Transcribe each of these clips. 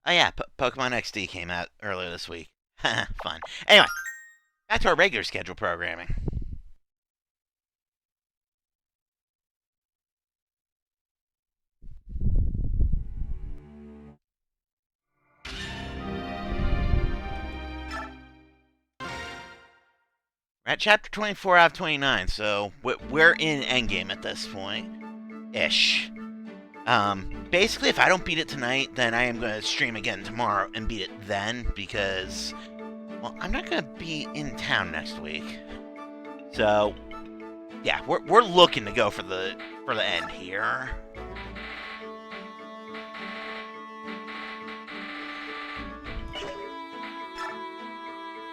Oh yeah, Pokemon XD came out earlier this week. Fun. Anyway, back to our regular schedule programming. We're at chapter 24 out of 29, so we're in Endgame at this point. Ish. Basically, if I don't beat it tonight, then I am going to stream again tomorrow and beat it then, because, well, I'm not going to be in town next week. So, yeah, we're looking to go for the end here.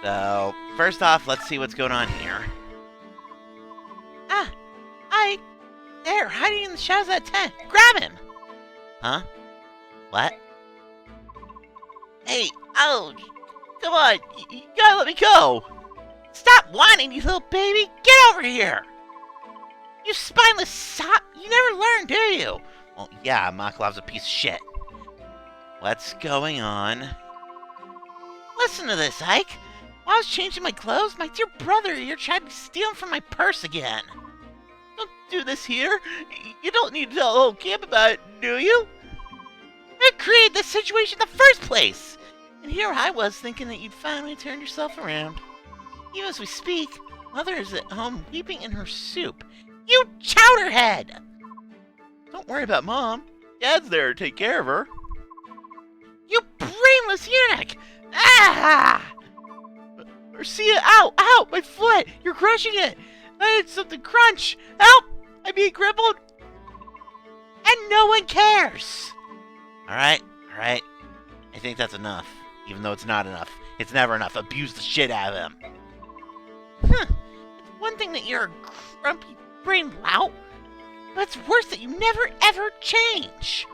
So, first off, let's see what's going on here. Ah, there, hiding in the shadows of that tent. Grab him! Huh? What? Hey, ouch! Come on, you gotta let me go! Stop whining, you little baby! Get over here! You spineless sop! You never learn, do you? Well, yeah, Maklov's a piece of shit. What's going on? Listen to this, Ike! While I was changing my clothes, my dear brother here tried to steal from my purse again. Don't do this here. You don't need to tell the whole camp about it, do you? I created this situation in the first place! And here I was thinking that you'd finally turned yourself around. Even as we speak, Mother is at home weeping in her soup. You chowderhead! Don't worry about Mom. Dad's there to take care of her. You brainless eunuch! Ah! Marcia, ow, my foot! You're crushing it! I had something crunch! Help! I'm being crippled! And no one cares! Alright. I think that's enough. Even though it's not enough. It's never enough. Abuse the shit out of him. It's one thing that you're a grumpy brain lout, but it's worse that you never ever change.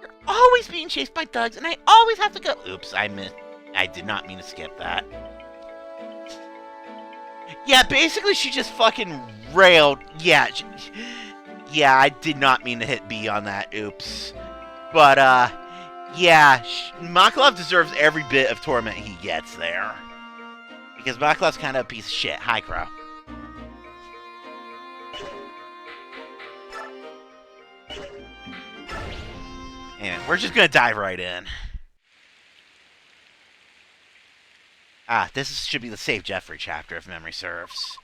You're always being chased by thugs, and I always have to go. Oops, I did not mean to skip that. Yeah, basically she just fucking railed. Yeah, I did not mean to hit B on that. Oops. But, yeah, Maklov deserves every bit of torment he gets there. Because Maklov's kind of a piece of shit. Hi, Crow. Anyway, we're just gonna dive right in. This should be the Save Jeffrey chapter, if memory serves.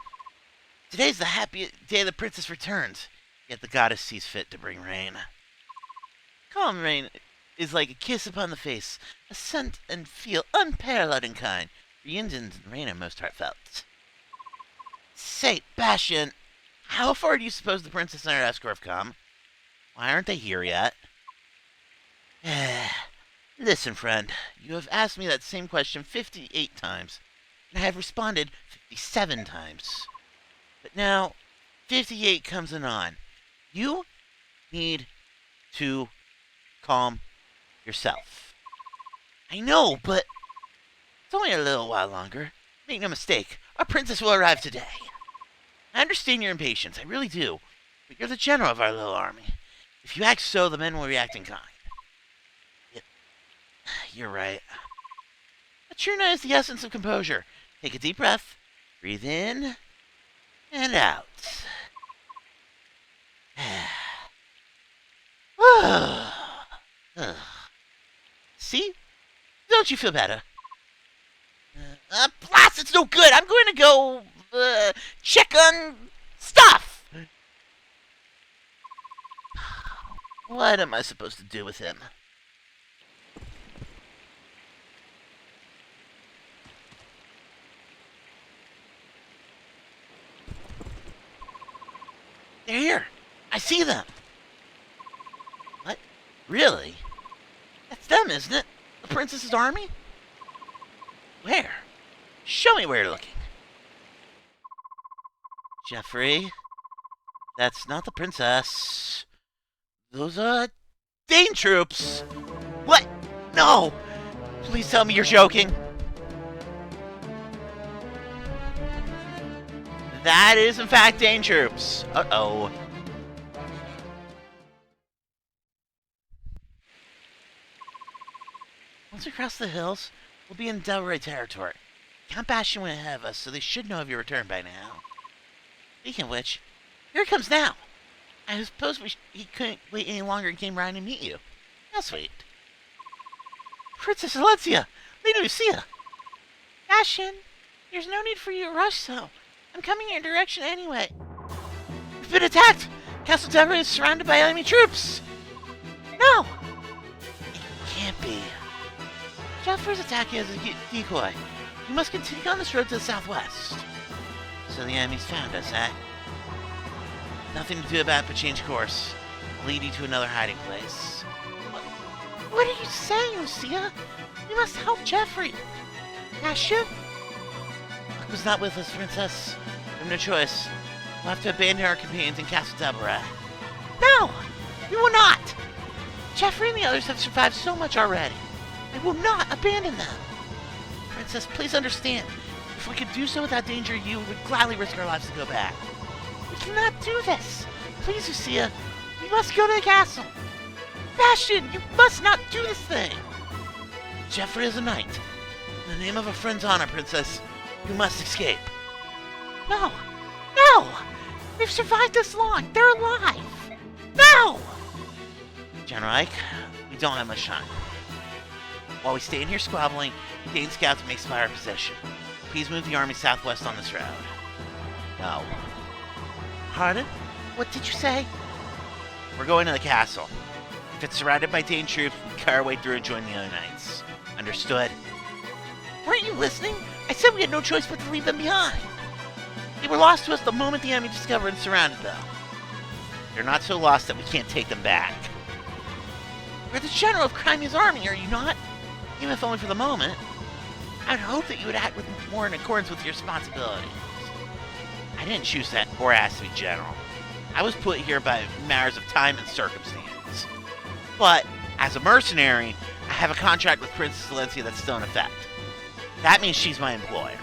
Today's the happy day the princess returns, yet the goddess sees fit to bring rain. Calm rain is like a kiss upon the face, a scent and feel unparalleled in kind. Reunions and rain are most heartfelt. Say, Bastion, how far do you suppose the princess and her escort have come? Why aren't they here yet? Listen, friend, you have asked me that same question 58 times, and I have responded 57 times. But now, 58 comes on. You need to calm yourself. I know, but it's only a little while longer. Make no mistake, our princess will arrive today. I understand your impatience, I really do, but you're the general of our little army. If you act so, the men will react in kind. You're right. Matruna is the essence of composure. Take a deep breath, breathe in, and out. See? Don't you feel better? Blast, it's no good. I'm going to go, check on stuff. What am I supposed to do with him? They're here. I see them. What? Really? That's them, isn't it? The princess's army? Where? Show me where you're looking. Jeffrey, that's not the princess. Those are Dane troops. What? No! Please tell me you're joking. That is, in fact, Dane troops. Uh-oh. Once we cross the hills, we'll be in Delray territory. Count Bastion went ahead of us, so they should know of your return by now. Speaking of which, here it comes now. I suppose he couldn't wait any longer and came round to meet you. How sweet. Princess Alencia! Lady Lucia! Bastion, there's no need for you to rush so. I'm coming in your direction anyway. We've been attacked! Castle Delray is surrounded by enemy troops! No! It can't be. Jeffrey's attacking as a decoy. We must continue on this road to the southwest. So the enemy's found us, eh? Nothing to do about it but change course. Lead you to another hiding place. What are you saying, Lucia? We must help Jeffrey. Bastion? Luck was not with us, Princess. We have no choice. We'll have to abandon our companions in Castle Delray. No! We will not! Jeffrey and the others have survived so much already. I will not abandon them. Princess, please understand. If we could do so without danger, you would gladly risk our lives to go back. We cannot do this. Please, Lucia, we must go to the castle. Bastion, you must not do this thing. Jeffrey is a knight. In the name of a friend's honor, Princess, you must escape. No! No! They've survived this long. They're alive. No! General Ike, we don't have much time. While we stay in here squabbling, Dane scouts may spy our position. Please move the army southwest on this road. No. Pardon? What did you say? We're going to the castle. If it's surrounded by Dane troops, we cut our way through and join the other knights. Understood? Weren't you listening? I said we had no choice but to leave them behind. They were lost to us the moment the enemy discovered and surrounded them. They're not so lost that we can't take them back. You're the general of Crimea's army, are you not? Even if only for the moment. I'd hope that you would act with more in accordance with your responsibilities. I didn't choose that or ask to be general. I was put here by matters of time and circumstance. But, as a mercenary, I have a contract with Princess Alencia that's still in effect. That means she's my employer.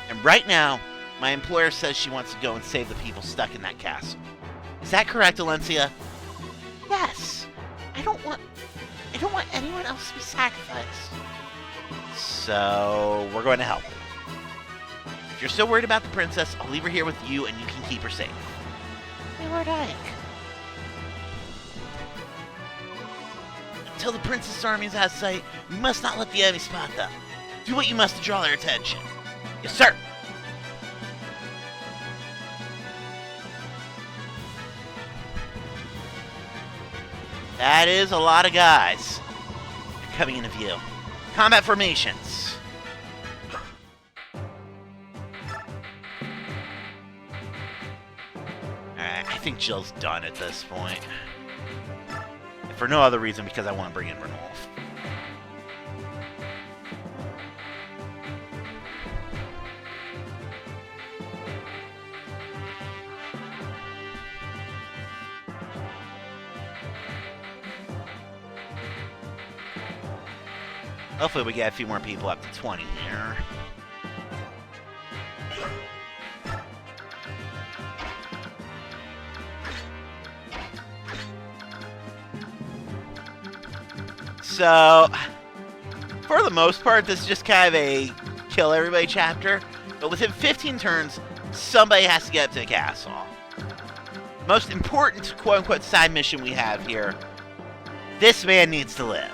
And right now, my employer says she wants to go and save the people stuck in that castle. Is that correct, Alencia? Yes. I don't want anyone else to be sacrificed. So, we're going to help. If you're still worried about the princess, I'll leave her here with you and you can keep her safe. My Lord Ike. Until the princess' army is out of sight, we must not let the enemy spot them. Do what you must to draw their attention. Yes, sir. That is a lot of guys. They're coming into view. Combat formations. Alright, I think Jill's done at this point. If for no other reason, because I want to bring in Renolf. Hopefully we get a few more people up to 20 here. So, for the most part, this is just kind of a kill everybody chapter. But within 15 turns, somebody has to get up to the castle. Most important quote-unquote side mission we have here. This man needs to live.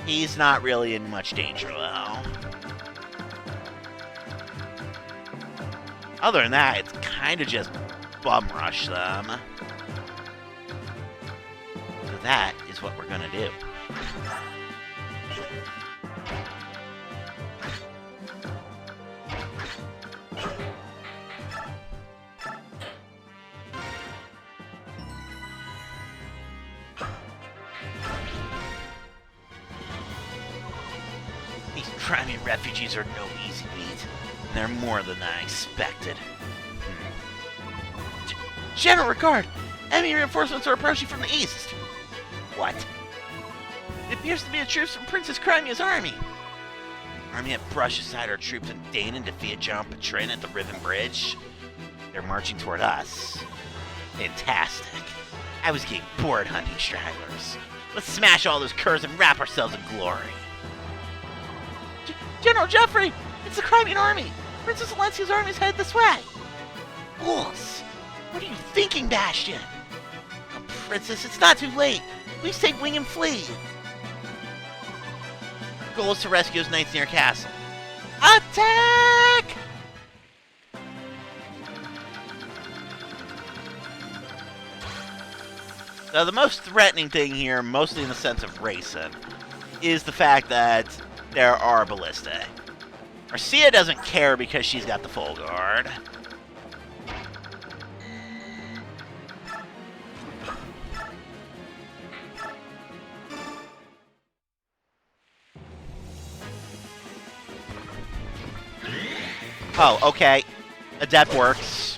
He's not really in much danger, though. Other than that, it's kind of just bum rush them. So that is what we're gonna do. Crimean refugees are no easy meat, and they're more than I expected. General Regard! Enemy reinforcements are approaching from the east! What? It appears to be the troops from Princess Crimea's army! Army have brushed aside our troops in Dane and defeated General Petrin at the Riven Bridge. They're marching toward us. Fantastic. I was getting bored hunting stragglers. Let's smash all those curs and wrap ourselves in glory. General Jeffrey! It's the Crimean army! Princess Valencia's army is headed this way! Fools! What are you thinking, Bastion? Oh, Princess, it's not too late. Please take wing and flee. Goal is to rescue those knights near castle. Attack! Now, the most threatening thing here, mostly in the sense of racing, is the fact that there are ballistae. Marcia doesn't care because she's got the full guard. Oh, okay. Adept works.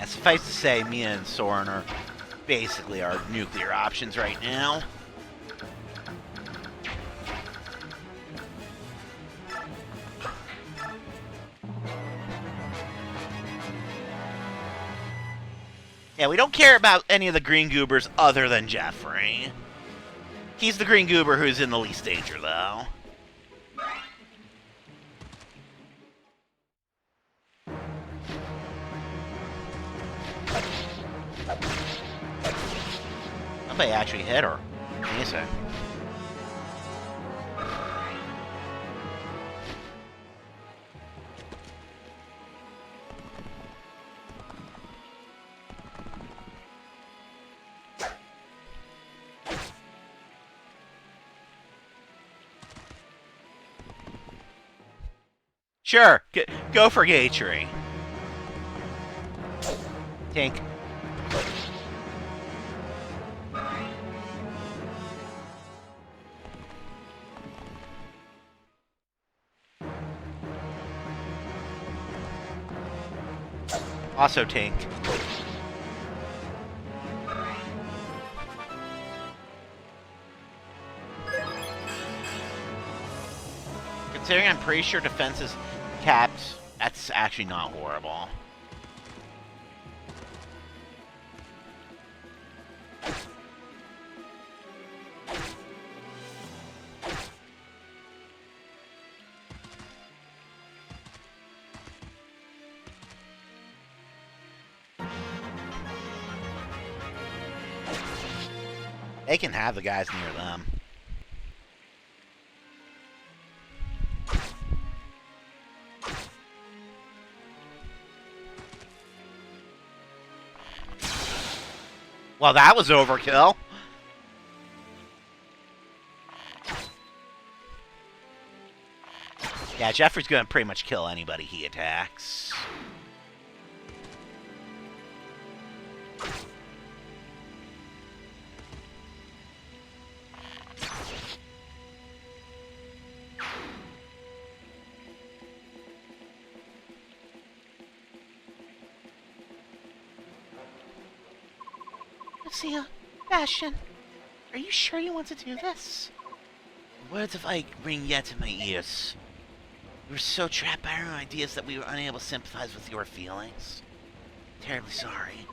Suffice to say, Mia and Soren are basically our nuclear options right now. Yeah, we don't care about any of the green goobers other than Jeffrey. He's the green goober who's in the least danger, though. Somebody actually hit her. Amazing. Sure, go for Gatry. Tank. Also tank. Considering I'm pretty sure defense is capped, that's actually not horrible. They can have the guys near them. Well, that was overkill. Yeah, Jeffrey's gonna pretty much kill anybody he attacks. Lucia, Bastion, are you sure you want to do this? Words of Ike ring yet in my ears. We were so trapped by our own ideas that we were unable to sympathize with your feelings. Terribly sorry.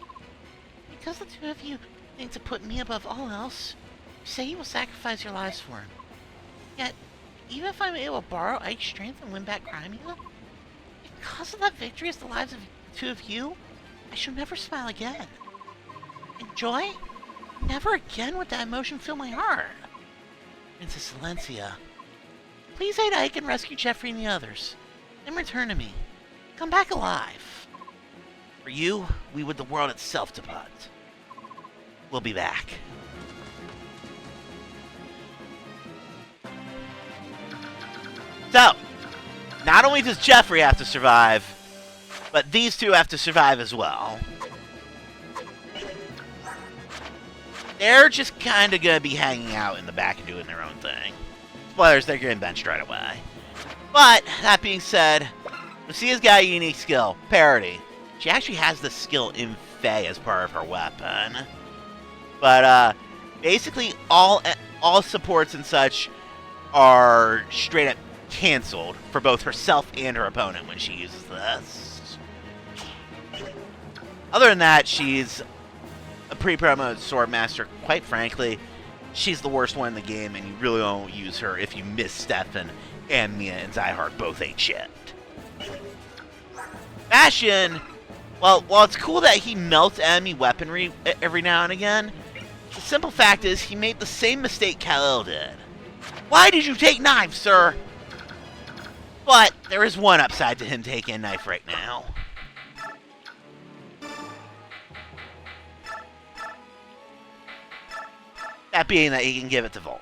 Because the two of you think to put me above all else, you say you will sacrifice your lives for him. Yet, even if I'm able to borrow Ike's strength and win back Crimea, because of that victory as the lives of the two of you, I shall never smile again. And joy? Never again would that emotion fill my heart. Princess Silencia, please aid Ike and rescue Jeffrey and the others. Then return to me. Come back alive. For you, we would the world itself depart. We'll be back. So, not only does Jeffrey have to survive, but these two have to survive as well. They're just kind of going to be hanging out in the back and doing their own thing. Spoilers, they're getting benched right away. But, that being said, Lucia's got a unique skill, Parity. She actually has this skill in Fae as part of her weapon. But, basically, all supports and such are straight up canceled for both herself and her opponent when she uses this. Other than that, she's a pre-promo Swordmaster. Quite frankly, she's the worst one in the game, and you really don't use her if you miss Stefan and Mia and Zyhart both ain't shit. Bastion, well, while it's cool that he melts enemy weaponry every now and again, the simple fact is he made the same mistake Kal-El did. Why did you take knives, sir? But there is one upside to him taking a knife right now. That being that he can give it to Volk.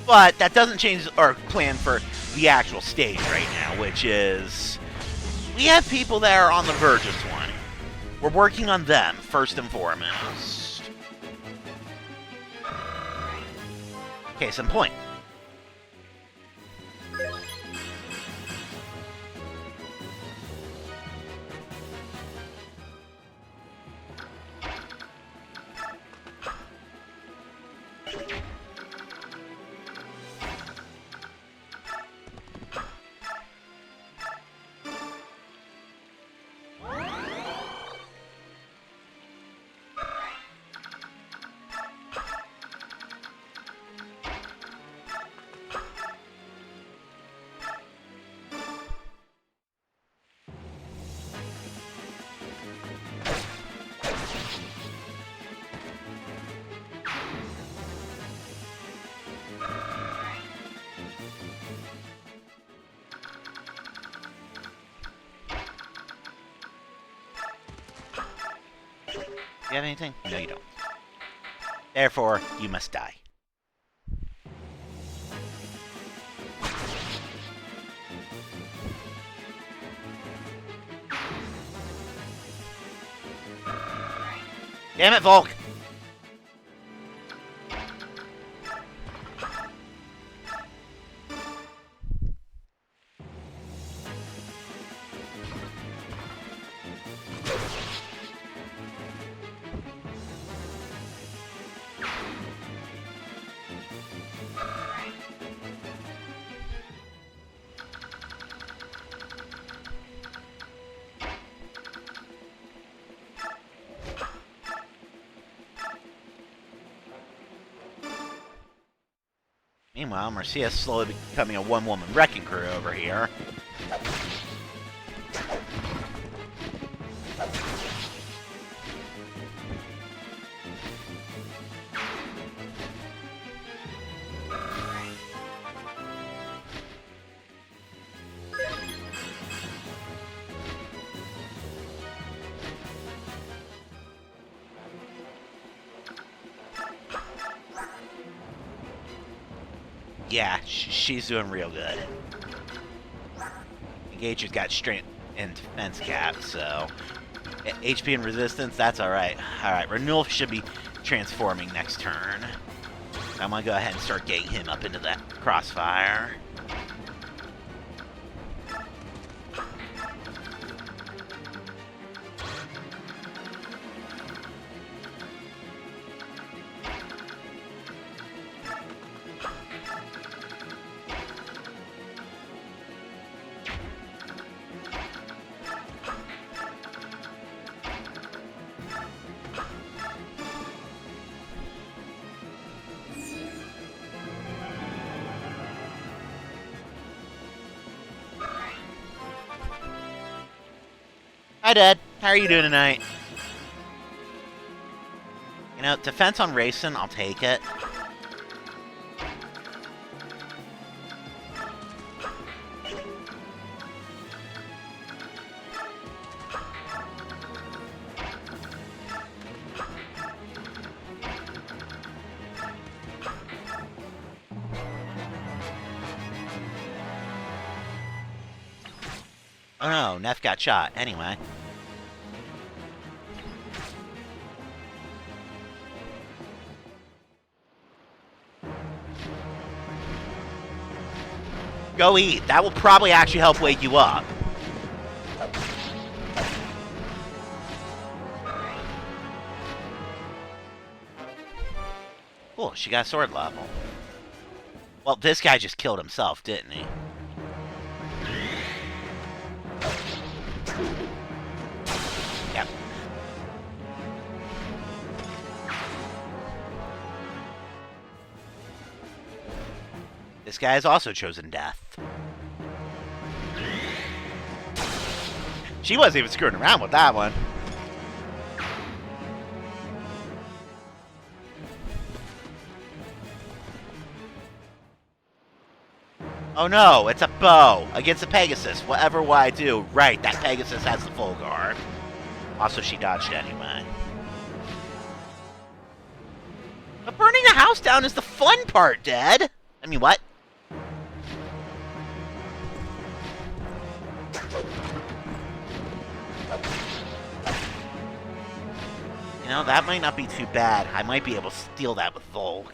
But that doesn't change our plan for the actual stage right now, which is we have people that are on the verge of 20. We're working on them first and foremost. Case in point. You have anything? No, you don't. Therefore, you must die. Damn it, Volk! Meanwhile, Marcia's slowly becoming a one-woman wrecking crew over here. Yeah, she's doing real good. Engager's got strength and defense cap, so HP and resistance, that's alright. Alright, Renewal should be transforming next turn. I'm gonna go ahead and start getting him up into that crossfire. Hi, Dad. How are you doing tonight? You know, defense on racing, I'll take it. Oh no, Neff got shot. Anyway. Go eat. That will probably actually help wake you up. Cool, she got sword level. Well, this guy just killed himself, didn't he? Yep. This guy has also chosen death. She wasn't even screwing around with that one. Oh no, it's a bow against a Pegasus. Whatever will I do? Right, that Pegasus has the full guard. Also, she dodged anyway. But burning the house down is the fun part, Dad. I mean, what? You know, that might not be too bad. I might be able to steal that with Volk.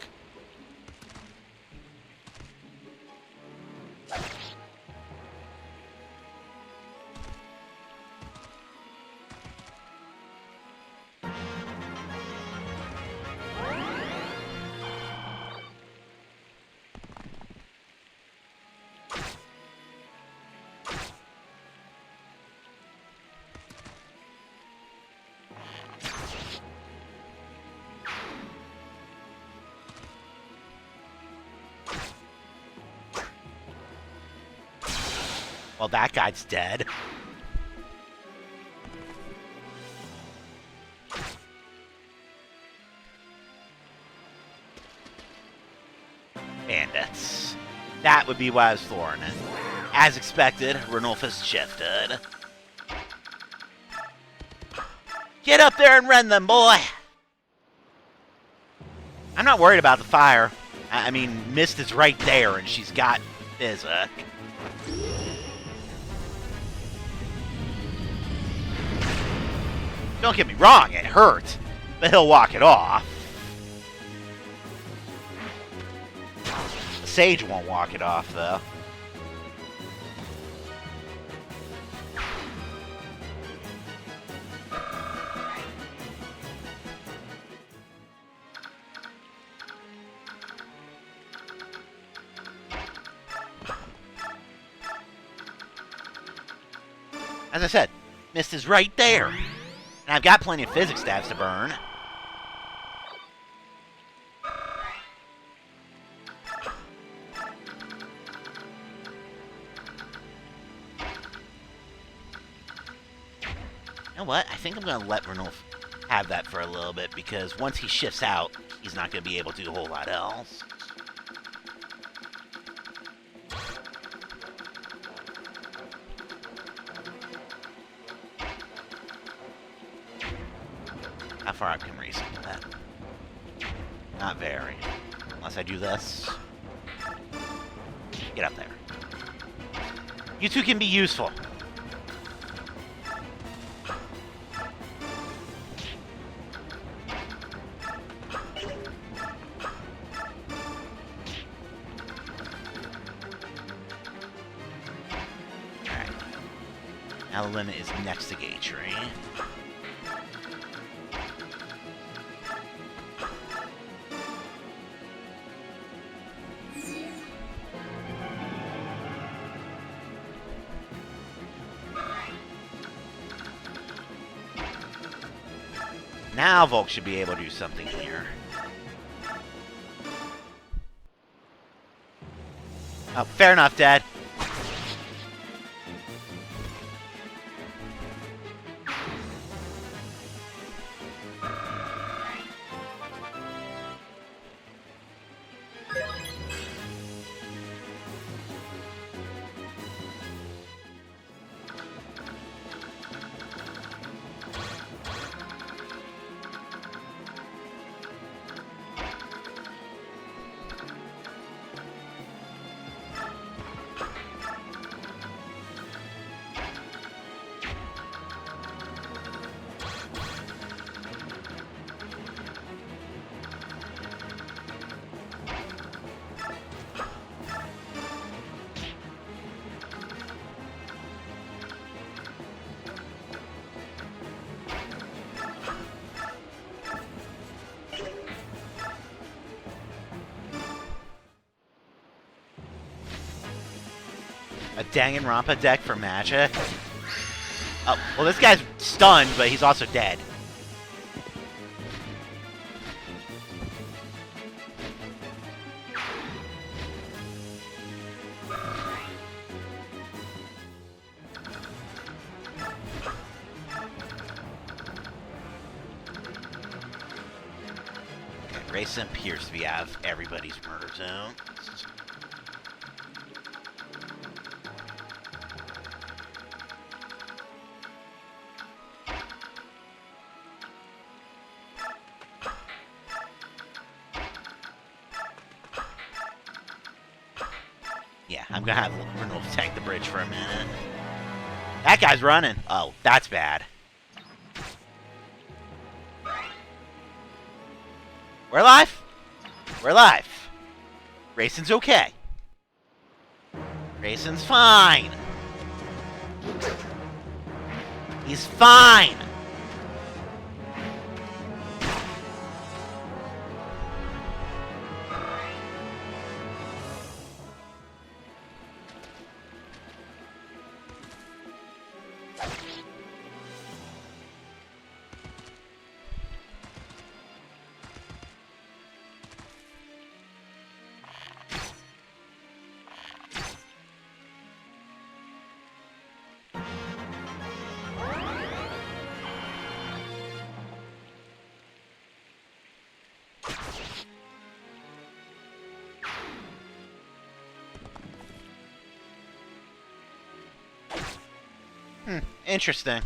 Well, that guy's dead. Bandits. That would be what I was for. As expected, Ranulphus shifted. Get up there and rend them, boy! I'm not worried about the fire. I mean, Mist is right there, and she's got Physic. Don't get me wrong, it hurt, but he'll walk it off. The Sage won't walk it off, though. As I said, Mist is right there. And I've got plenty of physics stabs to burn. You know what? I think I'm going to let Ranulf have that for a little bit, because once he shifts out, he's not going to be able to do a whole lot else. How far up can Reese get that? Not very. Unless I do this. Get up there. You two can be useful. Alright. Now the limit is next to Gatry. Now Volk should be able to do something here. Oh, fair enough, Dad. A Danganronpa deck for Magic? Oh, well this guy's stunned, but he's also dead. Grayson appears to be out of everybody's murder zone. Yeah, I'm gonna have Renulf tank the bridge for a minute. That guy's running. Oh, that's bad. We're alive. We're alive. Grayson's okay. Grayson's fine. He's fine. Interesting.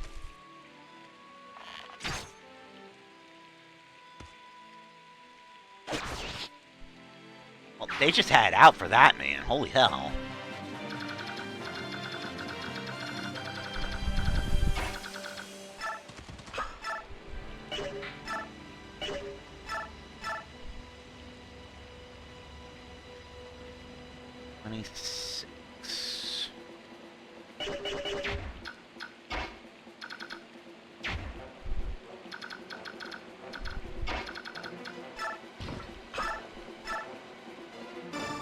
Well, they just had it out for that, man. Holy hell.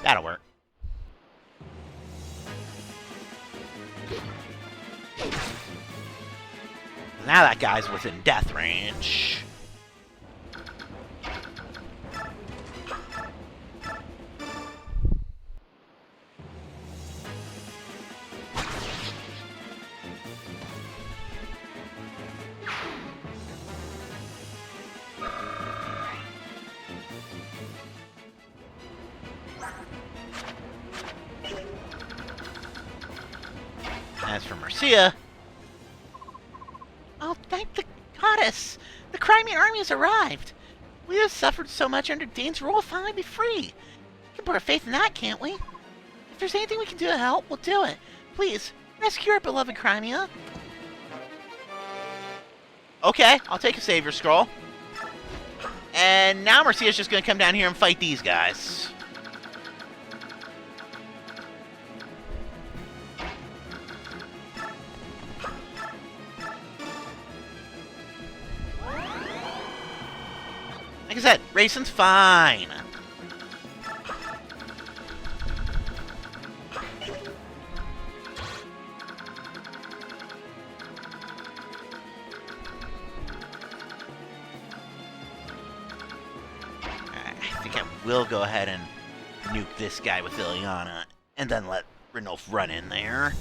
That'll work. Now that guy's within death range. As for Marcia... Oh, thank the goddess! The Crimean army has arrived! We have suffered so much under Dane's rule, we'll finally be free! We can put our faith in that, can't we? If there's anything we can do to help, we'll do it. Please, rescue our beloved Crimea. Okay, I'll take a savior scroll. And now Marcia's just gonna come down here and fight these guys. Like I said, racing's fine. I think I will go ahead and nuke this guy with Ileana, and then let Renulf run in there.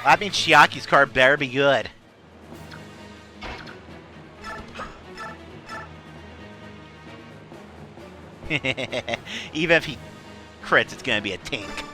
That means Chiaki's card better be good. Even if he crits, it's gonna be a tink.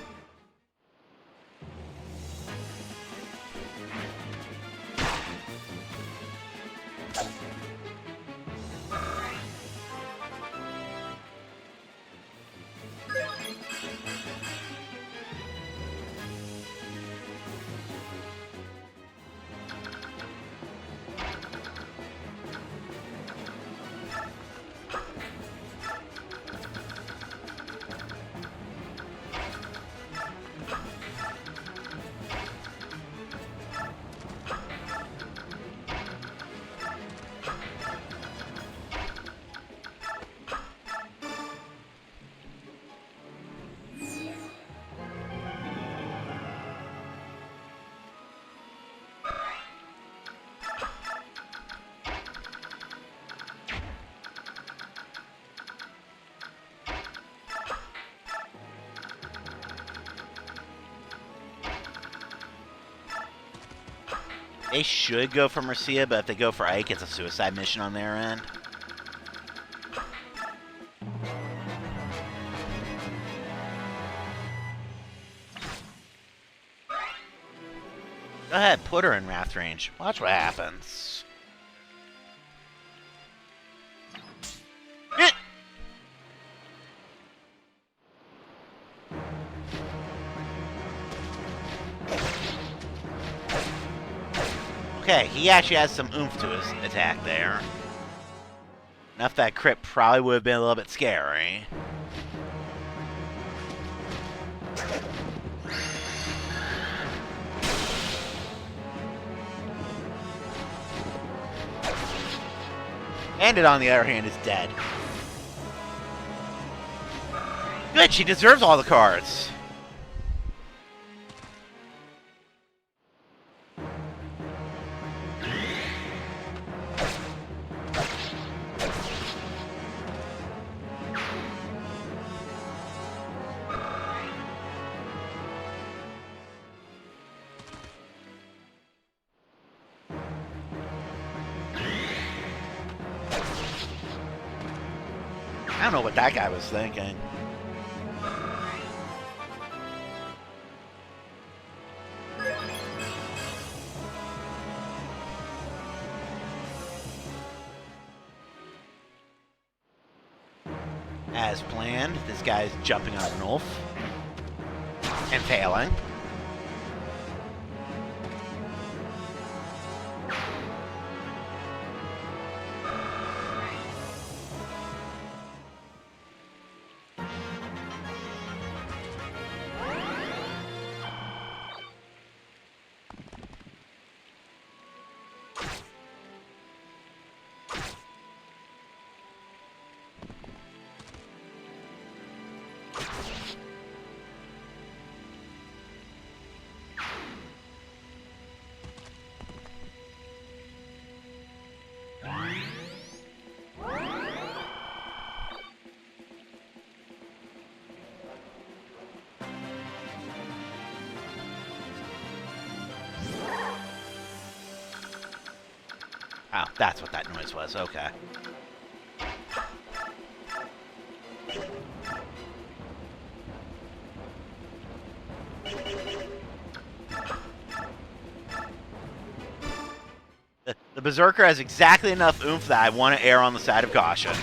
They should go for Marcia, but if they go for Ike, it's a suicide mission on their end. Go ahead, put her in Wrath range. Watch what happens. Okay, he actually has some oomph to his attack there. Enough that crit probably would have been a little bit scary. Bandit, on the other hand, is dead. Good, she deserves all the cards. I don't know what that guy was thinking. As planned, this guy's jumping on an Ulf and failing. Oh, that's what that noise was. Okay. The Berserker has exactly enough oomph that I want to err on the side of caution.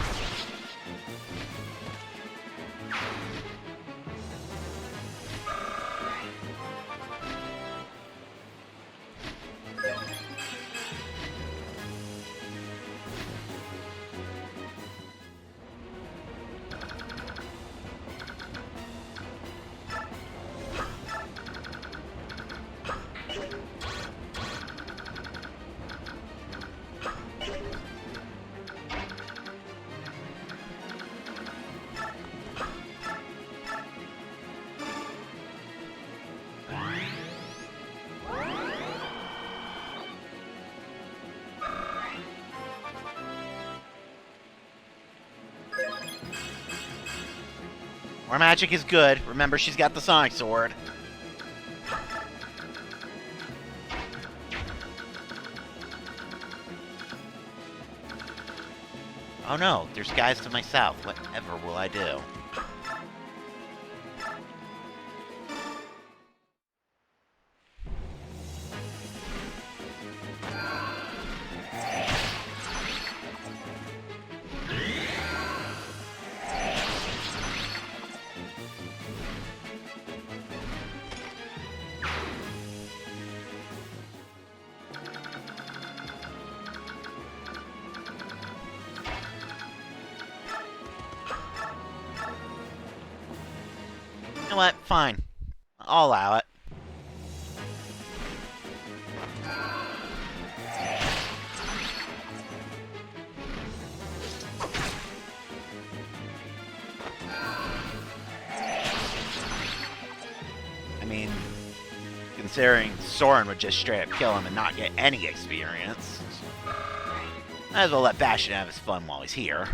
More magic is good. Remember, she's got the Sonic Sword. Oh no, there's guys to my south. Whatever will I do? You know what? Fine. I'll allow it. I mean, considering Soren would just straight up kill him and not get any experience, might as well let Bastion have his fun while he's here.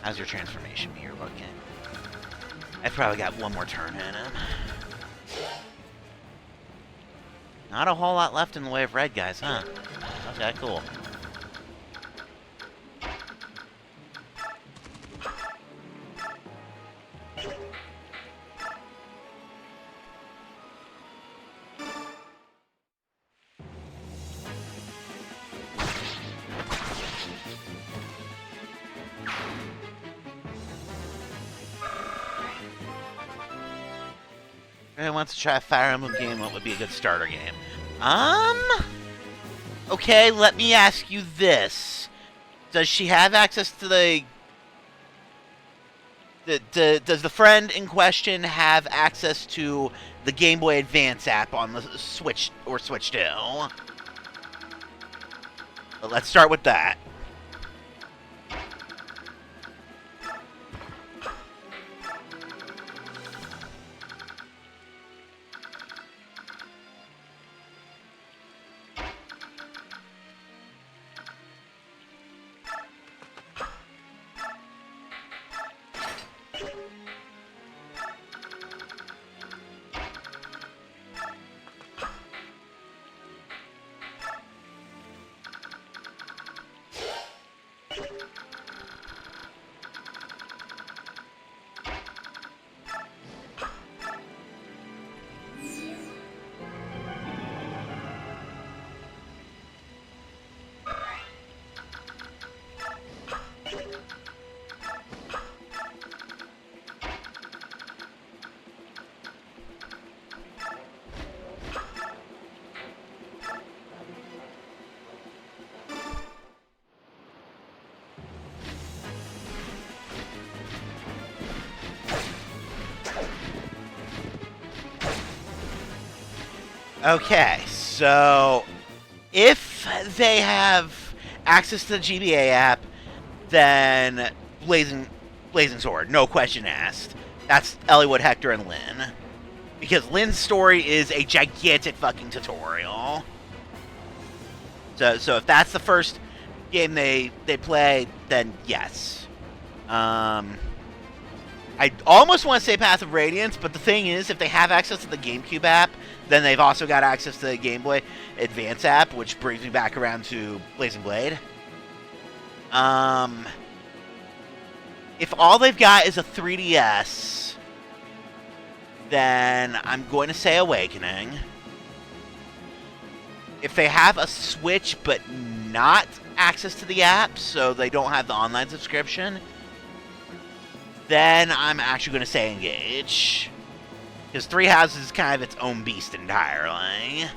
How's your transformation meter looking? I've probably got one more turn in him. Not a whole lot left in the way of red guys, huh? Okay, cool. Who wants to try a Fire Emblem game? What would be a good starter game? Okay, let me ask you this. Does she have access to does the friend in question have access to the Game Boy Advance app on the Switch or Switch 2? But let's start with that. Okay, so if they have access to the GBA app, then Blazing Sword, no question asked. That's Eliwood, Hector, and Lyn. Because Lyn's story is a gigantic fucking tutorial. So if that's the first game they play, then yes. I almost want to say Path of Radiance, but the thing is, if they have access to the GameCube app, then they've also got access to the Game Boy Advance app, which brings me back around to Blazing Blade. If all they've got is a 3DS, then I'm going to say Awakening. If they have a Switch but not access to the app, so they don't have the online subscription, then I'm actually going to say Engage. Because Three Houses is kind of its own beast entirely.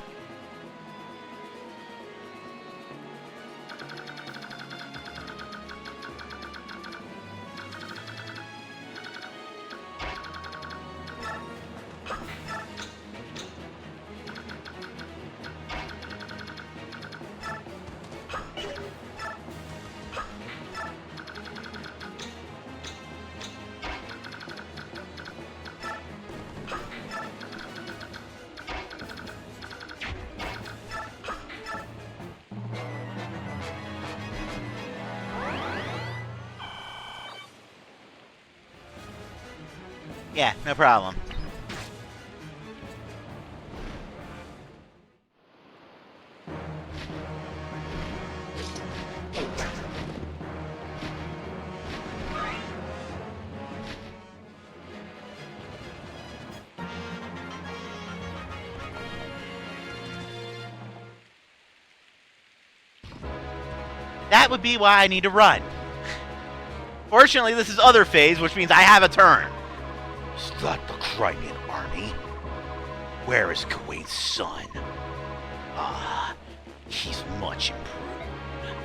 Yeah, no problem. That would be why I need to run. Fortunately, this is other phase, which means I have a turn. Is that the Crimean army? Where is Kuwait's son? Ah, he's much improved.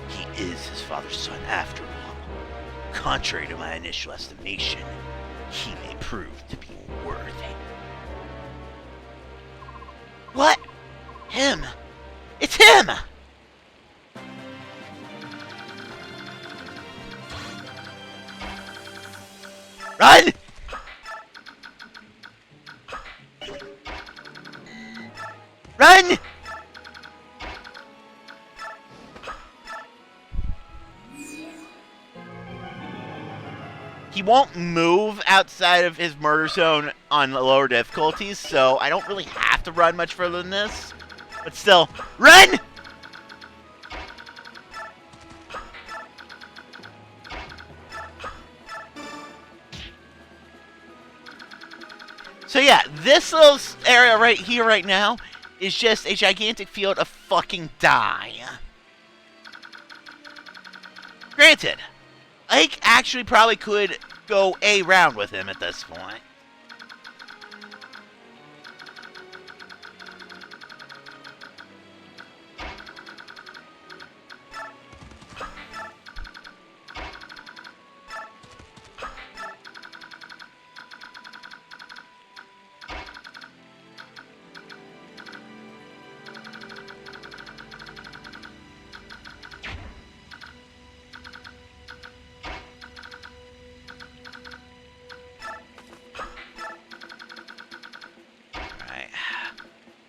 He is his father's son after all. Contrary to my initial estimation, he may prove to be worthy. What? Him? It's him! Run! Run! he won't move outside of his murder zone on the lower difficulties, so I don't really have to run much further than this. But still, run! So yeah, this little area right here, right now, is just a gigantic field of fucking dye. Granted, Ike actually probably could go a round with him at this point.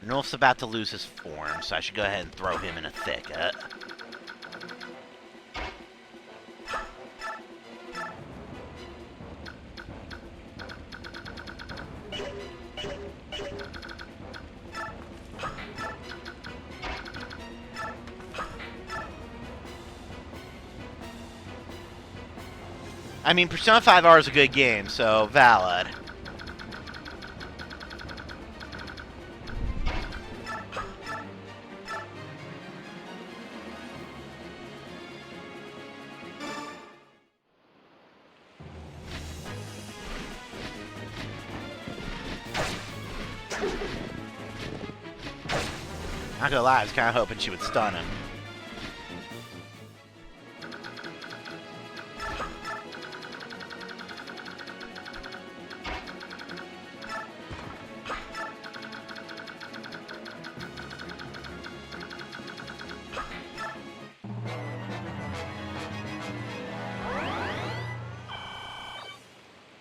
Nulf's about to lose his form, so I should go ahead and throw him in a thicket. I mean, Persona 5R is a good game, so valid. Not gonna lie, I was kind of hoping she would stun him.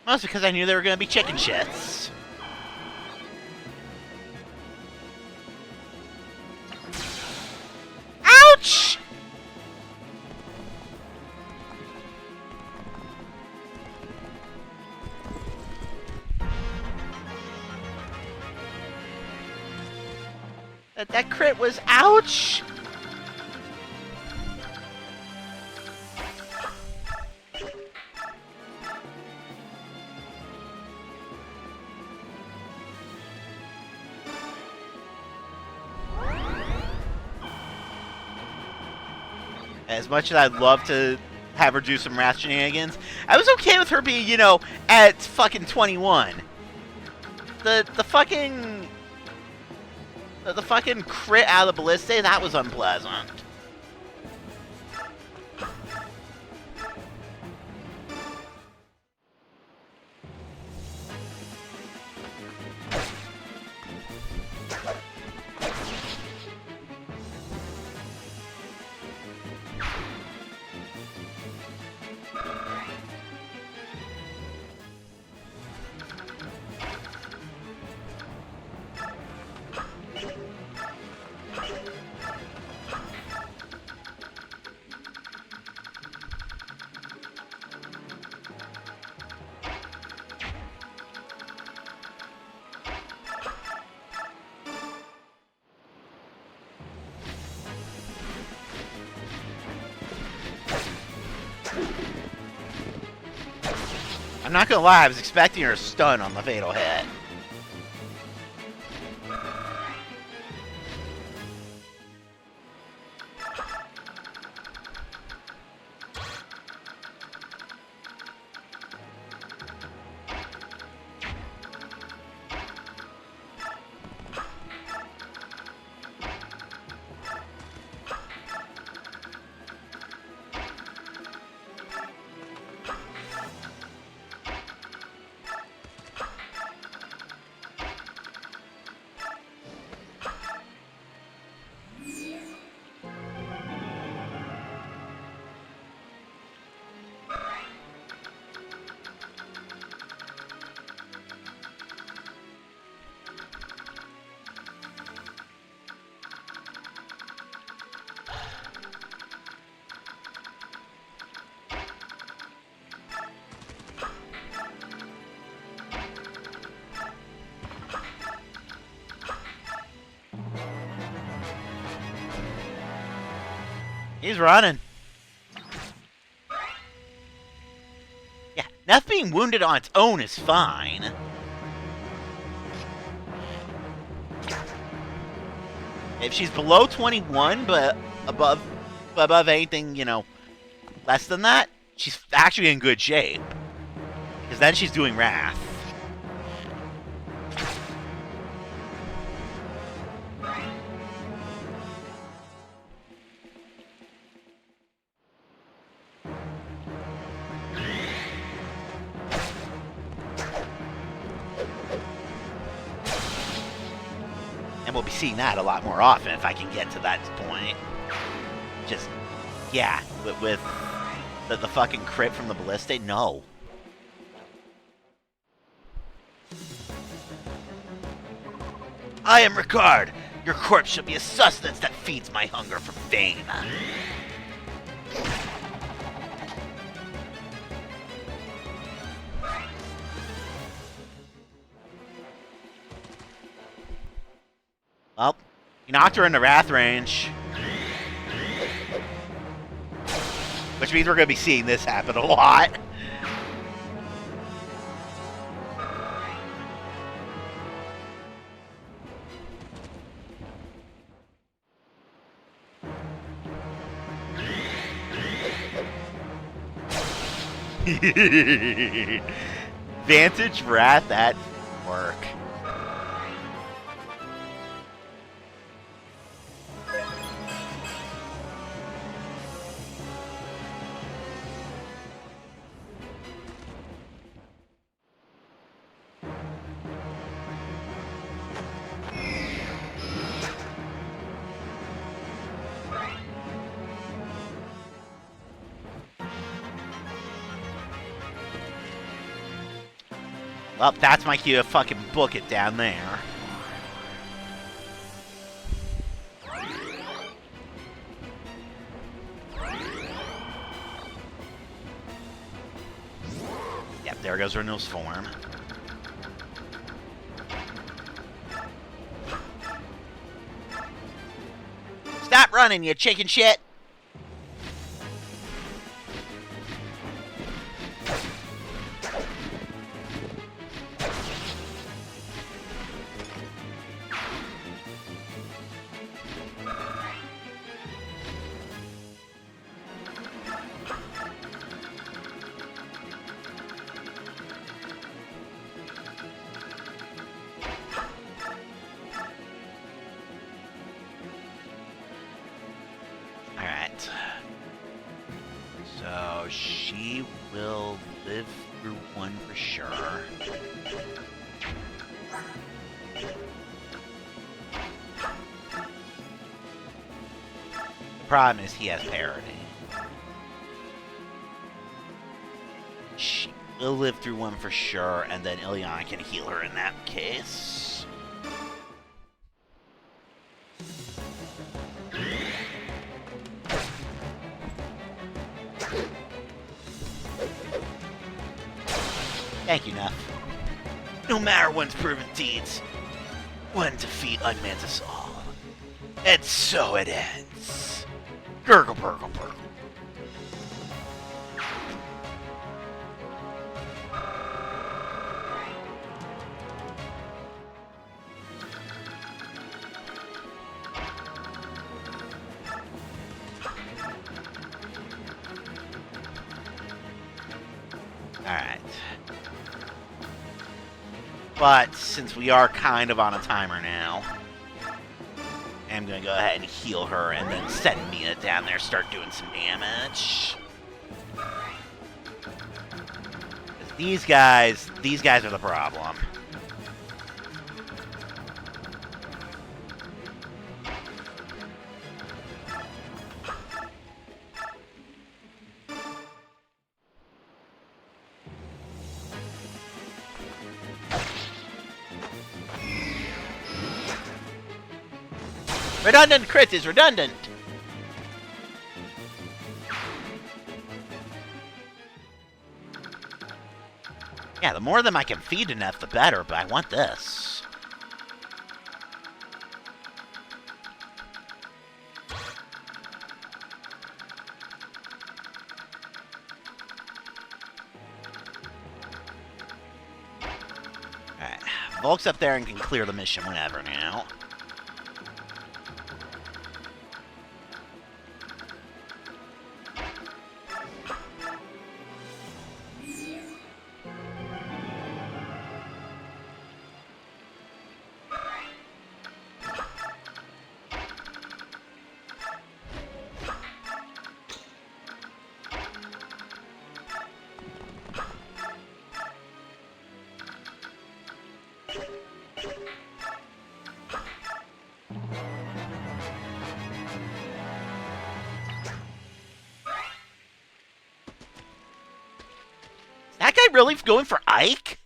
Mostly because I knew they were gonna be chicken shits. Ouch! That crit was ouch! As much as I'd love to have her do some wrath shenanigans, I was okay with her being, you know, at fucking 21. The fucking crit out of the ballista, that was unpleasant. I'm not gonna lie, I was expecting her to stun on the fatal hit. He's running. Yeah, Neff being wounded on its own is fine. If she's below 21, but above anything, you know, less than that, she's actually in good shape. Because then she's doing Wrath. And we'll be seeing that a lot more often if I can get to that point. Just, yeah, with the fucking crit from the Ballista, no. I am Ricard. Your corpse shall be a sustenance that feeds my hunger for fame. Well, he knocked her into Wrath range. Which means we're going to be seeing this happen a lot. Vantage Wrath at work. Well, that's my cue to fucking book it down there. Yep, there goes Renewal's form. Stop running, you chicken shit! So she will live through one for sure. The problem is he has parity. She will live through one for sure, and then Ilyana can heal her in that case. Thank you, Neff. No matter one's proven deeds, one defeat unmans us all. And so it ends. Gurgle, burgle, burgle. Alright. But since we are kind of on a timer now, I'm gonna go ahead and heal her and then send Mina down there, start doing some damage. These guys are the problem. Redundant crit is redundant! Yeah, the more of them I can feed to Neff, the better, but I want this. Volk's up there and can clear the mission whenever now. That guy really going for Ike?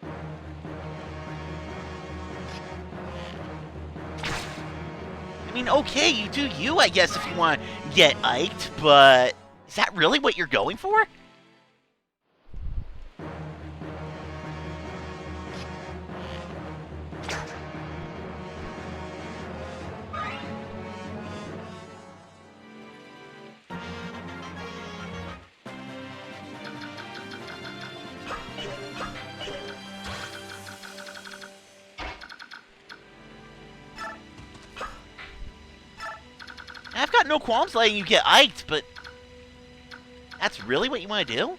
I mean, okay, you do you, I guess, if you want to get Iked, but is that really what you're going for? I've got no qualms letting you get Iked, but that's really what you want to do?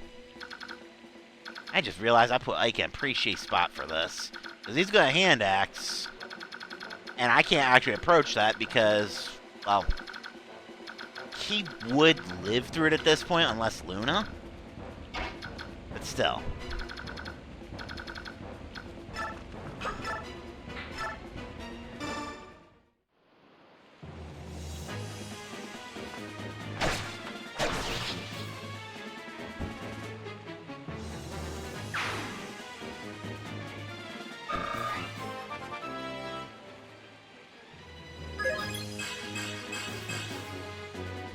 I just realized I put Ike in a pretty shitty spot for this. Because he's going to hand axe. And I can't actually approach that because, well, he would live through it at this point unless Luna. But still.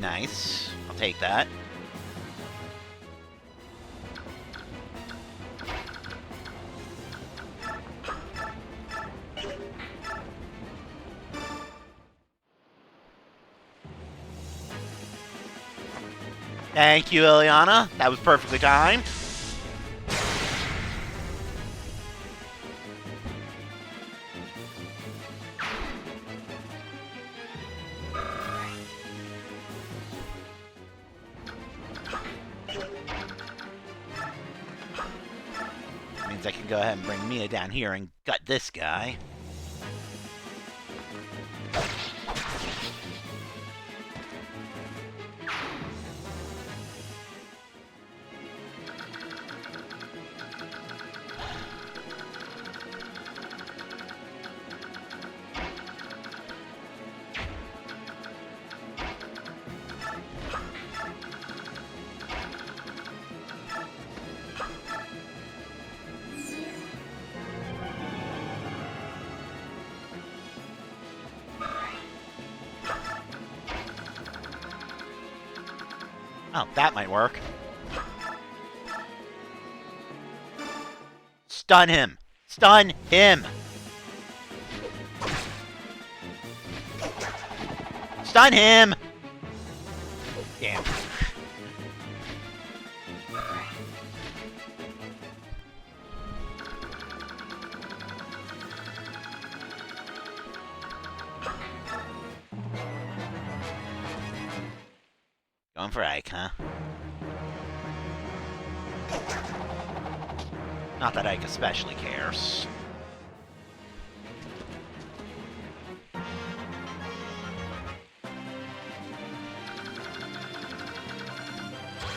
Nice. I'll take that. Thank you, Ileana. That was perfectly timed. Means I can go ahead and bring Mia down here and gut this guy. Oh, that might work. Stun him! Stun him! Stun him! Damn. Going for Ike, huh? Not that Ike especially cares.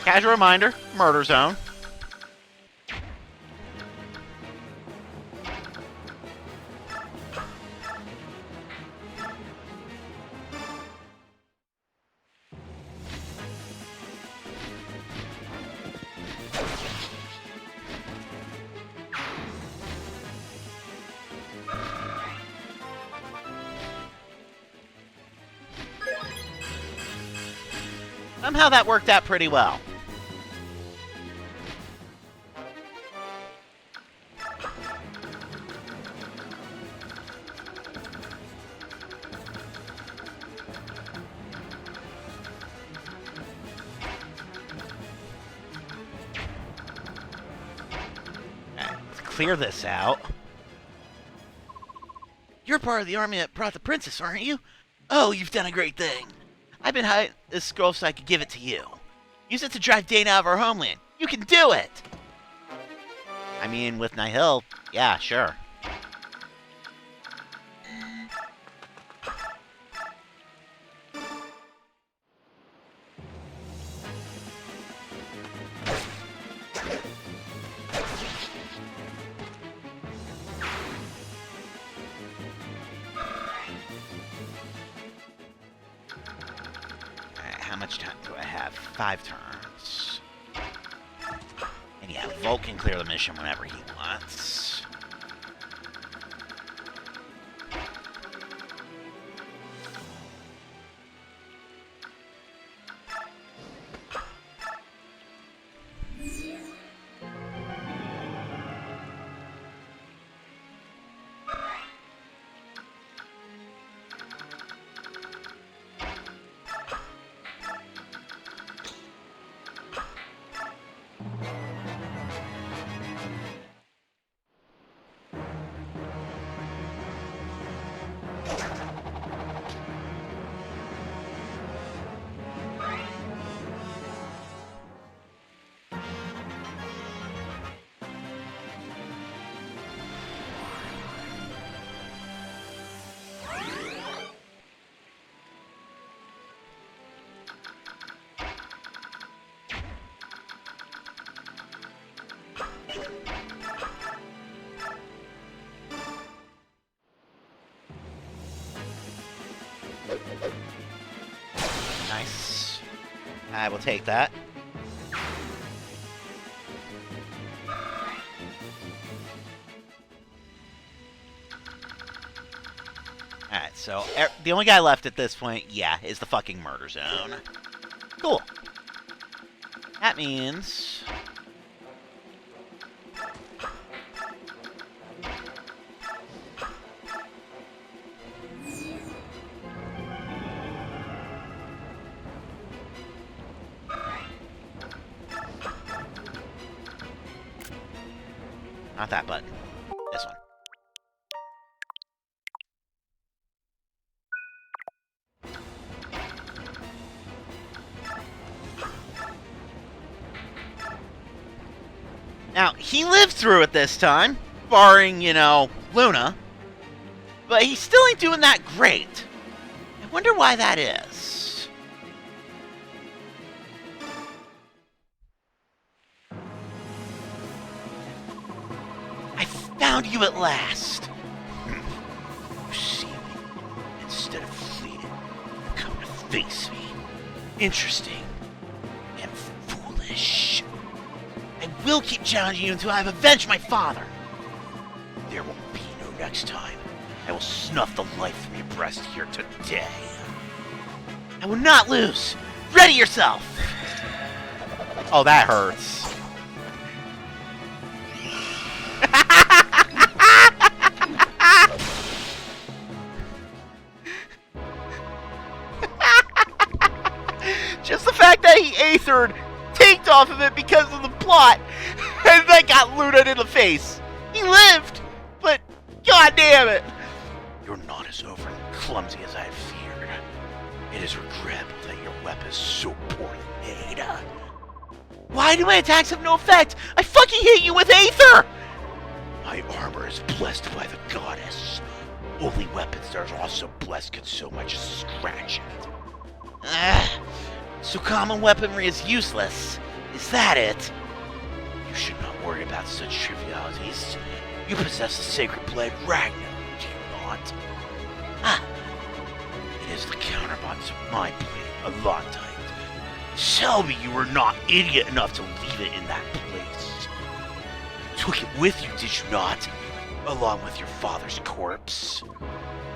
Casual reminder, murder zone. Somehow that worked out pretty well. Okay, let's clear this out. You're part of the army that brought the princess, aren't you? Oh, you've done a great thing. I've been hiding this scroll so I could give it to you. Use it to drive Dana out of our homeland. You can do it! I mean, with Nihil, yeah, sure. How much time do I have? 5 turns. And yeah, Volt can clear the mission whenever he wants. Nice. I will take that. Alright, so the only guy left at this point, yeah, is the fucking murder zone. Cool. That means... not that button. This one. Now, he lived through it this time, barring, you know, Luna. But he still ain't doing that great. I wonder why that is. I found you at last. You see me. Instead of fleeing, you come to face me. Interesting. And foolish. I will keep challenging you until I have avenged my father. There will be no next time. I will snuff the life from your breast here today. I will not lose. Ready yourself. Oh, that hurts. Just the fact that he aethered, tanked off of it because of the plot, and then got looted in the face. He lived, but god damn it. You're not as over and clumsy as I had feared. It is regrettable that your weapon is so poorly made. Why do my attacks have no effect? I fucking hit you with aether! My armor is blessed by the goddess. Only weapons that are also blessed can so much as scratch it. So common weaponry is useless. Is that it? You should not worry about such trivialities. You possess the sacred blade Ragnar, do you not? It is the counterpart to my blade, Alantite. Tell me you were not idiot enough to leave it in that place. You took it with you, did you not? Along with your father's corpse.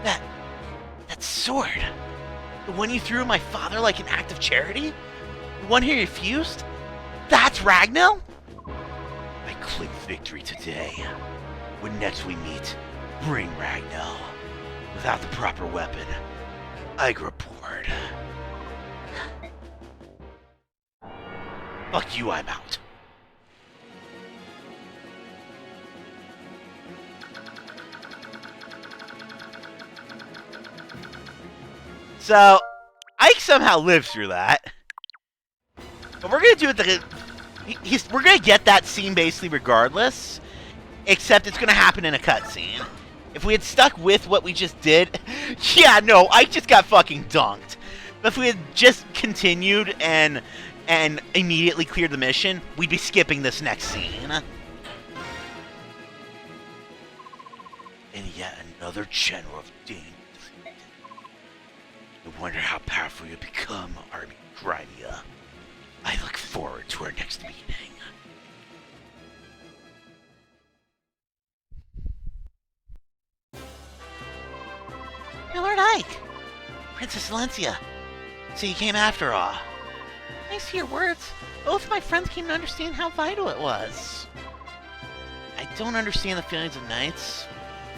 That sword. The one you threw at my father like an act of charity? The one he refused? That's Ragnar? I claim victory today. When next we meet, bring Ragnar. Without the proper weapon, I grow bored. Fuck you, I'm out. So, Ike somehow lives through that. But we're gonna do it we're gonna get that scene basically regardless, except it's gonna happen in a cutscene. If we had stuck with what we just did, yeah, no, Ike just got fucking dunked. But if we had just continued and immediately cleared the mission, we'd be skipping this next scene. And yet another general of danger. I wonder how powerful you'll become, Army Crimea. I look forward to our next meeting. My Lord Ike! Princess Valencia. So you came after all. Thanks to your words, both my friends came to understand how vital it was. I don't understand the feelings of knights,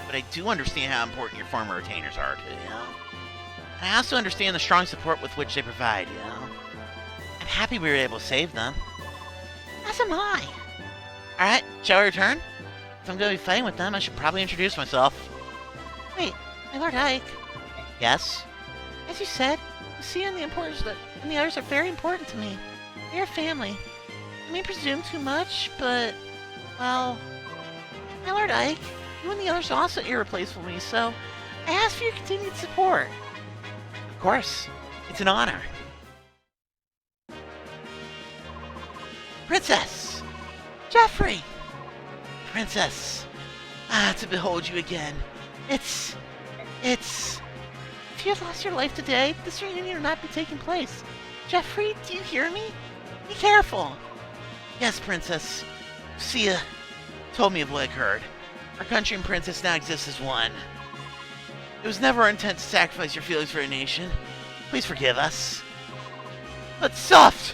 but I do understand how important your former retainers are to you. And I also understand the strong support with which they provide, you know. I'm happy we were able to save them. As am I. Alright, shall we return? If I'm going to be fighting with them, I should probably introduce myself. Wait, my Lord Ike. Yes? As you said, Lucia and the importance and the others are very important to me. They're family. I may presume too much, but, well, my Lord Ike, you and the others are also irreplaceable to me, so I ask for your continued support. Of course. It's an honor. Princess! Jeffrey! Princess. To behold you again. It's... If you had lost your life today, this reunion would not be taking place. Jeffrey, do you hear me? Be careful. Yes, Princess. Lucia told me of what occurred. Our country and Princess now exist as one. It was never our intent to sacrifice your feelings for a nation. Please forgive us. But soft!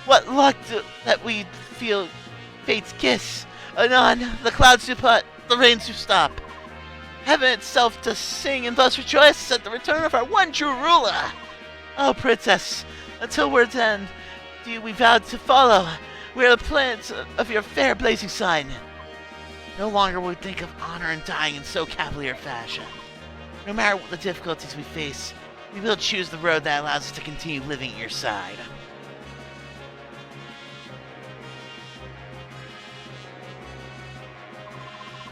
What luck that we feel fate's kiss. Anon, the clouds do part, the rains do stop. Heaven itself does sing and thus rejoice at the return of our one true ruler. Oh, Princess, until word's end, do we vow to follow. We are the plans of your fair blazing sign. No longer will we think of honor and dying in so cavalier fashion. No matter what the difficulties we face, we will choose the road that allows us to continue living at your side.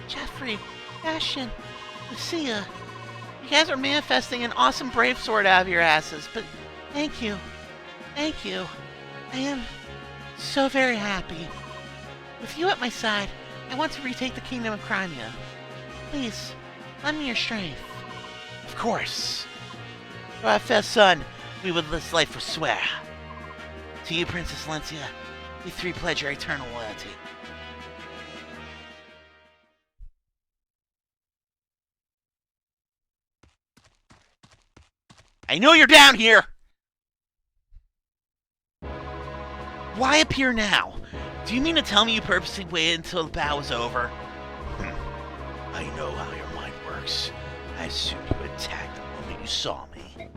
Jeffrey, Bastion, Lucia, you guys are manifesting an awesome brave sword out of your asses, but thank you. Thank you. I am so very happy. With you at my side, I want to retake the Kingdom of Crimea. Please, lend me your strength. Of course. For our fair son, we would this life forswear. To you, Princess Valencia, we three pledge our eternal loyalty. I know you're down here! Why appear now? Do you mean to tell me you purposely waited until the battle was over? I know how your mind works. I assumed you would attack the moment you saw me.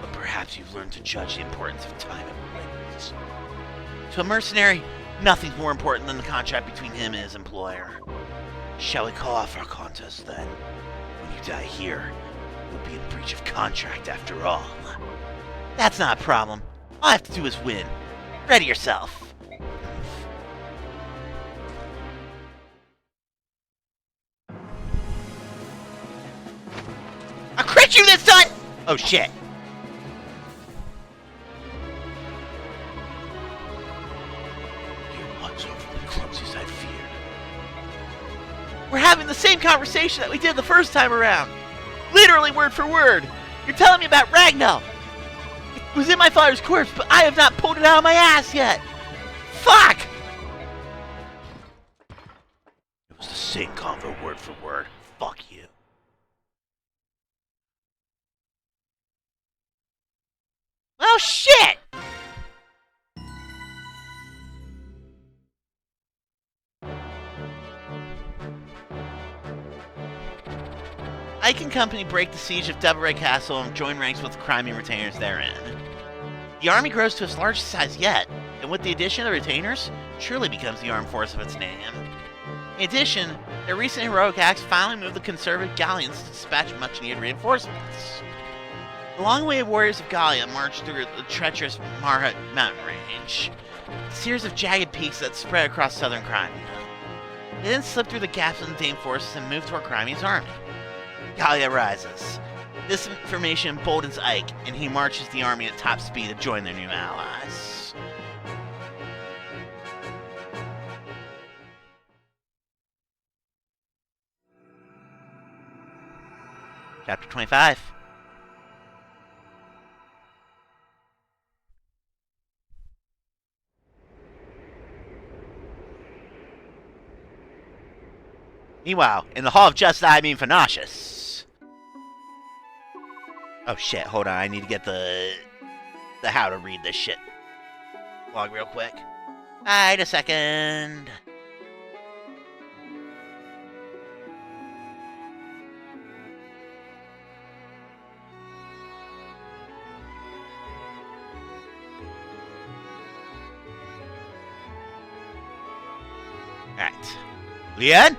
But perhaps you've learned to judge the importance of time and place. To a mercenary, nothing's more important than the contract between him and his employer. Shall we call off our contest then? When you die here, you'll be in breach of contract after all. That's not a problem. All I have to do is win. Ready yourself. I'll crit you this time! Oh shit. You're not so overly clumsy as I feared. We're having the same conversation that we did the first time around. Literally word for word. You're telling me about Ragnar. It was in my father's corpse, but I have not pulled it out of my ass yet. Fuck! It was the same convo word for word. Fuck you. Oh shit! Ike and company break the siege of Double Red Castle and join ranks with the Crimean retainers therein. The army grows to its largest size yet, and with the addition of the retainers, truly becomes the armed force of its name. In addition, their recent heroic acts finally moved the conservative galleons to dispatch much-needed reinforcements. The long-awaited warriors of Gallia marched through the treacherous Marhut mountain range, a series of jagged peaks that spread across southern Crimea. They then slipped through the gaps in the Dane forests and moved toward Crimea's army. Gallia rises. This information emboldens Ike, and he marches the army at top speed to join their new allies. Chapter 25. Meanwhile, in the Hall of Just Fanocius. Oh shit, hold on, I need to get the how to read this shit log real quick. Wait a second. Alright. Leanne?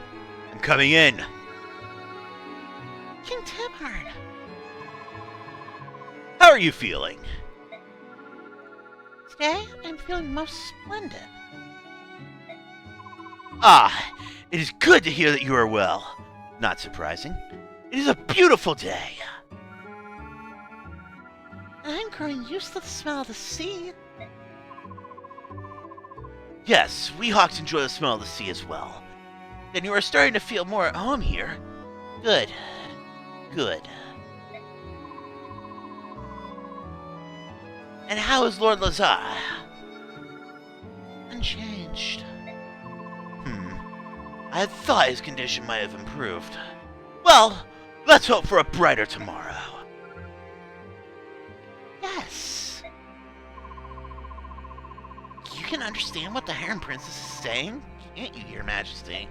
I'm coming in. King Timhard. How are you feeling? Today, I'm feeling most splendid. Ah, it is good to hear that you are well. Not surprising. It is a beautiful day. I'm growing used to the smell of the sea. Yes, we hawks enjoy the smell of the sea as well. Then you are starting to feel more at home here. Good. Good. And how is Lord Lazar? Unchanged. I had thought his condition might have improved. Well, let's hope for a brighter tomorrow. Yes. You can understand what the Heron Princess is saying, can't you, Your Majesty?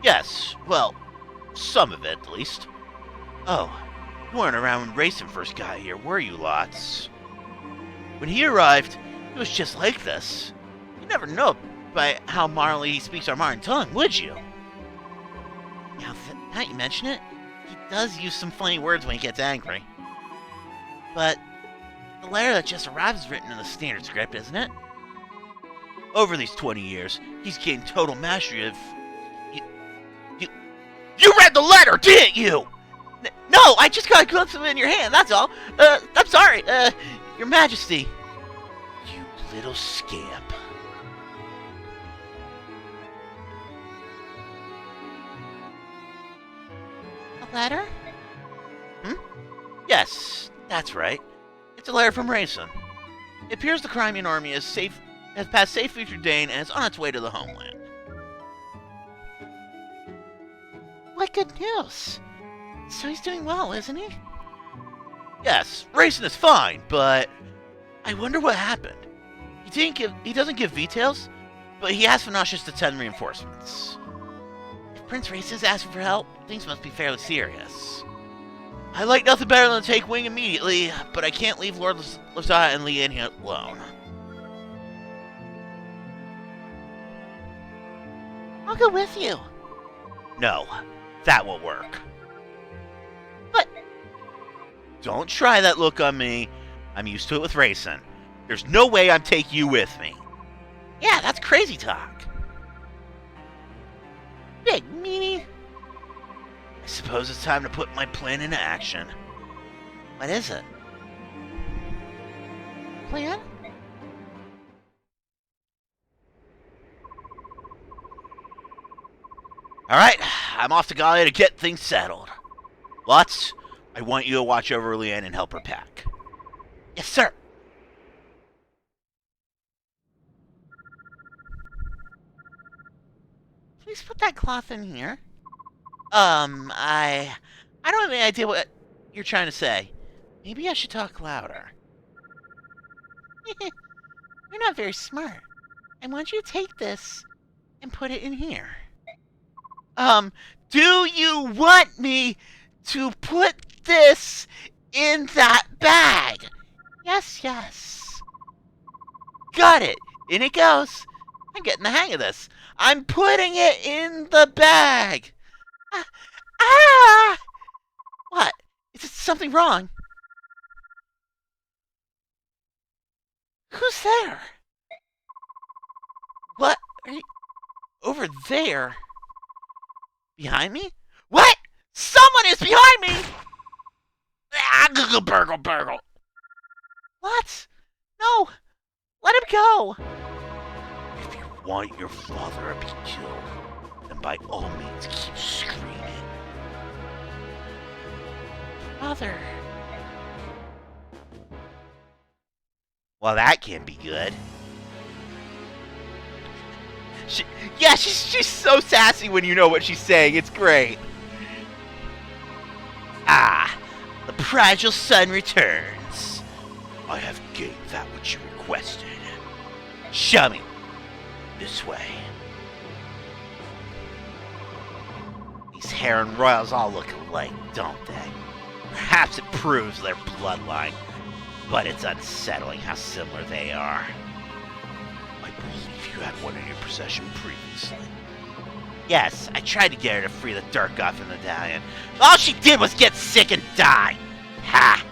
Yes, well, some of it, at least. Oh, you weren't around when Rayson first got here, were you, Lots? When he arrived, it was just like this. You never know by how Marley speaks our modern tongue, would you? Now that you mention it, he does use some funny words when he gets angry. But the letter that just arrived is written in the standard script, isn't it? Over these 20 years, he's gained total mastery of... You read the letter, didn't you? No, I just got a glimpse of it in your hand, that's all. I'm sorry, Your Majesty. You little scamp. A letter? Yes, that's right. It's a letter from Rayson. It appears the Crimean army has passed safely through Dane and is on its way to the homeland. What good news. So he's doing well, isn't he? Yes, Rayson is fine, but I wonder what happened. He doesn't give details, but he asked Fanocius to send reinforcements. If Prince Rayson is asking for help, things must be fairly serious. I like nothing better than to take wing immediately, but I can't leave Lord Lazar and Leanne here alone. I'll go with you. No, that won't work. But... Don't try that look on me. I'm used to it with Rayson. There's no way I'm taking you with me. Yeah, that's crazy talk. Big meanie. I suppose it's time to put my plan into action. What is it? Plan? Alright, I'm off to Gallia to get things settled. Lutz, I want you to watch over Leanne and help her pack. Yes, sir. Please put that cloth in here. I don't have any idea what you're trying to say. Maybe I should talk louder. You're not very smart. I want you to take this and put it in here. Do you want me to put this in that bag? Yes, yes. Got it. In it goes. I'm getting the hang of this. I'm putting it in the bag. Ah! What? something wrong? Who's there? What? Are you over there? Behind me? What? Someone is behind me! Ah, burgle, burgle. What? No! Let him go! If you want your father to be killed, then by all means keep screaming. Father. Well, that can't be good. She's so sassy when you know what she's saying. It's great. Ah, the prodigal son returns. I have gained that which you requested. Show me. This way. These Heron Royals all look alike, don't they? Perhaps it proves their bloodline, but it's unsettling how similar they are. I believe you had one in your possession previously. Yes, I tried to get her to free the Dark Gotham medallion. All she did was get sick and die. Ha!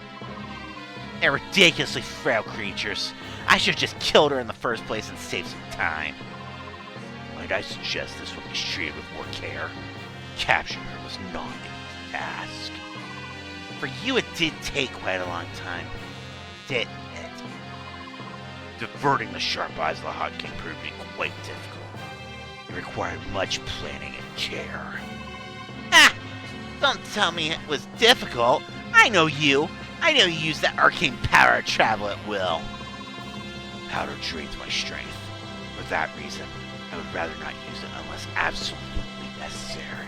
They're ridiculously frail creatures. I should have just killed her in the first place and saved some time. Might I suggest this one be treated with more care? Capturing her was not an easy task. For you, it did take quite a long time, didn't it? Diverting the sharp eyes of the Hot King proved to be quite difficult. It required much planning and care. Ah! Don't tell me it was difficult. I know you. I know you use that arcane power to travel at will. Powder drains my strength. For that reason, I would rather not use it unless absolutely necessary.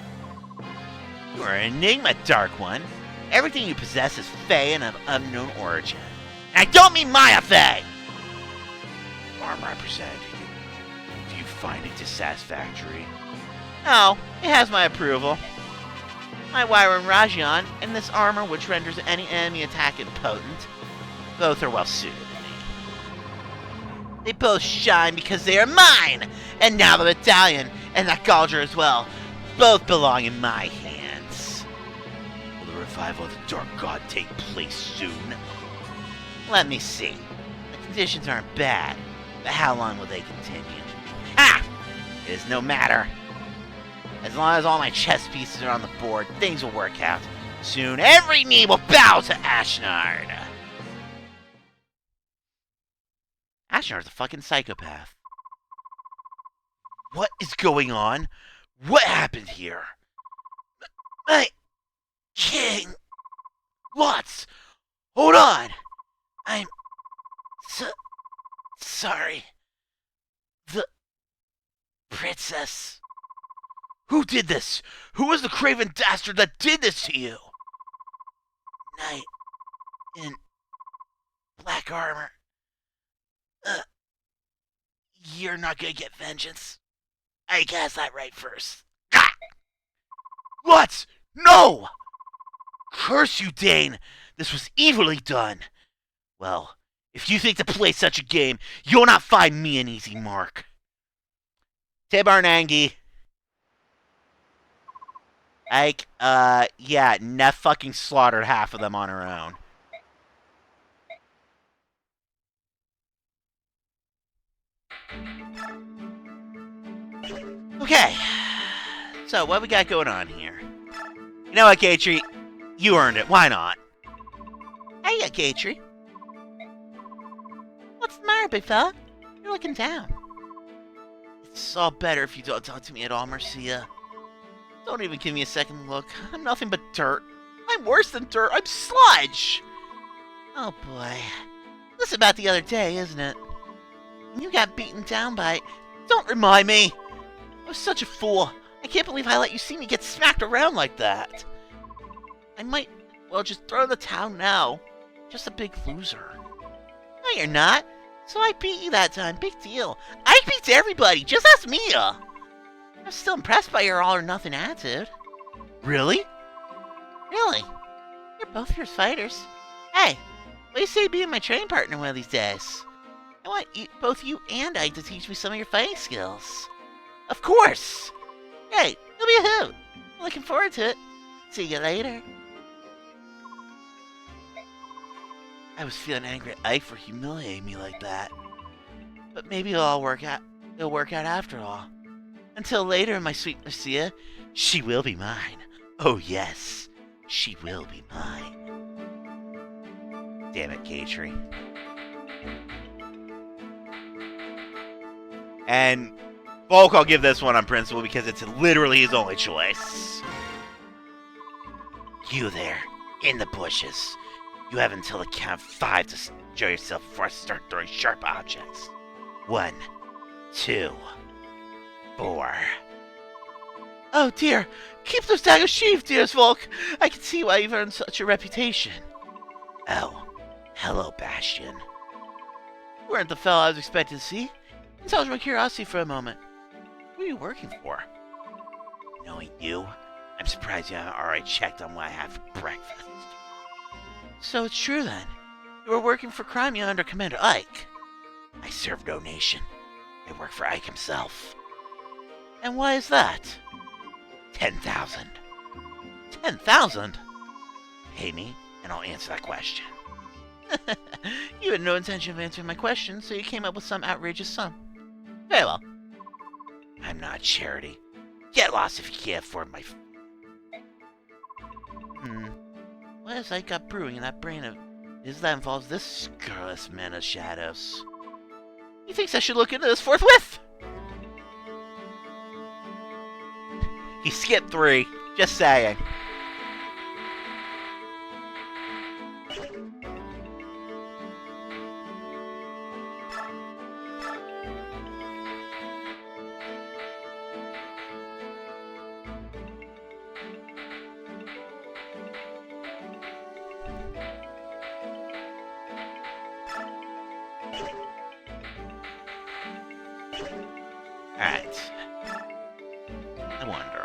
You are an enigma, Dark One. Everything you possess is Fey and of unknown origin. And I don't mean Maya Fey! Armor I presented to you. Do you find it dissatisfactory? No, it has my approval. My Wyvern Rajion, and this armor which renders any enemy attack impotent. Both are well suited to me. They both shine because they are mine! And now the medallion, and that Galdra as well, both belong in my hands. Will the revival of the Dark God take place soon? Let me see. The conditions aren't bad, but how long will they continue? Ha! It is no matter. As long as all my chess pieces are on the board, things will work out. Soon, every knee will bow to Ashnard. Ashnard's a fucking psychopath. What is going on? What happened here? My king. Lots. Hold on. I'm sorry. The princess. Who did this? Who was the craven dastard that did this to you? Knight in black armor. You're not gonna get vengeance. I guess that right first. Ah! What? No! Curse you, Dane! This was evilly done. Well, if you think to play such a game, you'll not find me an easy mark. Tibarnangi. Yeah, Neff fucking slaughtered half of them on her own. Okay, so what we got going on here? You know what, Gatry? You earned it. Why not? Hey, Gatry. What's the matter, big fella? You're looking down. It's all better if you don't talk to me at all, Marcia. Don't even give me a second look. I'm nothing but dirt. I'm worse than dirt. I'm sludge. Oh, boy. This is about the other day, isn't it? When you got beaten down by... Don't remind me. I was such a fool. I can't believe I let you see me get smacked around like that. I might, well, just throw in the towel now. Just a big loser. No, you're not. So I beat you that time. Big deal. I beat everybody. Just ask Mia. I'm still impressed by your all-or-nothing attitude. Really? Really? You're both fierce fighters. Hey, what do you say being my training partner one of these days? I want both you and Ike to teach me some of your fighting skills. Of course! Great, it'll be a hoot. I'm looking forward to it. See you later. I was feeling angry at Ike for humiliating me like that. But maybe it'll work out after all. Until later, my sweet Marcia, she will be mine. Oh yes, she will be mine. Damn it, Katri. And Bulk, I'll give this one on principle because it's literally his only choice. You there, in the bushes. You have until the count of 5 to show yourself before I start throwing sharp objects. 1, 2, 4. Oh dear, keep those daggers sheathed, dearest Volk. I can see why you've earned such a reputation. Oh, hello, Bastion. You weren't the fellow I was expecting to see. Indulge my curiosity for a moment. Who are you working for? Knowing you, I'm surprised you haven't already checked on what I have for breakfast. So it's true then. You were working for Crimea under Commander Ike. I serve no nation. I work for Ike himself. And why is that? 10,000. 10,000? Pay me, and I'll answer that question. You had no intention of answering my question, so you came up with some outrageous sum. Very well. I'm not a charity. Get lost if you can't afford my... What has Ike got brewing in that brain of his that involves this scurrilous man of shadows? He thinks I should look into this forthwith! He skipped 3. Just saying. Alright. I wonder.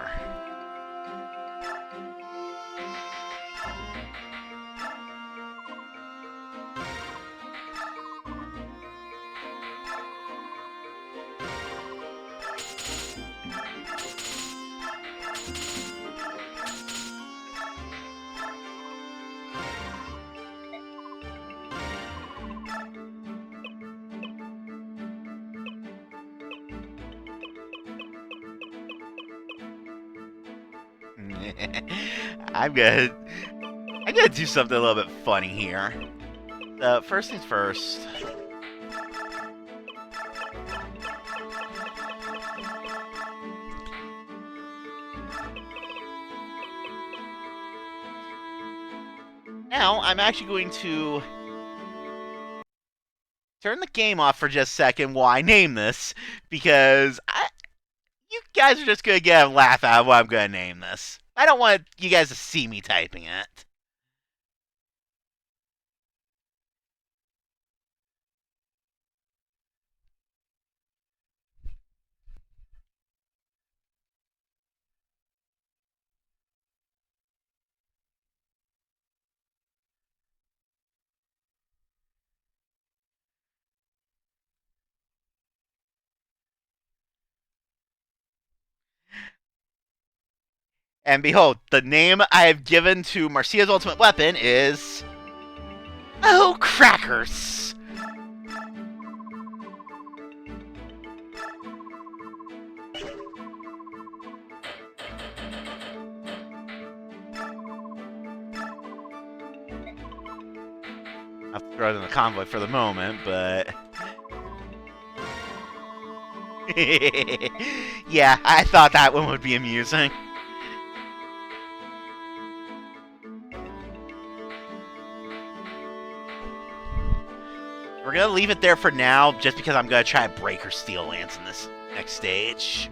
I'm gonna do something a little bit funny here. First things first. Now, I'm actually going to turn the game off for just a second while I name this, because you guys are just gonna get a laugh out of what I'm gonna name this. I don't want you guys to see me typing it. And behold, the name I have given to Marcia's ultimate weapon is... Oh, crackers! I'll throw it in the convoy for the moment, but... Yeah, I thought that one would be amusing. We're gonna leave it there for now, just because I'm gonna try to break her steel lance in this next stage.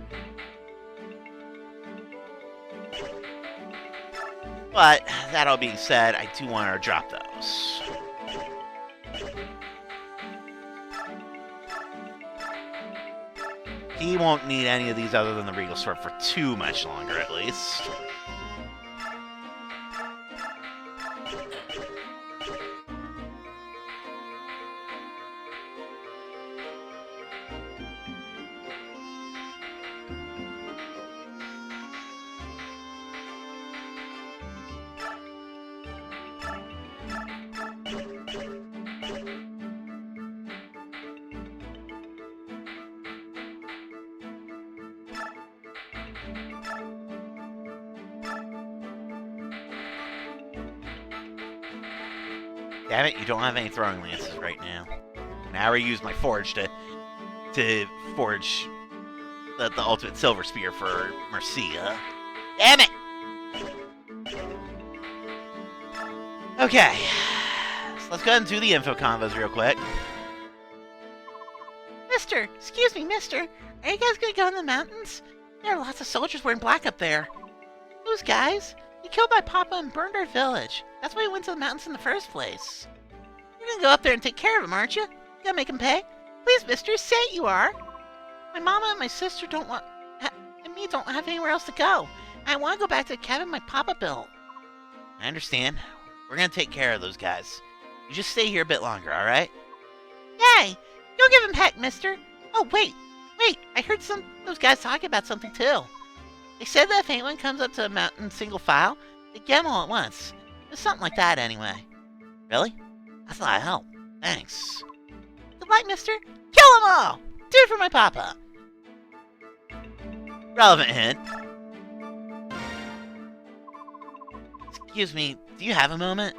But, that all being said, I do want her to drop those. He won't need any of these other than the Regal Sword for too much longer, at least. Damn it, you don't have any throwing lances right now. And I already used my forge to forge the ultimate silver spear for Mercia. Damn it! Okay. So let's go ahead and do the info convos real quick. Mister, excuse me, mister. Are you guys gonna go in the mountains? There are lots of soldiers wearing black up there. Those guys? You killed my papa and burned our village. That's why you went to the mountains in the first place. You're gonna go up there and take care of them, aren't you? You gotta make them pay? Please, mister, say it you are. My mama and my sister don't have anywhere else to go. I want to go back to the cabin my papa built. I understand. We're gonna take care of those guys. You just stay here a bit longer, alright? Yay! Go give him heck, mister. Oh, wait. I heard those guys talking about something, too. They said that if anyone comes up to the mountain single file, they get them all at once. It's something like that, anyway. Really? That's a lot of help. Thanks. Good luck, mister. Kill them all! Do it for my papa. Relevant hint. Excuse me, do you have a moment?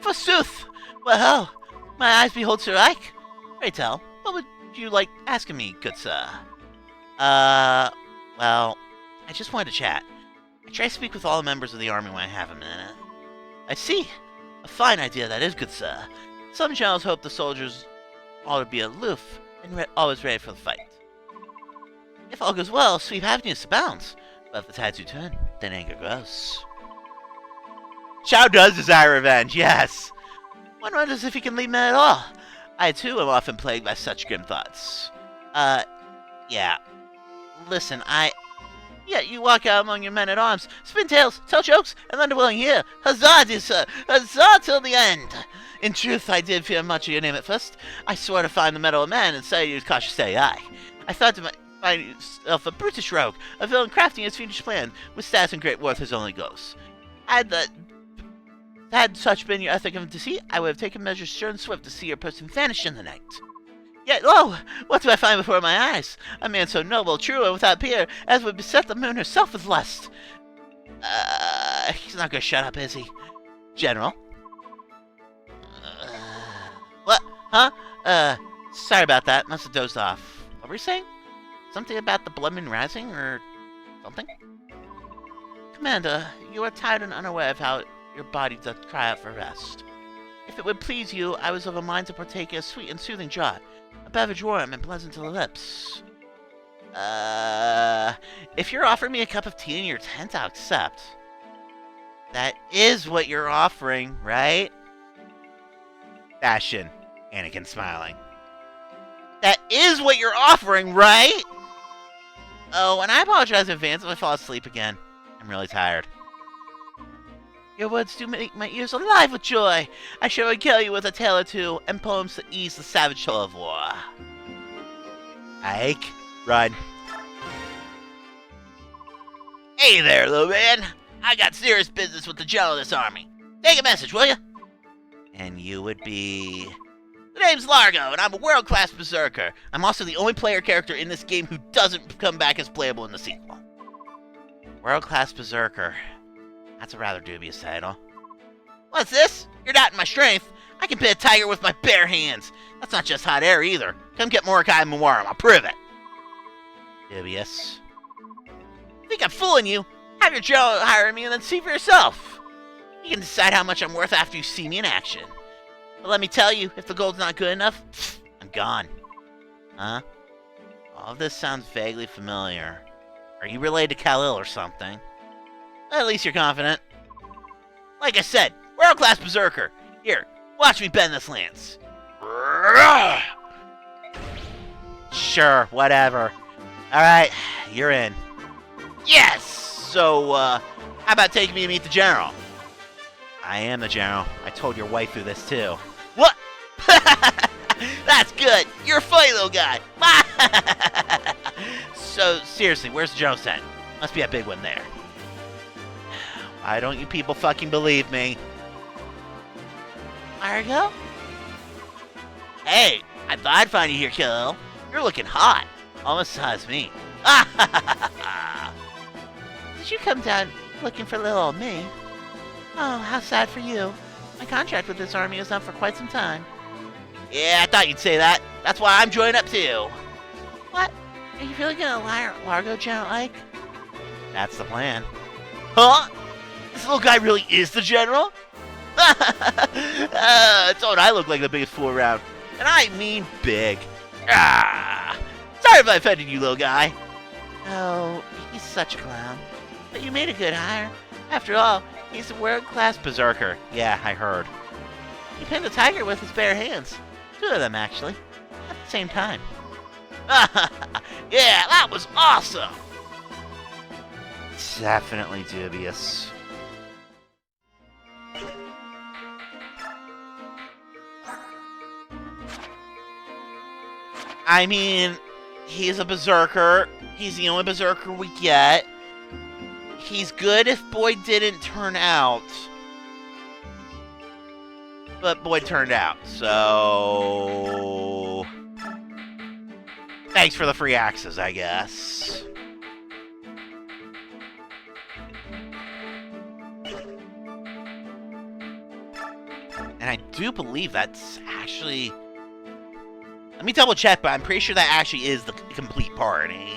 Forsooth! Well, my eyes behold Sir Ike. Pray tell, what would you like asking me, good sir? Well, I just wanted to chat. I try to speak with all the members of the army when I have a minute. I see. A fine idea that is, good sir. Some generals hope the soldiers ought to be aloof and always ready for the fight. If all goes well, sweet happiness abounds. But if the tides do turn, then anger grows. Chow does desire revenge, yes. One wonders if he can lead men at all. I, too, am often plagued by such grim thoughts. Yeah. Listen, Yet you walk out among your men-at-arms, spin tales, tell jokes, and lend a willing ear. Huzzah, dear sir! Huzzah till the end! In truth, I did fear much of your name at first. I swore to find the metal of man and say you was cautious steady eye. I thought to find yourself a brutish rogue, a villain crafting his fiendish plan, with stats and great worth as only goes. Had such been your ethic of deceit, I would have taken measures sure and swift to see your person vanish in the night. Yet, lo! What do I find before my eyes? A man so noble, true, and without peer, as would beset the moon herself with lust. He's not gonna shut up, is he? General? What? Huh? Sorry about that. Must have dozed off. What were you saying? Something about the blood moon rising, or something? Commander, you are tired and unaware of how your body doth cry out for rest. If it would please you, I was of a mind to partake of a sweet and soothing draught, a beverage warm and pleasant to the lips. If you're offering me a cup of tea in your tent, I'll accept. That is what you're offering, right? Bastion. Anakin smiling. That is what you're offering, right? Oh, and I apologize in advance if I fall asleep again. I'm really tired. Your words do make my ears alive with joy. I shall regale you with a tale or two and poems to ease the savage toil of war. Ike, run. Hey there, little man. I got serious business with the general of this army. Take a message, will you? And you would be... The name's Largo, and I'm a world-class berserker. I'm also the only player character in this game who doesn't come back as playable in the sequel. World-class berserker. That's a rather dubious title. What's this? You're doubting my strength. I can pit a tiger with my bare hands. That's not just hot air either. Come get Mordecai and Mawarum, I'll prove it. Dubious. Think I'm fooling you? Have your general hire me and then see for yourself. You can decide how much I'm worth after you see me in action. But let me tell you, if the gold's not good enough, I'm gone. Huh? All of this sounds vaguely familiar. Are you related to Kal-El or something? At least you're confident. Like I said, world-class berserker. Here, watch me bend this lance. Sure, whatever. Alright, you're in. Yes! So, how about taking me to meet the general? I am the general. I told your waifu this too. What? That's good. You're a funny little guy. So, seriously, where's the general's tent? Must be a big one there. Why don't you people fucking believe me? Margo? Hey, I thought I'd find you here, Kal-El. You're looking hot. Almost as hot as me. Did you come down looking for little old me? Oh, how sad for you. My contract with this army is up for quite some time. Yeah, I thought you'd say that. That's why I'm joining up too. What? Are you really gonna Largo, General Ike? That's the plan. Huh? This little guy really is the general? Don't I look like the biggest fool around? And I mean big. Ah! Sorry if I offended you, little guy. Oh, he's such a clown. But you made a good hire. After all, he's a world-class berserker. Yeah, I heard. He pinned a tiger with his bare hands. 2 of them, actually. At the same time. Yeah, that was awesome! Definitely dubious. I mean, he's a berserker. He's the only berserker we get. He's good if Boyd didn't turn out. But Boyd turned out, so... Thanks for the free access, I guess. And I do believe that's actually... Let me double check, but I'm pretty sure that actually is the complete party.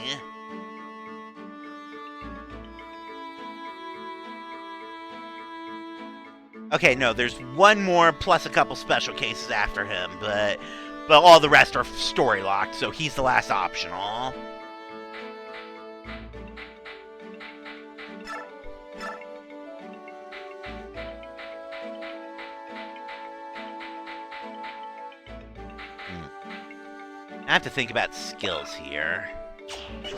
Okay, no, there's one more plus a couple special cases after him, but all the rest are story locked, so he's the last optional. I have to think about skills here. You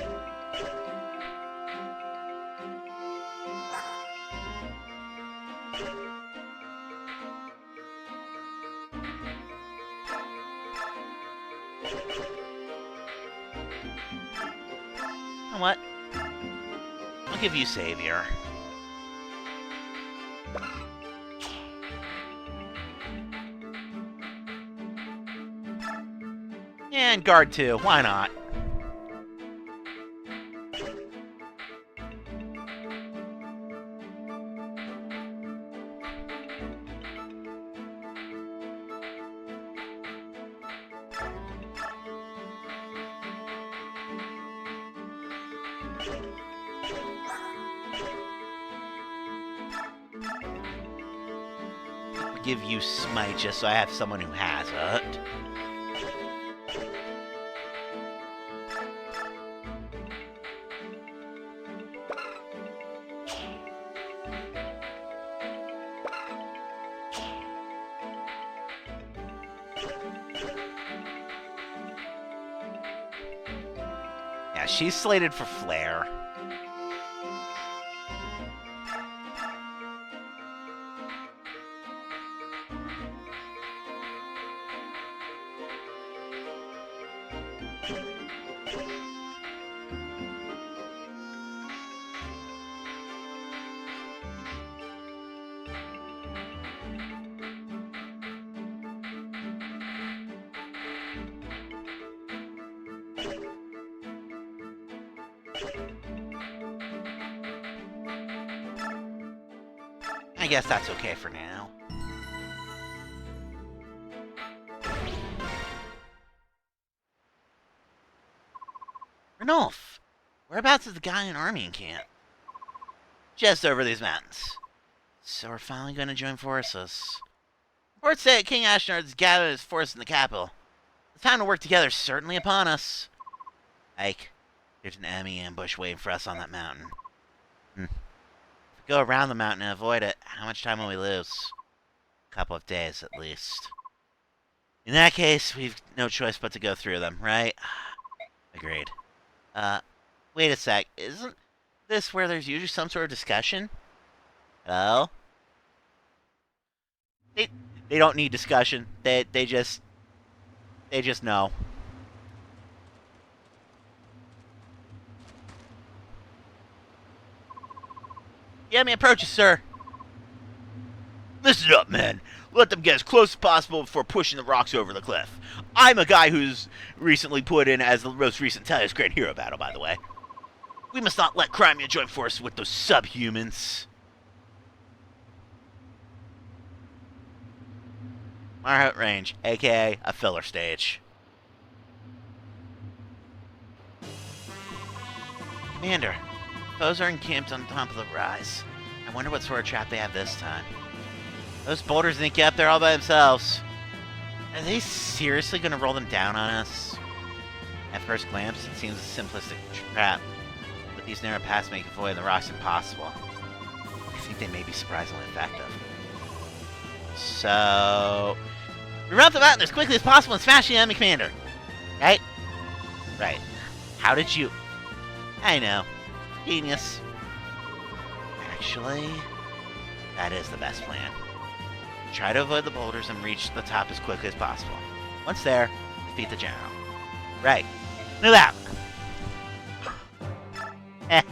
know what? I'll give you Savior. And Guard 2, why not? I'll give you Smite just so I have someone who has it. Yeah, she's slated for Flare. I guess that's okay for now. Ranulph, whereabouts is the guy in army in camp? Just over these mountains. So we're finally going to join forces. Reports say King Ashnard has gathered his force in the capital. The time to work together is certainly upon us. Ike, there's an enemy ambush waiting for us on that mountain. Go around the mountain and avoid it. How much time will we lose? A couple of days, at least. In that case, we've no choice but to go through them, right? Agreed. Wait a sec. Isn't this where there's usually some sort of discussion? Hello? They don't need discussion. They just know. Yeah, me approaches, sir. Listen up, men. Let them get as close as possible before pushing the rocks over the cliff. I'm a guy who's recently put in as the most recent Talius Grand Hero battle, by the way. We must not let Crimea join forces with those subhumans. Marhut Range, aka a filler stage. Commander, foes are encamped on top of the rise. I wonder what sort of trap they have this time. Those boulders didn't get up there all by themselves. Are they seriously going to roll them down on us? At first glance, it seems a simplistic trap, but these narrow paths make avoiding the rocks impossible. I think they may be surprisingly effective. So, we run up the mountain as quickly as possible and smash the enemy commander. Right? Right. How did you... I know. Genius. Actually, that is the best plan. Try to avoid the boulders and reach the top as quickly as possible. Once there, defeat the general. Right. Move out! Eh.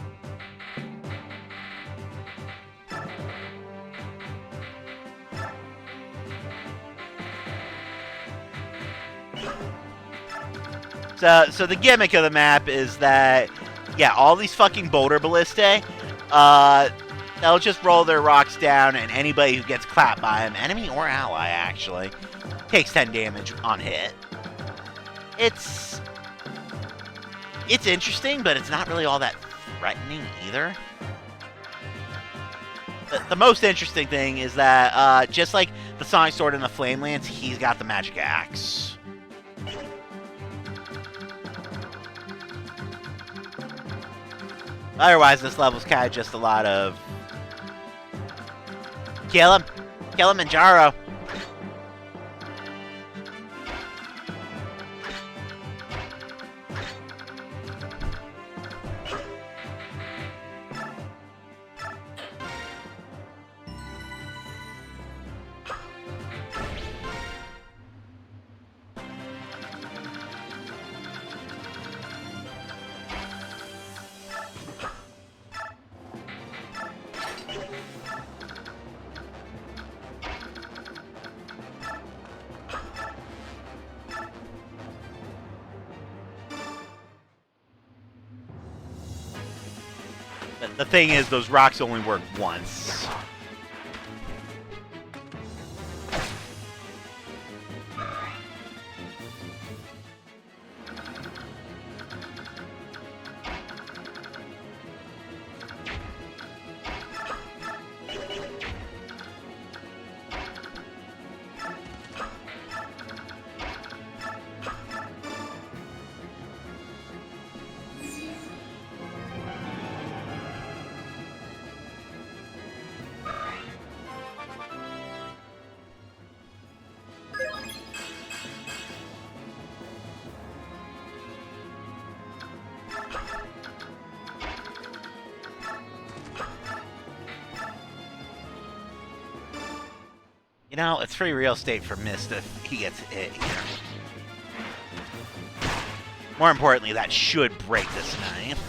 So the gimmick of the map is that, yeah, all these fucking boulder ballistae, they'll just roll their rocks down, and anybody who gets clapped by them, enemy or ally, actually, takes 10 damage on hit. It's interesting, but it's not really all that threatening either. The most interesting thing is that, just like the Sonic Sword and the Flame Lance, he's got the Magic Axe. Otherwise, this level's kind of just a lot of... Kill him! Kill him, Manjaro! The thing is, those rocks only work once. You know, it's free real estate for Mist if he gets hit here. More importantly, that should break this knife.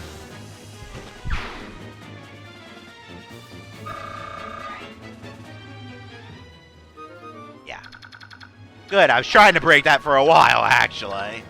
Yeah. Good, I was trying to break that for a while, actually.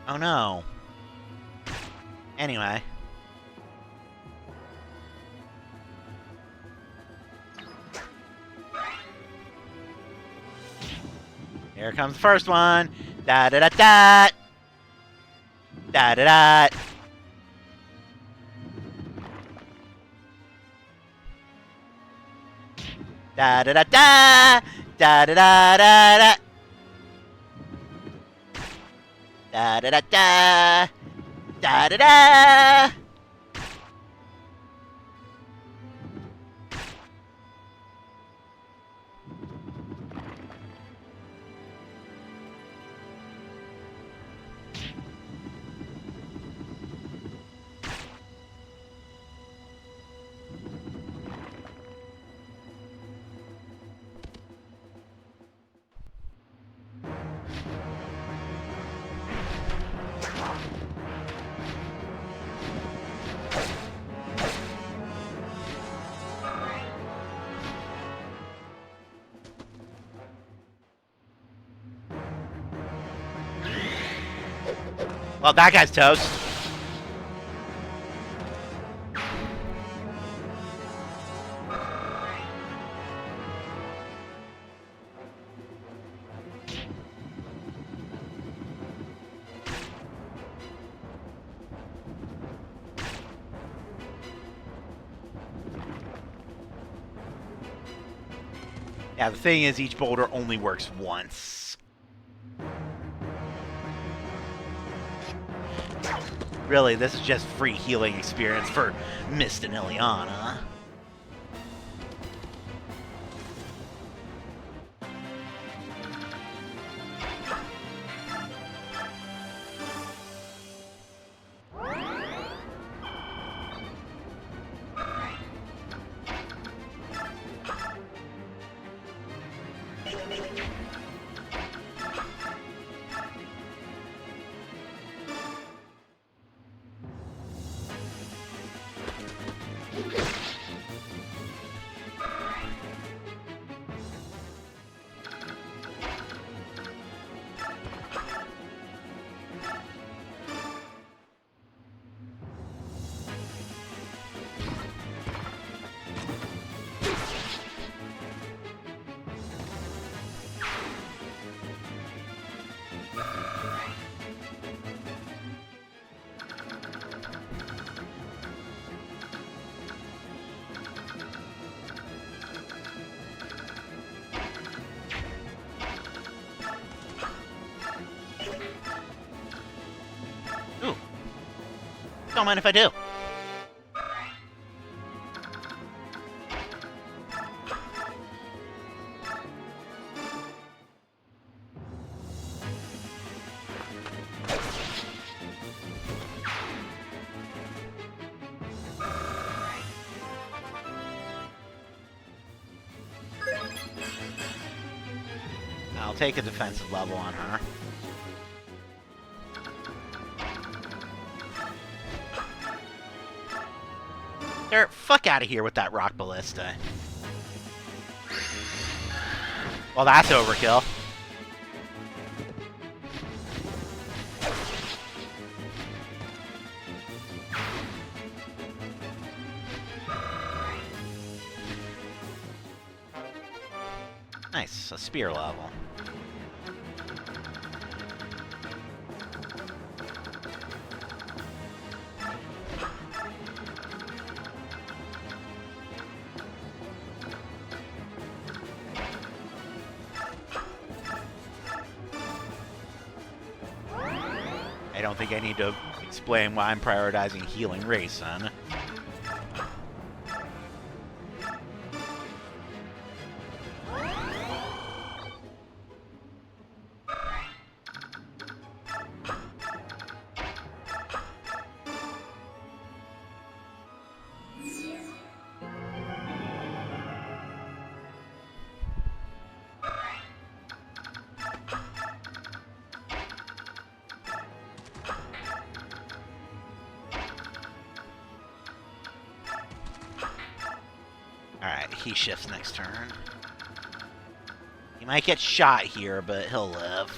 Oh no. Anyway. Here comes the first one. Da da da da. Da da da. Da da da da. Da da da da da. Da da da da! Da da da! Well, that guy's toast. Yeah, the thing is, each boulder only works once. Really, this is just free healing experience for Mist and Ileana. Ooh. Don't mind if I do. I'll take a defensive level on her. There, fuck out of here with that rock ballista. Well, that's overkill. Nice, a spear level. I don't think I need to explain why I'm prioritizing healing Rayson. Alright, he shifts next turn. He might get shot here, but he'll live.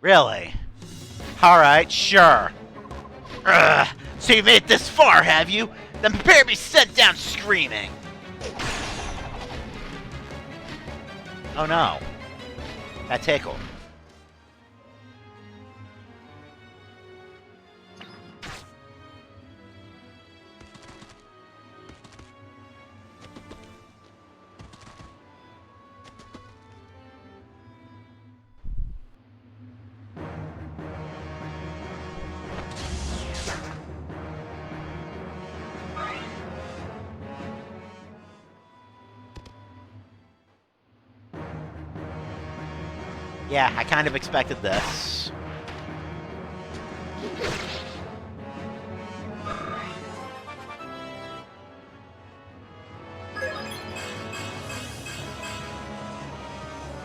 Really? Alright, sure. Ugh. So you made it this far, have you? Then prepare to be sent down screaming. Oh no. That tickled. Yeah, I kind of expected this.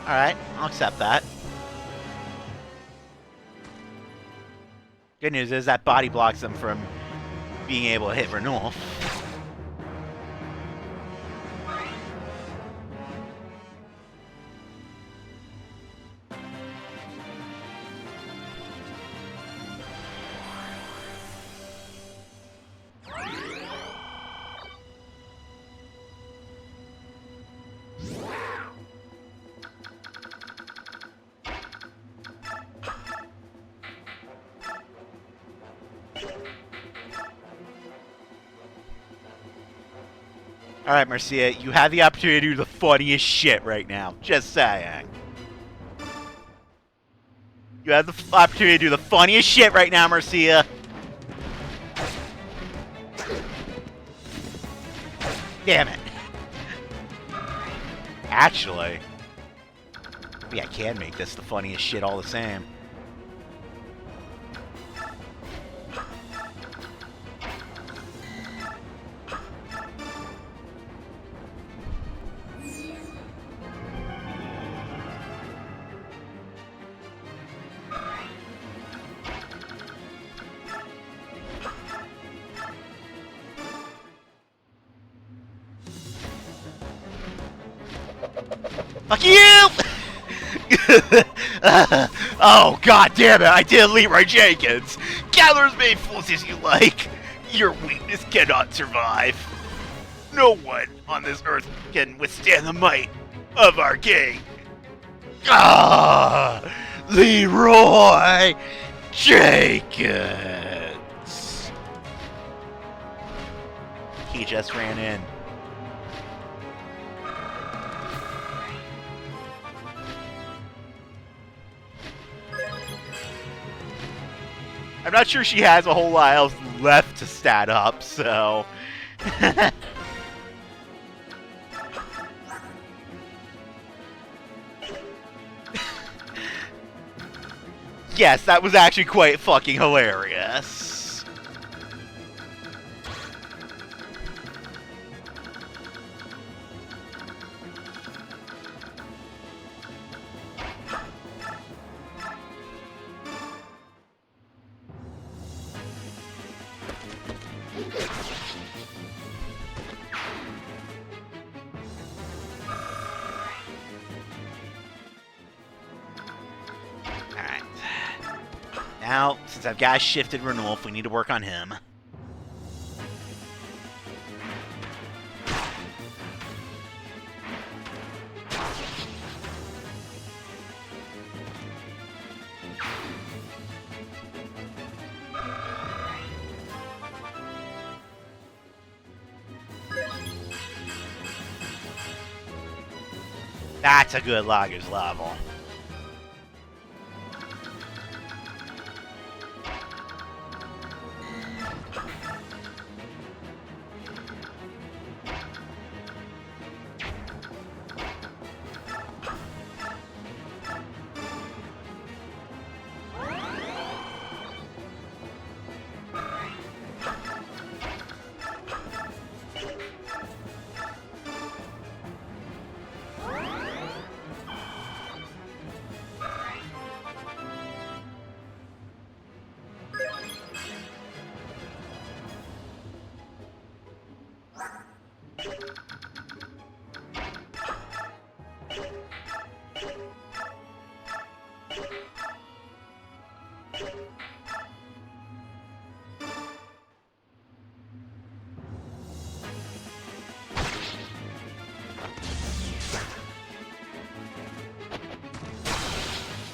Alright, I'll accept that. Good news is that body blocks them from being able to hit Renewal. Alright, Marcia, you have the opportunity to do the funniest shit right now. Just saying. You have the opportunity to do the funniest shit right now, Marcia. Damn it. Actually, maybe I can make this the funniest shit all the same. Fuck you! Oh, god damn it, I did Leroy Jenkins! Gather as many fools as you like! Your weakness cannot survive. No one on this earth can withstand the might of our king. Ah! Leroy Jenkins! He just ran in. I'm not sure she has a whole lot else left to stat up, so... Yes, that was actually quite fucking hilarious. Alright. Now, since I've got shifted Renewal, we need to work on him. That's a good Logger's level.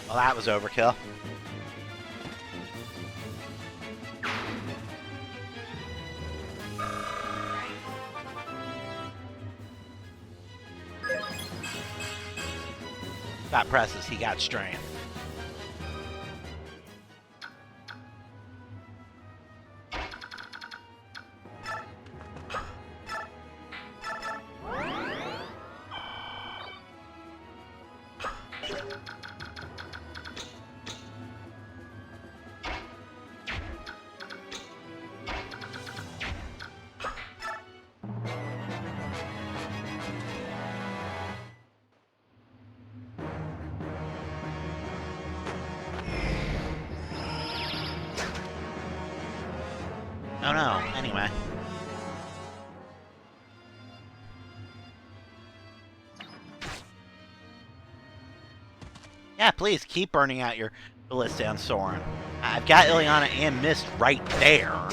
Well, that was overkill. Got presses, he got strength. Oh no, anyway. Yeah, please, keep burning out your ballista on Soren. I've got Ileana and Mist right there.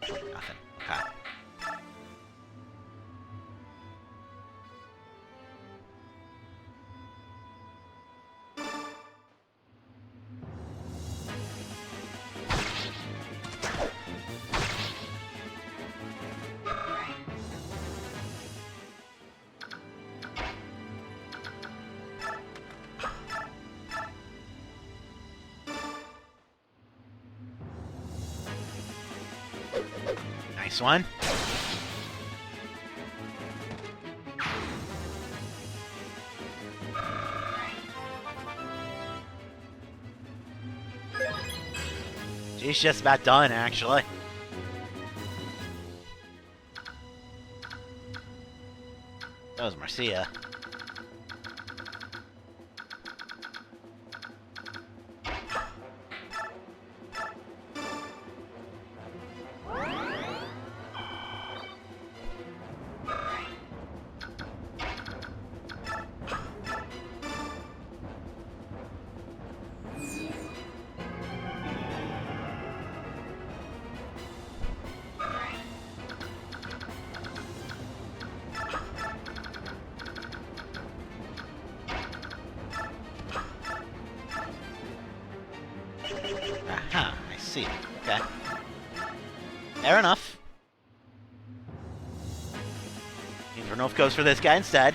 Nothing. Okay. Nice one. She's just about done, actually. That was Marcia. Aha, I see. Okay. Fair enough. Invernof goes for this guy instead.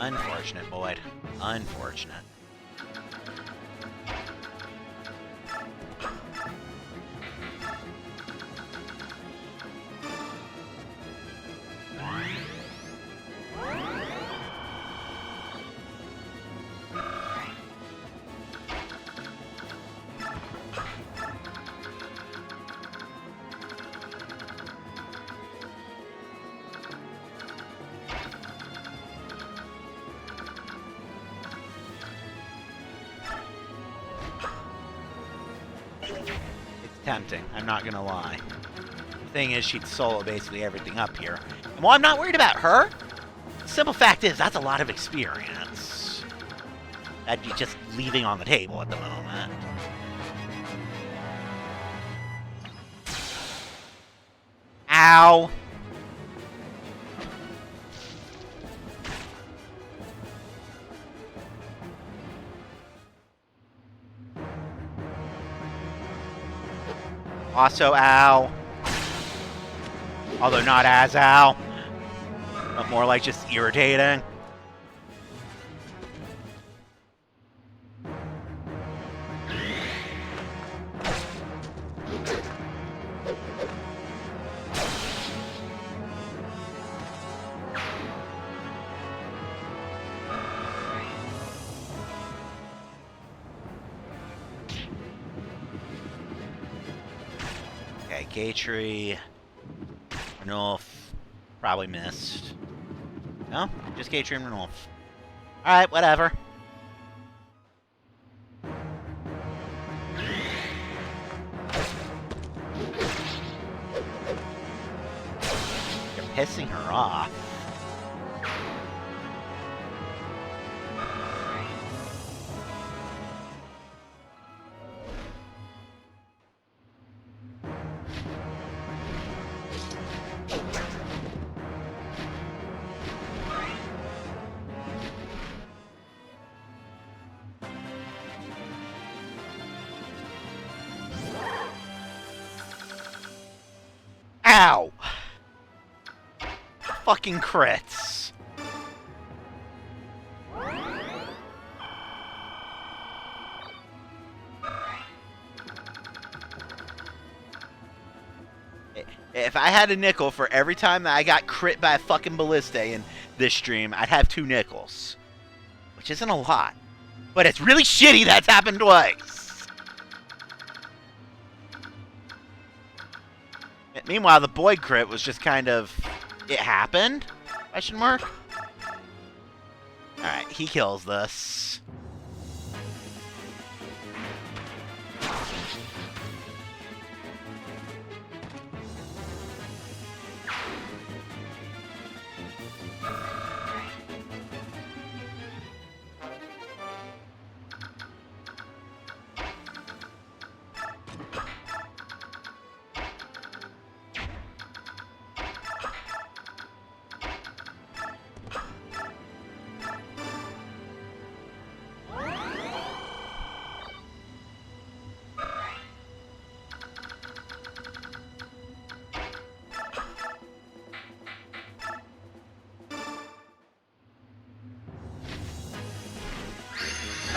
Unfortunate, Boyd. Unfortunate. Tempting, I'm not gonna lie. The thing is, she'd solo basically everything up here. And while I'm not worried about her, the simple fact is, that's a lot of experience. That'd be just leaving on the table at the moment. Ow! Also, ow. Although not as ow. But more like just irritating. Okay, Gatry. Renulf. Probably missed. No? Just Gatry and Renulf. Alright, whatever. You're pissing her off. Ow! Fucking crits. If I had a nickel for every time that I got crit by a fucking ballista in this stream, I'd have 2 nickels. Which isn't a lot. But it's really shitty that's happened twice. Meanwhile, the Boyd crit was just kind of... It happened? Question mark? Alright, he kills this.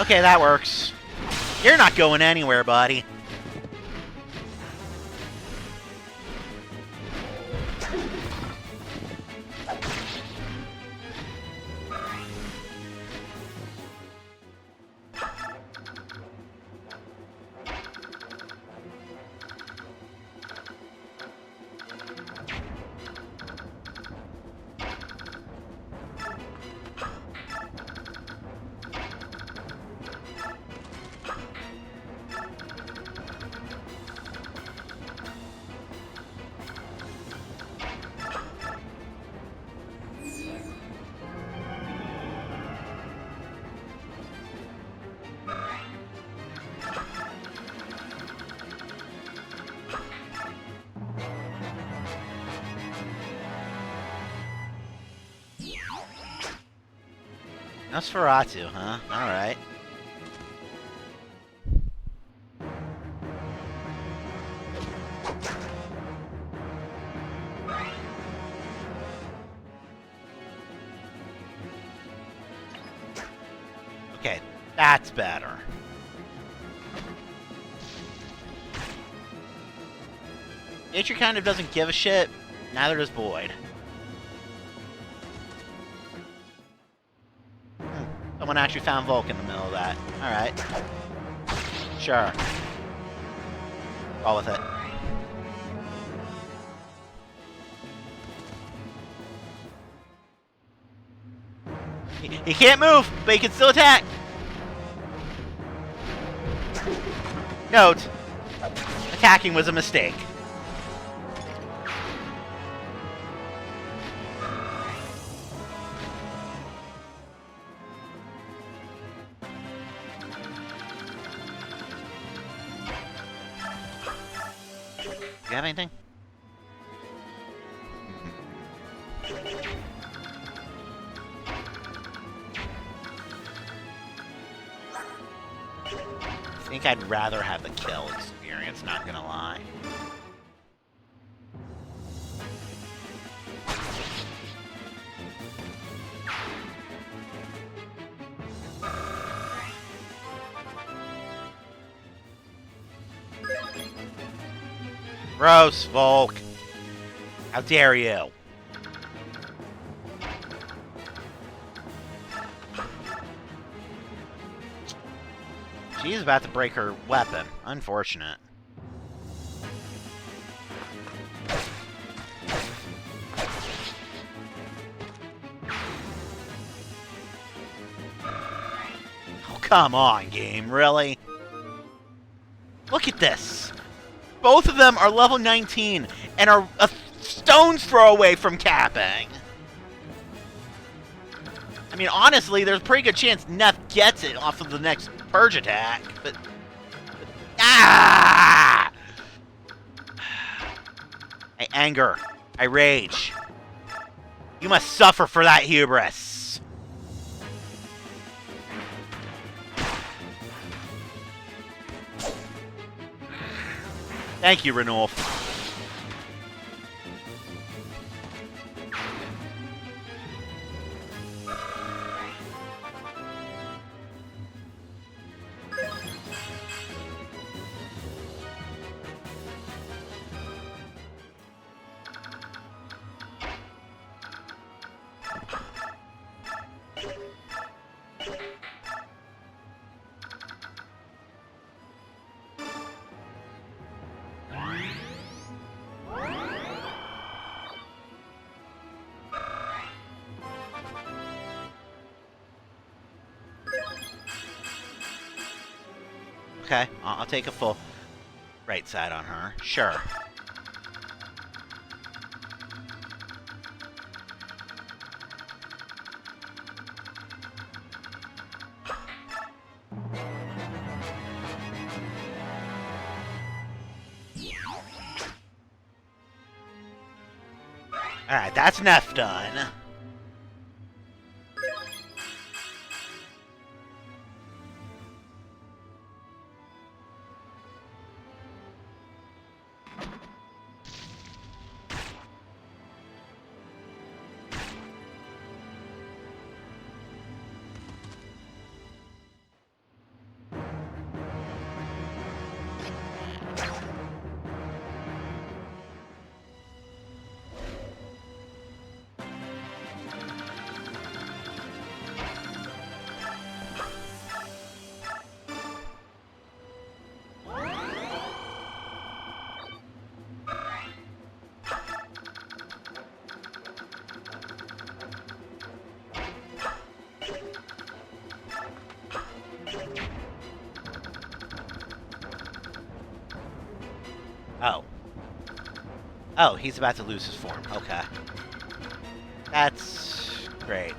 Okay, that works. You're not going anywhere, buddy. Nosferatu, huh? Alright. Okay, that's better. Nature kind of doesn't give a shit, neither does Boyd. Someone actually found Volk in the middle of that. Alright. Sure. Roll with it. He can't move, but he can still attack! Note, attacking was a mistake. You have anything? I think I'd rather have the kill experience, not gonna lie. Gross, Volk. How dare you? She's about to break her weapon. Unfortunate. Oh, come on, game. Really? Look at this. Both of them are level 19 and are a stone's throw away from capping. I mean, honestly, there's a pretty good chance Neff gets it off of the next purge attack, but... Ah! I anger. I rage. You must suffer for that hubris. Thank you, Renulf. Okay, I'll take a full right side on her. Sure. Alright, that's enough done. Oh. Oh, he's about to lose his form. Okay. That's great.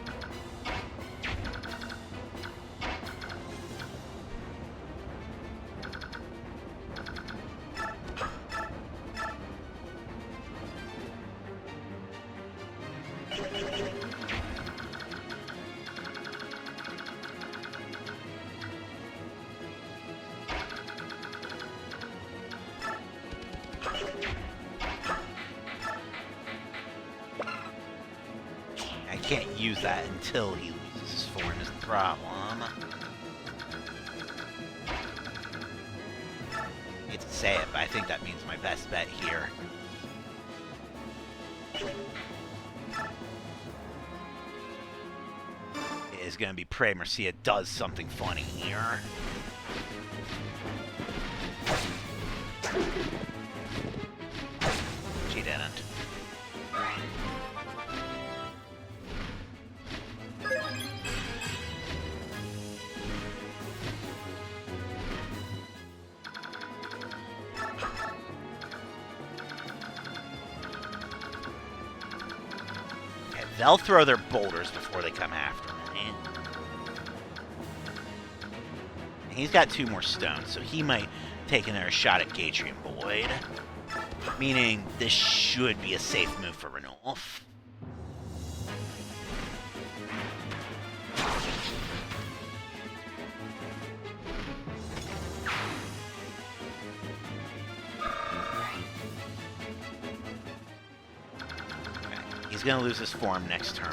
I can't use that until he loses his form is the problem. I hate to say it, but I think that means my best bet here is going to be pray Mercia does something funny here. She didn't. They'll throw their boulders before they come after me. He's got 2 more stones, so he might take another shot at Gadrian Boyd. Meaning, this should be a safe move for Ranulf. He's going to lose his form next turn.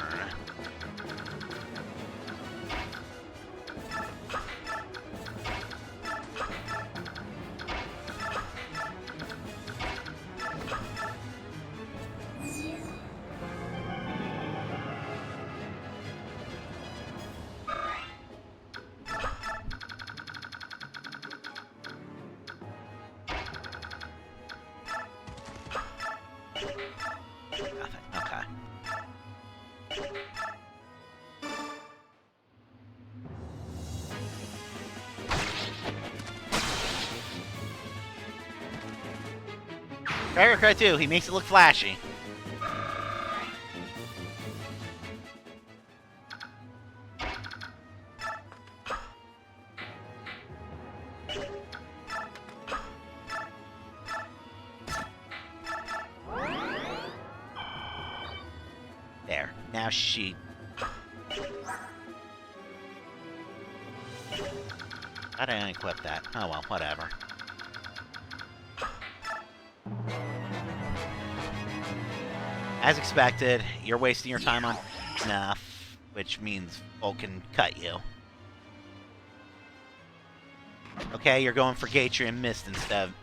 Dragon Cry 2, he makes it look flashy. There. Now she... I didn't equip that. Oh well, whatever. As expected, you're wasting your time on enough, which means Volk can cut you. Okay, you're going for Gadrian Mist instead of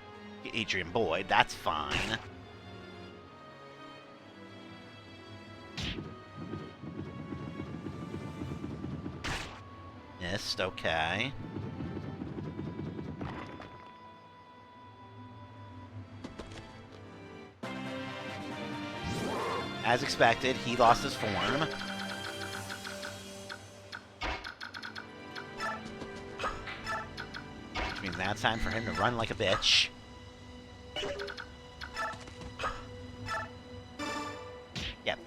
Gadrian Boyd. That's fine. Mist, okay. As expected, he lost his form. which means now it's time for him to run like a bitch. Yep.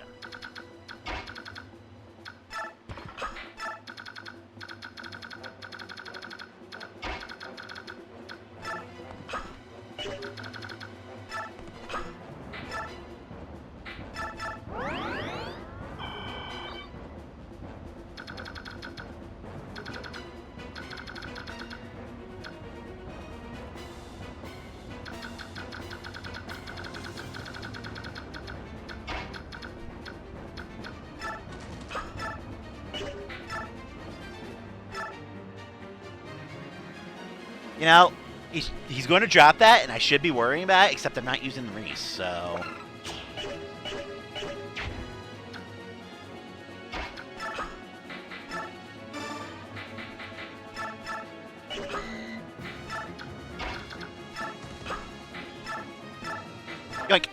You know, he's going to drop that, and I should be worrying about it, except I'm not using the Reese, so... Yoink.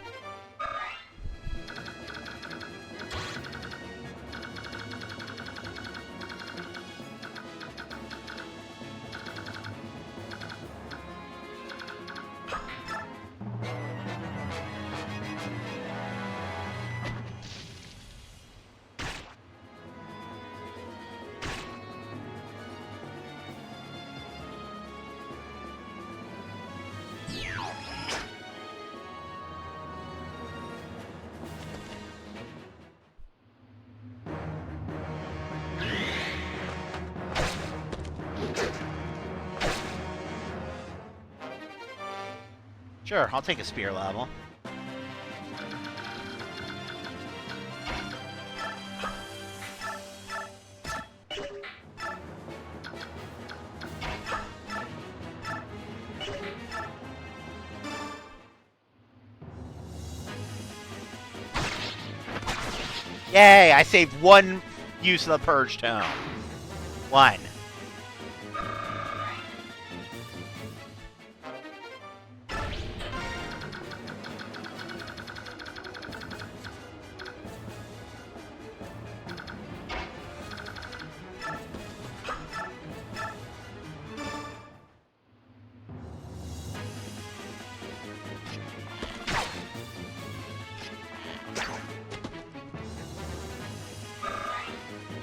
Sure, I'll take a spear level. Yay, I saved one use of the Purge Tome. One.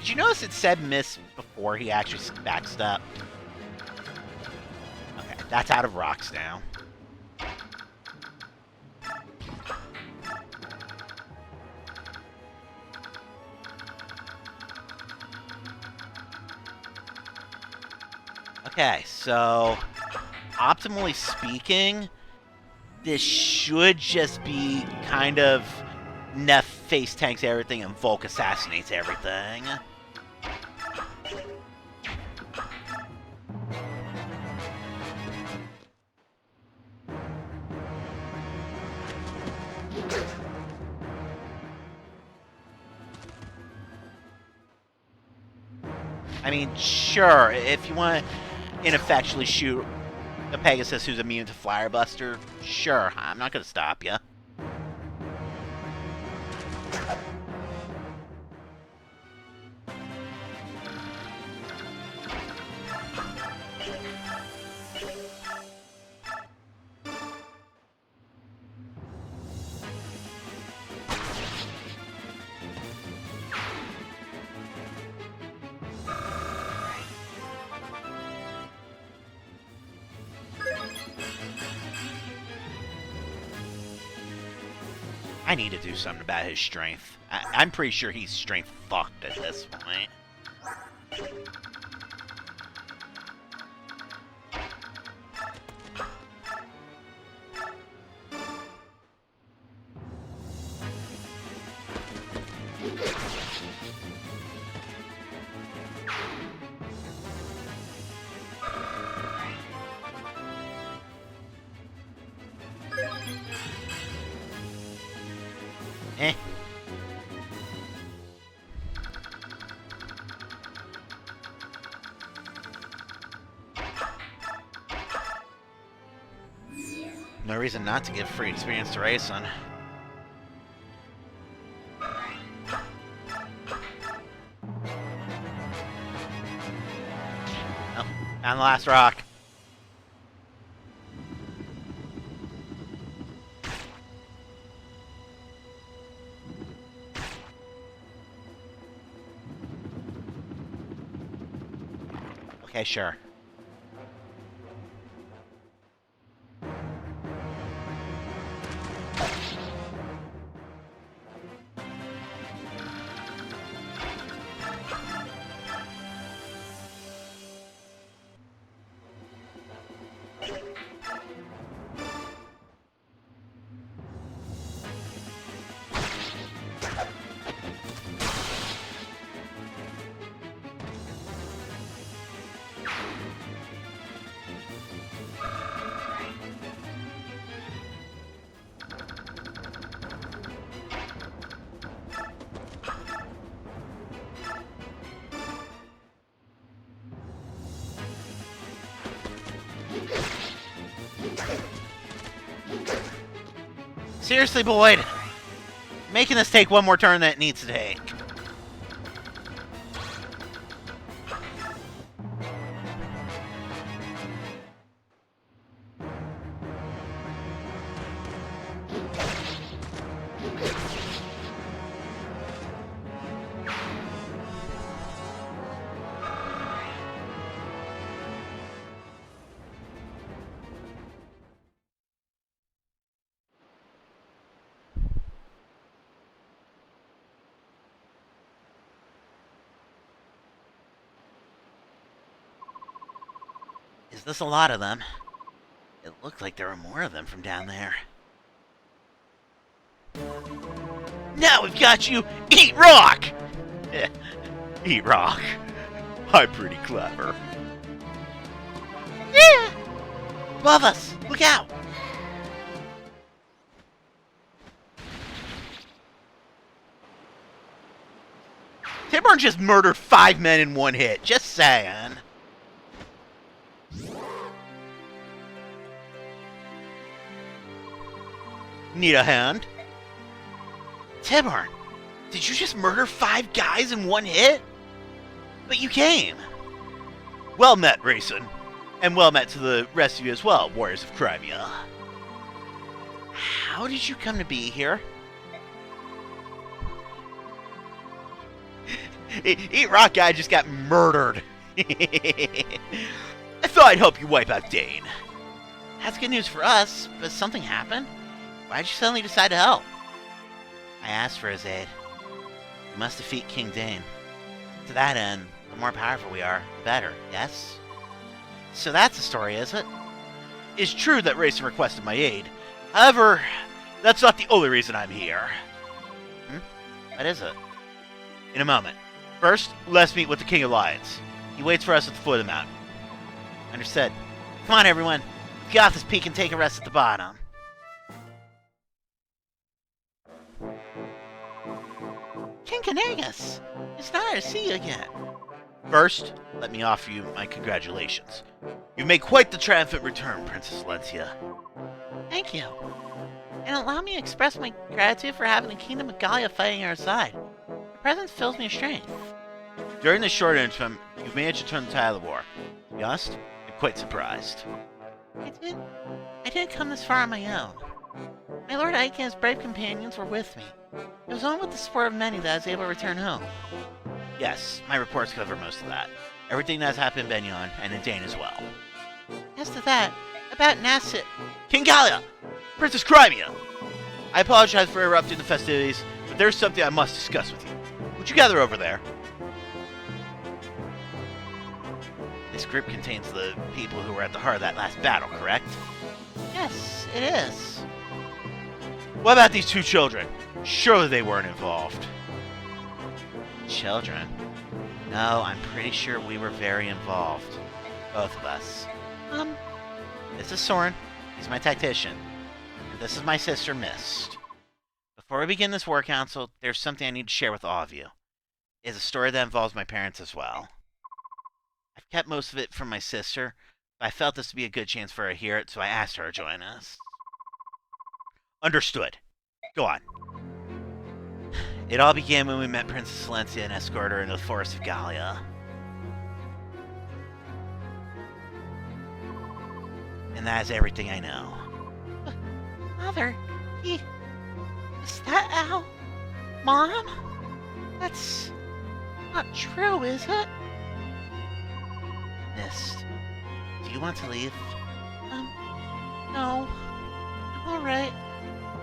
Did you notice it said miss before he actually backstepped? Okay, that's out of rocks now. Okay, so optimally speaking, this should just be kind of Neff face tanks everything and Volk assassinates everything. I mean, sure, if you want to ineffectually shoot a Pegasus who's immune to Flyer Buster, sure, I'm not going to stop you. I need to do something about his strength. I'm pretty sure he's strength fucked at this point. Eh. No reason not to give free experience to Rayson. Oh, found the last rock. Okay, sure. Seriously, Boyd. Making this take one more turn than it needs to take. Is this a lot of them? It looked like there were more of them from down there. Now we've got you! Eat rock! Eat rock. I'm pretty clever. Yeah! Above us! Look out! Timburn just murdered 5 men in one hit. Just saying. Need a hand? Timburn, did you just murder 5 guys in one hit? But you came. Well met, Rayson. And well met to the rest of you as well, Warriors of Crimea. How did you come to be here? Eat Rock guy just got murdered. I thought I'd help you wipe out Dane. That's good news for us, but something happened? Why'd you suddenly decide to help? I asked for his aid. We must defeat King Dane. To that end, the more powerful we are, the better, yes? So that's the story, is it? It's true that Rayson requested my aid. However, that's not the only reason I'm here. What is it? In a moment. First, let's meet with the King of Lions. He waits for us at the foot of the mountain. Understood. Come on, everyone. Get off this peak and take a rest at the bottom. King Kanagas! It's an honor to see you again. First, let me offer you my congratulations. You've made quite the triumphant return, Princess Valencia. Thank you. And allow me to express my gratitude for having the Kingdom of Gallia fighting our side. Your presence fills me with strength. During this short interim, you've managed to turn the tide of the war. To be honest, I'm quite surprised. I didn't come this far on my own. My Lord Ike and his brave companions were with me. It was only with the support of many that I was able to return home. Yes, my reports cover most of that. Everything that's happened in Benyon, and in Dane as well. As to that, about Nasset... King Gallia! Princess Crimea! I apologize for interrupting the festivities, but there's something I must discuss with you. Would you gather over there? This group contains the people who were at the heart of that last battle, correct? Yes, it is. What about these 2 children? Surely they weren't involved. Children? No, I'm pretty sure we were very involved. Both of us. This is Soren. He's my tactician. And this is my sister, Mist. Before we begin this war council, there's something I need to share with all of you. It's a story that involves my parents as well. I've kept most of it from my sister, but I felt this would be a good chance for her to hear it, so I asked her to join us. Understood. Go on. It all began when we met Princess Valencia and escorted her into the forest of Gallia. And that is everything I know. Mother, is that Al? Mom? That's not true, is it? Mist, do you want to leave? No. I'm alright.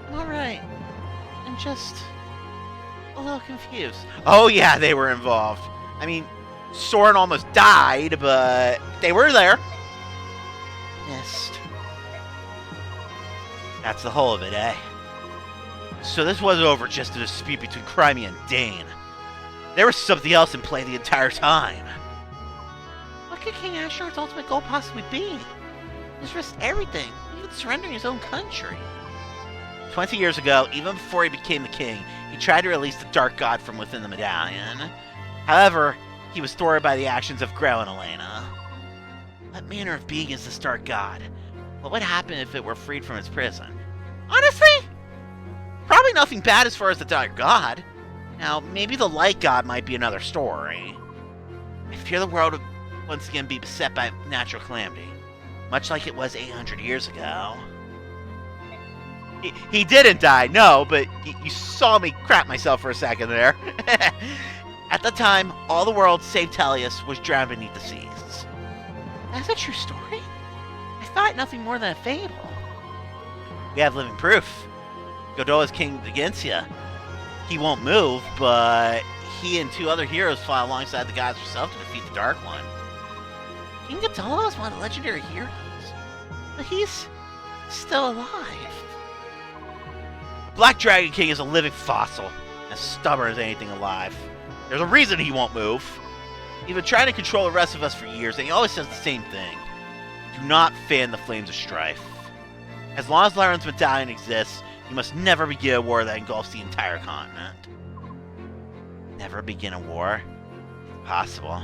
I'm alright. I'm just a little confused. Oh yeah, they were involved. I mean, Soren almost died, but they were there. Mist. That's the whole of it, eh? So this was over just a dispute between Crimea and Dane. There was something else in play the entire time. What could King Ashnard's ultimate goal possibly be? He's risked everything, even surrendering his own country. 20 years ago, even before he became the king, he tried to release the Dark God from within the medallion. However, he was thwarted by the actions of Grell and Elena. What manner of being is this Dark God? What would happen if it were freed from its prison? Honestly, probably nothing bad as far as the Dark God. Now, maybe the Light God might be another story. I fear the world would once again be beset by natural calamity, much like it was 800 years ago. He didn't die, no, but you saw me crap myself for a second there. At the time, all the world, save Tellius, was drowned beneath the seas. That's a true story? I thought nothing more than a fable. We have living proof. Godola's king Vigencia. He won't move, but he and 2 other heroes fought alongside the gods herself to defeat the Dark One. King Godola is one of the legendary heroes, but he's still alive. Black Dragon King is a living fossil, as stubborn as anything alive. There's a reason he won't move. He's been trying to control the rest of us for years, and he always says the same thing. Do not fan the flames of strife. As long as Lyron's medallion exists, you must never begin a war that engulfs the entire continent. Never begin a war? Possible.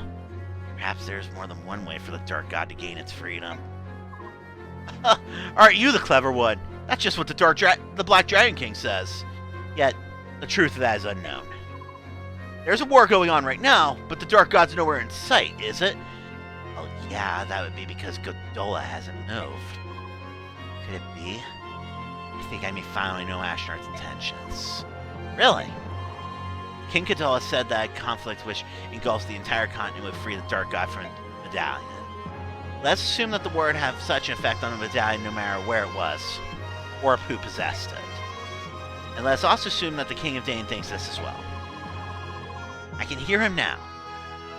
Perhaps there's more than one way for the Dark God to gain its freedom. Aren't you the clever one? That's just what the Black Dragon King says. Yet, the truth of that is unknown. There's a war going on right now, but the Dark God's nowhere in sight, is it? Well, yeah, that would be because Godola hasn't moved. Could it be? I think I may finally know Ashnard's intentions. Really? King Godola said that conflict which engulfs the entire continent would free the Dark God from the medallion. Let's assume that the war would have such an effect on the medallion no matter where it was, or who possessed it. And let's also assume that the King of Dane thinks this as well. I can hear him now.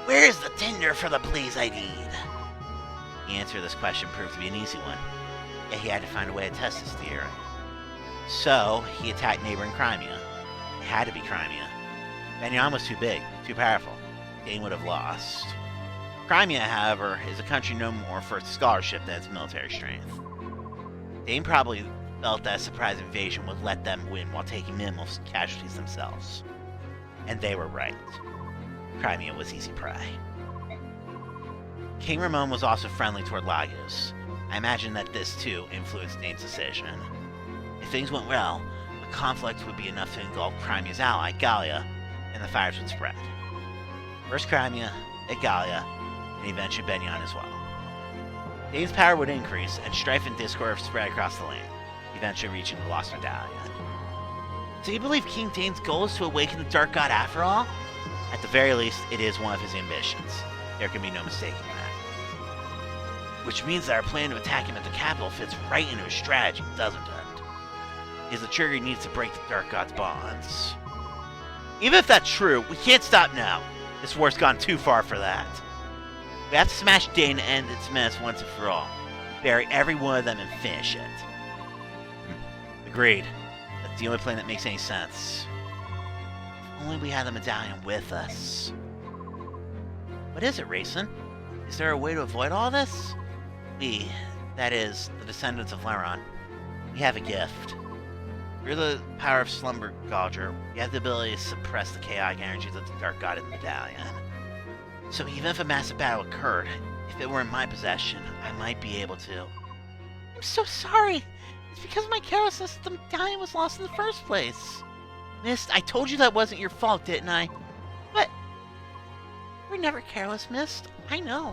Where's the tinder for the blaze I need? The answer to this question proved to be an easy one, yet he had to find a way to test his theory. So, he attacked neighboring Crimea. It had to be Crimea. Benyon was too big, too powerful. Dane would have lost. Crimea, however, is a country known more for its scholarship than its military strength. Dane probably felt that a surprise invasion would let them win while taking minimal casualties themselves. And they were right. Crimea was easy prey. King Ramon was also friendly toward Lagos. I imagine that this, too, influenced Dane's decision. If things went well, a conflict would be enough to engulf Crimea's ally, Gallia, and the fires would spread. First Crimea, then Gallia, and eventually Benyon as well. Dane's power would increase, and strife and discord would spread across the land, eventually reaching the Lost Medallion. Do you believe King Dane's goal is to awaken the Dark God after all? At the very least, it is one of his ambitions. There can be no mistaking that. Which means that our plan to attack him at the capital fits right into his strategy, doesn't it? Is the trigger he needs to break the Dark God's bonds. Even if that's true, we can't stop now. This war's gone too far for that. We have to smash Dane and end its menace once and for all. Bury every one of them and finish it. Agreed. That's the only plan that makes any sense. If only we had the medallion with us. What is it, Rayson? Is there a way to avoid all this? We, that is, the descendants of Lyron, we have a gift. Through the power of Slumber Gauger, we have the ability to suppress the chaotic energies of the Dark God in the medallion. So even if a massive battle occurred, if it were in my possession, I might be able to. I'm so sorry. It's because of my carelessness that the medallion was lost in the first place. Mist, I told you that wasn't your fault, didn't I? But we're never careless, Mist. I know.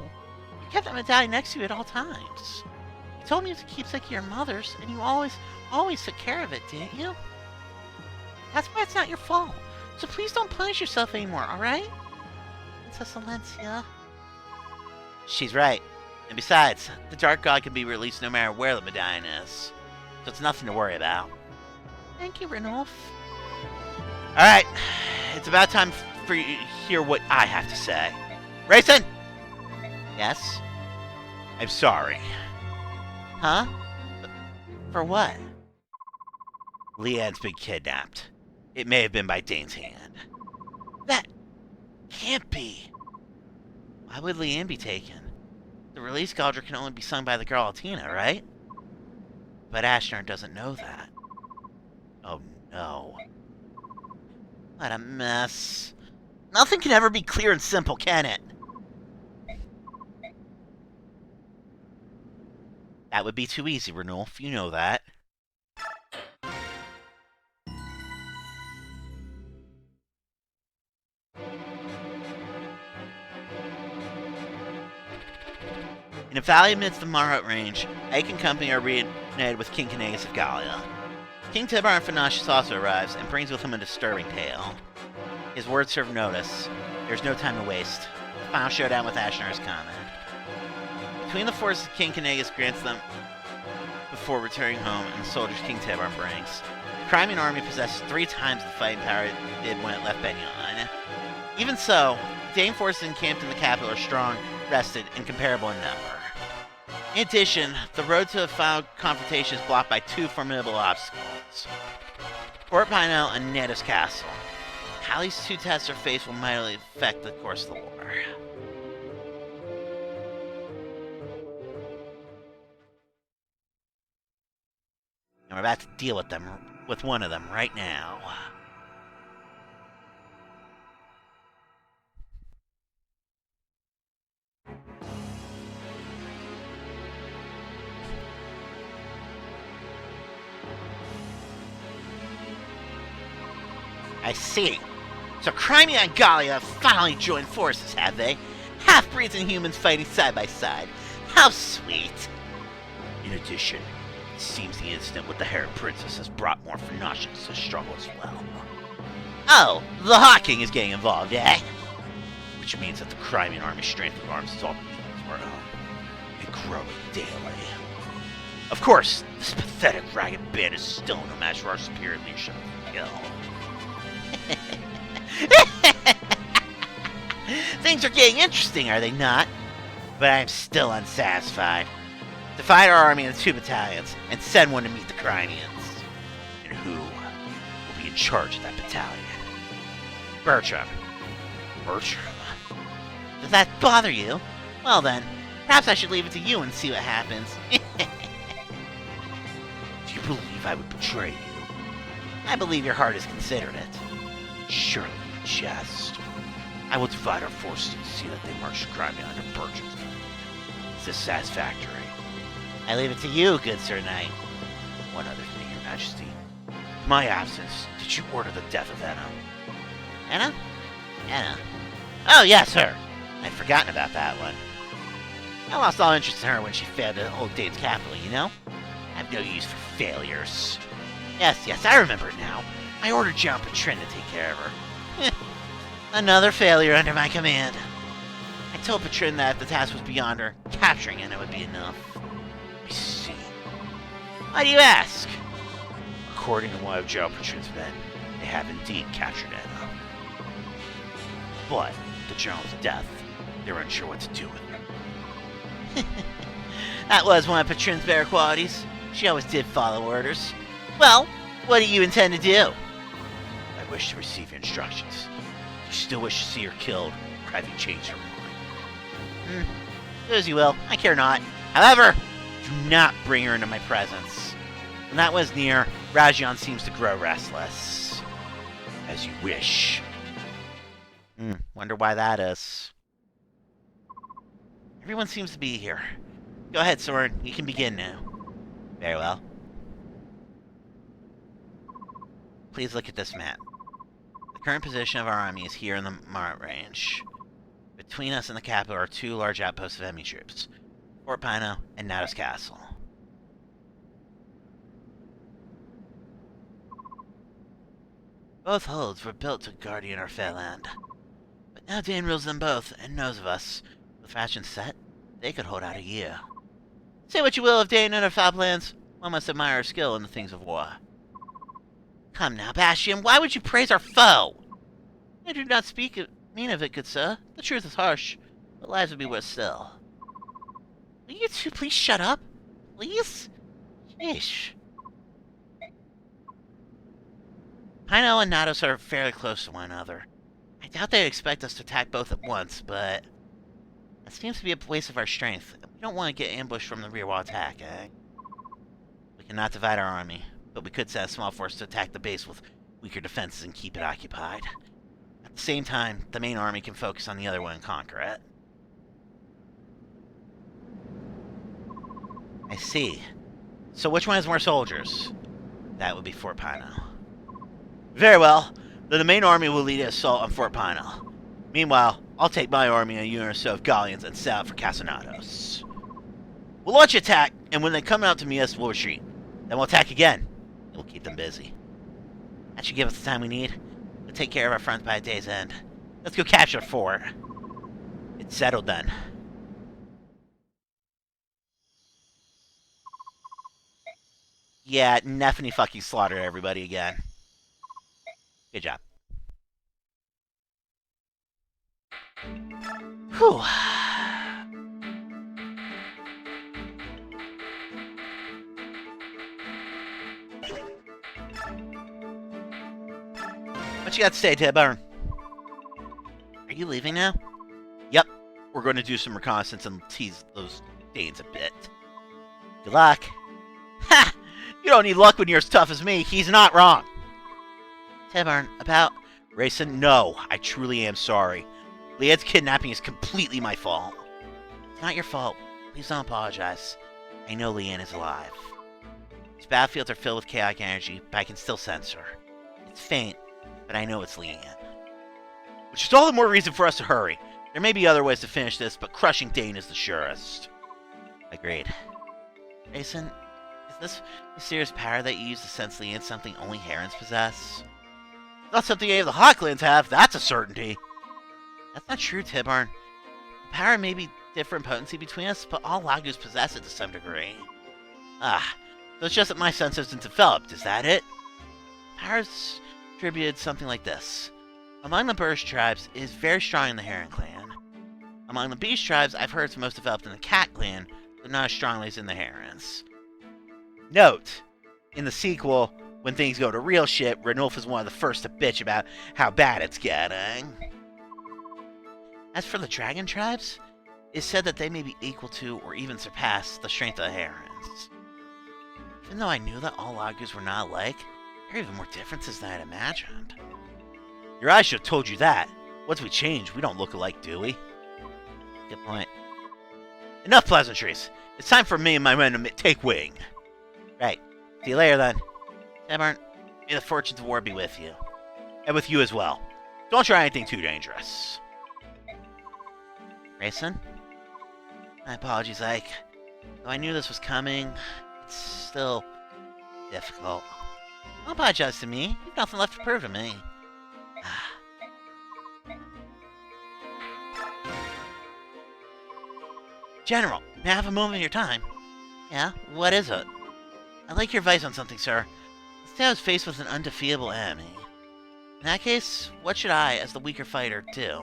You kept that medallion next to you at all times. You told me it was a keepsake of your mother's, and you always took care of it, didn't you? That's why it's not your fault. So please don't punish yourself anymore, alright? Princess Valencia. She's right. And besides, the Dark God can be released no matter where the medallion is. So it's nothing to worry about. Thank you, Ranulph. Alright, it's about time for you to hear what I have to say. Rayson! Yes? I'm sorry. Huh? For what? Leanne's been kidnapped. It may have been by Dane's hand. That can't be. Why would Leanne be taken? The release Galdra can only be sung by the girl Altina, right? But Ashnar doesn't know that. Oh no. What a mess. Nothing can ever be clear and simple, can it? That would be too easy, Ranulph. You know that. In a valley amidst the Marhut Range, Ike and company are reunited with King Kanagas of Gallia. King Tibar and Finashus also arrives and brings with him a disturbing tale. His words serve notice. There's no time to waste. The final showdown with Ashnar is coming. Between the forces King Kanagas grants them before returning home and the soldiers King Tibar brings, the Crimean army possesses 3 times the fighting power it did when it left Benyon. Even so, the Dane forces encamped in the capital are strong, rested, and comparable in number. In addition, the road to a final confrontation is blocked by 2 formidable obstacles: Fort Pinel and Neda's Castle. How these 2 tests are faced will mightily affect the course of the war. And we're about to deal with one of them right now. I see. So Crimea and Gallia have finally joined forces, have they? Half-breeds and humans fighting side by side. How sweet. In addition, it seems the incident with the Herod Princess has brought more Finashus to the struggle as well. Oh, the Hawking is getting involved, eh? Which means that the Crimean army's strength of arms is all equal to our own, and growing daily. Of course, this pathetic ragged band is still no match for our superior leadership of the Hill. Things are getting interesting, are they not? But I'm still unsatisfied. Divide our army into 2 battalions, and send one to meet the Crimeans. And who will be in charge of that battalion? Bertram. Bertram? Does that bother you? Well then, perhaps I should leave it to you and see what happens. Do you believe I would betray you? I believe your heart has considered it. Surely you jest. I will divide our forces and see that they march to Crimea under Bertram's command. Is this satisfactory? I leave it to you, good Sir Knight. One other thing, Your Majesty. In my absence, did you order the death of Enna? Enna? Enna? Oh, yes, her! I'd forgotten about that one. I lost all interest in her when she failed at Old Dane's capital, you know? I have no use for failures. Yes, I remember it now. I ordered John Petrin to take care of her. Another failure under my command. I told Petrin that if the task was beyond her, capturing Enna would be enough. I see. Why do you ask? According to one of General Petrin's men, they have indeed captured Enna. But, with the General's death, they're unsure what to do with her. That was one of Petrin's better qualities. She always did follow orders. Well, what do you intend to do? I wish to receive your instructions. Do you still wish to see her killed, or have you changed your mind? Do as you will. I care not. However, do not bring her into my presence. When that was near, Rajion seems to grow restless. As you wish. Wonder why that is. Everyone seems to be here. Go ahead, Soren. You can begin now. Very well. Please look at this map. The current position of our army is here in the Marat Range. Between us and the capital are 2 large outposts of enemy troops, Fort Pino and Nados Castle. Both holds were built to guardian our fair land. But now Dane rules them both and knows of us. The fashion set, they could hold out a year. Say what you will of Dane and her foul plans, one must admire her skill in the things of war. Come now, Bastion, why would you praise our foe? I do not mean of it, good sir. The truth is harsh, but lives would be worse still. Will you two please shut up? Please? Sheesh. Pino and Nados are fairly close to one another. I doubt they'd expect us to attack both at once, but that seems to be a waste of our strength. We don't want to get ambushed from the rear while attacking. We cannot divide our army, but we could send a small force to attack the base with weaker defenses and keep it occupied. At the same time, the main army can focus on the other one and conquer it. I see. So which one has more soldiers? That would be Fort Pino. Very well. Then the main army will lead an assault on Fort Pino. Meanwhile, I'll take my army and a unit or so of Galleons and set out for Castellanos. We'll launch an attack, and when they come out to meet us, we'll retreat. Then we'll attack again, and we'll keep them busy. That should give us the time we need. We'll take care of our front by a day's end. Let's go capture the fort. It's settled then. Yeah, Neffany fucking slaughtered everybody again. Good job. Whew. What you got to say, Tidburn? Are you leaving now? Yep. We're going to do some reconnaissance and tease those Danes a bit. Good luck. Ha! You don't need luck when you're as tough as me. He's not wrong. Tidburn, about... Rayson, no. I truly am sorry. Leanne's kidnapping is completely my fault. It's not your fault. Please don't apologize. I know Leanne is alive. These battlefields are filled with chaotic energy, but I can still sense her. It's faint, but I know it's Leanne. Which is all the more reason for us to hurry. There may be other ways to finish this, but crushing Dane is the surest. Agreed. Rayson, is this mysterious power that you use to sense Leanne something only Herons possess? Not something any of the Hawklands have, that's a certainty. That's not true, Tidburn. The power may be different potency between us, but all Lagus possess it to some degree. Ah, so it's just that my sense isn't developed, is that it? Power's attributed something like this. Among the Burst tribes, it is very strong in the Heron clan. Among the Beast tribes, I've heard it's most developed in the Cat clan, but not as strongly as in the Herons. Note, in the sequel, when things go to real shit, Ranulf is one of the first to bitch about how bad it's getting. As for the Dragon tribes, it's said that they may be equal to, or even surpass, the strength of the Herons. Even though I knew that all Lagus were not alike, there are even more differences than I'd imagined. Your eyes should have told you that. Once we change, we don't look alike, do we? Good point. Enough pleasantries. It's time for me and my men to take wing. Right. See you later, then. Tidburn, may the fortunes of war be with you. And with you as well. Don't try anything too dangerous. Rayson? My apologies, Ike. Though I knew this was coming, it's still difficult. Don't apologize to me. You've nothing left to prove to me. General, may I have a moment of your time? Yeah, what is it? I'd like your advice on something, sir. Instead, I was faced with an undefeatable enemy. In that case, what should I, as the weaker fighter, do?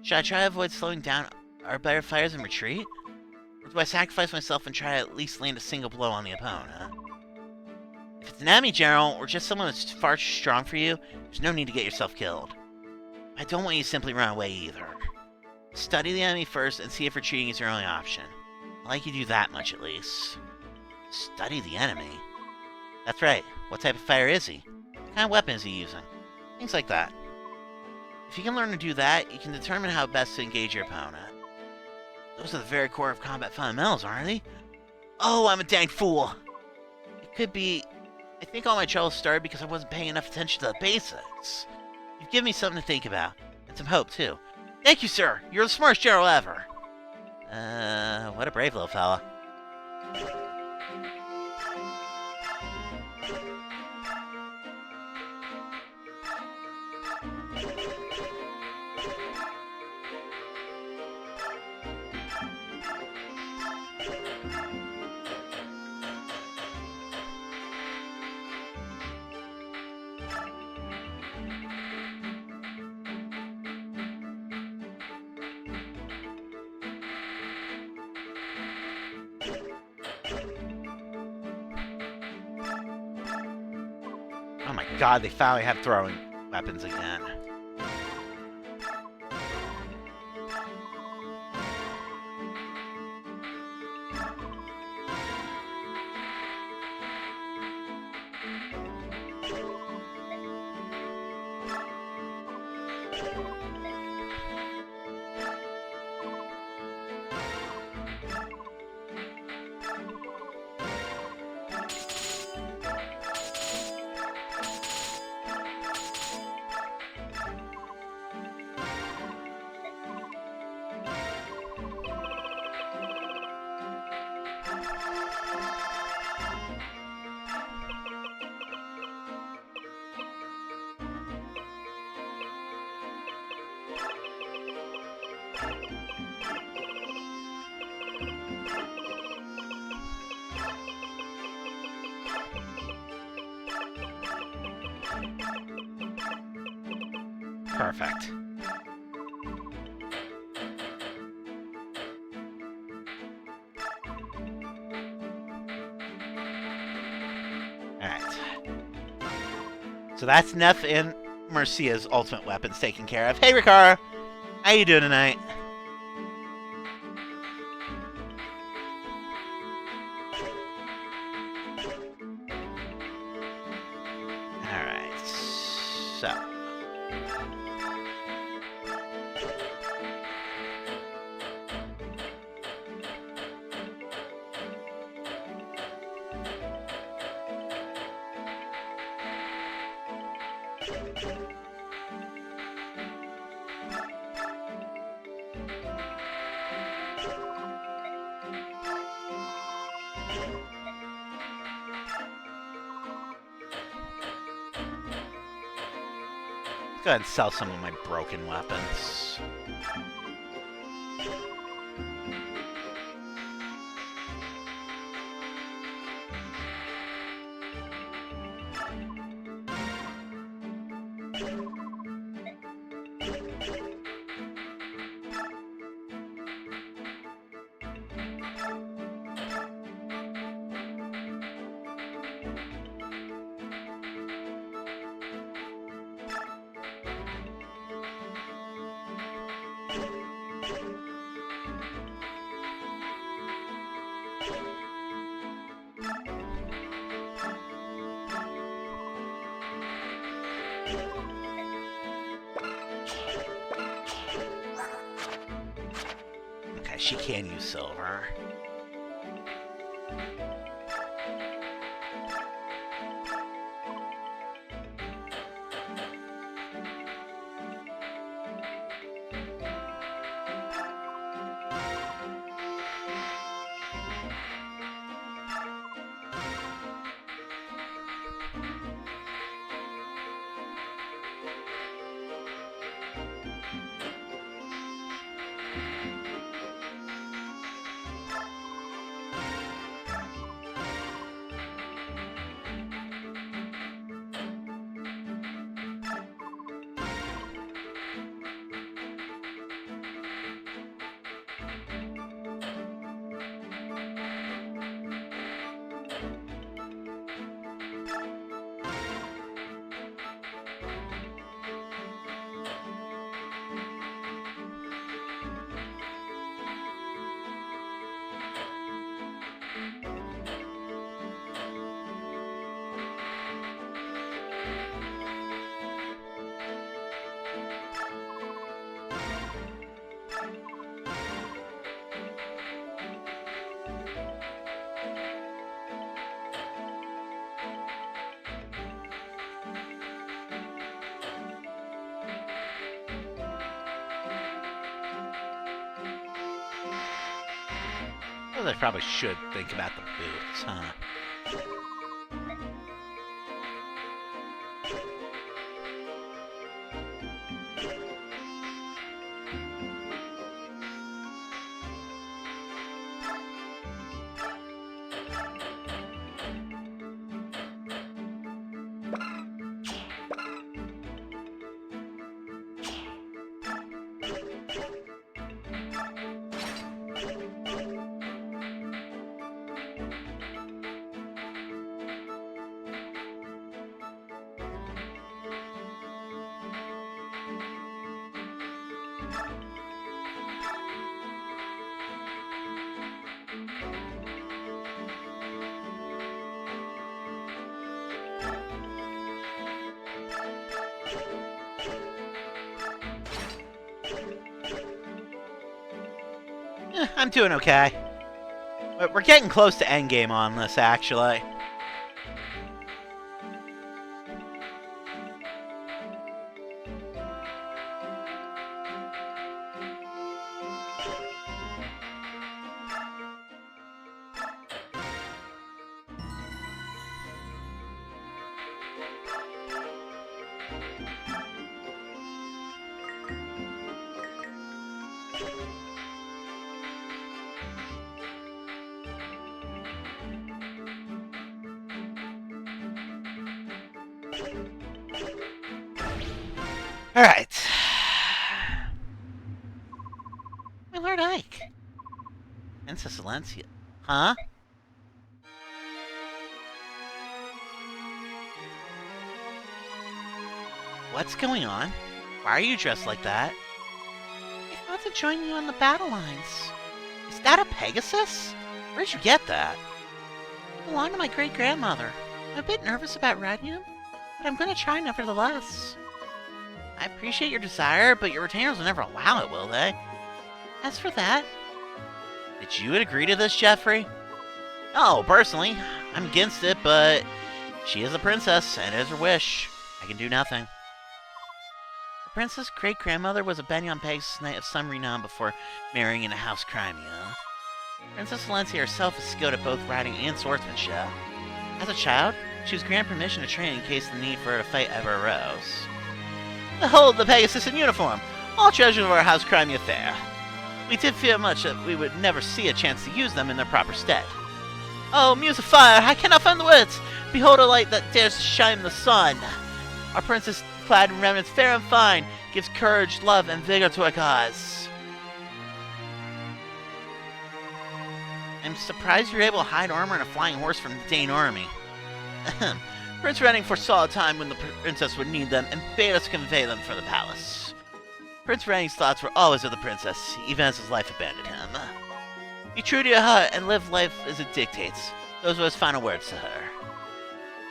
Should I try to avoid slowing down our better fighters and retreat? Or do I sacrifice myself and try to at least land a single blow on the opponent? If it's an enemy, General, or just someone that's far too strong for you, there's no need to get yourself killed. I don't want you to simply run away either. Study the enemy first and see if retreating is your only option. I'd like you to do that much at least. Study the enemy? That's right. What type of fighter is he? What kind of weapon is he using? Things like that. If you can learn to do that, you can determine how best to engage your opponent. Those are the very core of combat fundamentals, aren't they? Oh, I'm a dang fool! It could be... I think all my troubles started because I wasn't paying enough attention to the basics. You've given me something to think about. And some hope, too. Thank you, sir! You're the smartest general ever! What a brave little fella. Oh my god, they finally have throwing weapons again. Perfect. Alright. So that's Neff and Mercia's ultimate weapons taken care of. Hey, Rikara! How you doing tonight? Alright. So. Go ahead and sell some of my broken weapons. Okay, she can use silver. Well, I probably should think about the boots, huh? I'm doing okay. But we're getting close to endgame on this, actually. Alright. My Lord Ike. Princess Valencia. Huh? What's going on? Why are you dressed like that? I thought to join you on the battle lines. Is that a Pegasus? Where'd you get that? It belonged to my great-grandmother. I'm a bit nervous about riding him, but I'm going to try nevertheless. I appreciate your desire, but your retainers will never allow it, will they? As for that... Did you agree to this, Jeffrey? No, personally, I'm against it, but she is a princess, and it is her wish. I can do nothing. The princess' great-grandmother was a Benyon Pegasus knight of some renown before marrying into House Crimea. Princess Valencia herself is skilled at both riding and swordsmanship. As a child, she was granted permission to train in case the need for her to fight ever arose. Behold the Pegasus in uniform, all treasures of our House Crimea fair. We did fear much that we would never see a chance to use them in their proper stead. Oh, muse of fire, I cannot find the words! Behold a light that dares to shine in the sun! Our princess, clad in remnants fair and fine, gives courage, love, and vigor to our cause. I'm surprised you're able to hide armor and a flying horse from the Dane army. Prince Renning foresaw a time when the princess would need them and bade us convey them for the palace. Prince Renning's thoughts were always of the princess, even as his life abandoned him. Be true to your heart and live life as it dictates. Those were his final words to her.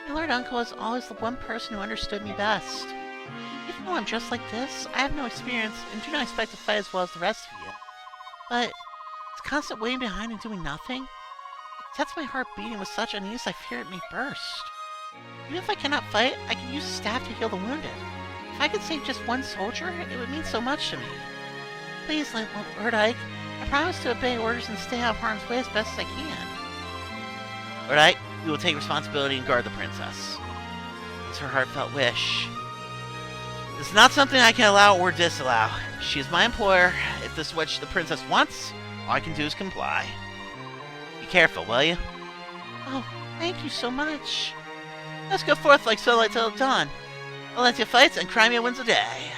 My Lord Uncle is always the one person who understood me best. Even though I'm just like this, I have no experience and do not expect to fight as well as the rest of you. But this constant waiting behind and doing nothing, it sets my heart beating with such unease I fear it may burst. Even if I cannot fight, I can use a staff to heal the wounded. If I could save just one soldier, it would mean so much to me. Please, Lord Ike, I promise to obey orders and stay out of harm's way as best as I can. Lord Ike, we will take responsibility and guard the princess. It's her heartfelt wish. This is not something I can allow or disallow. She is my employer. If this is what the princess wants, all I can do is comply. Be careful, will you? Oh, thank you so much. Let's go forth like sunlight till dawn. Valencia fights and Crimea wins the day.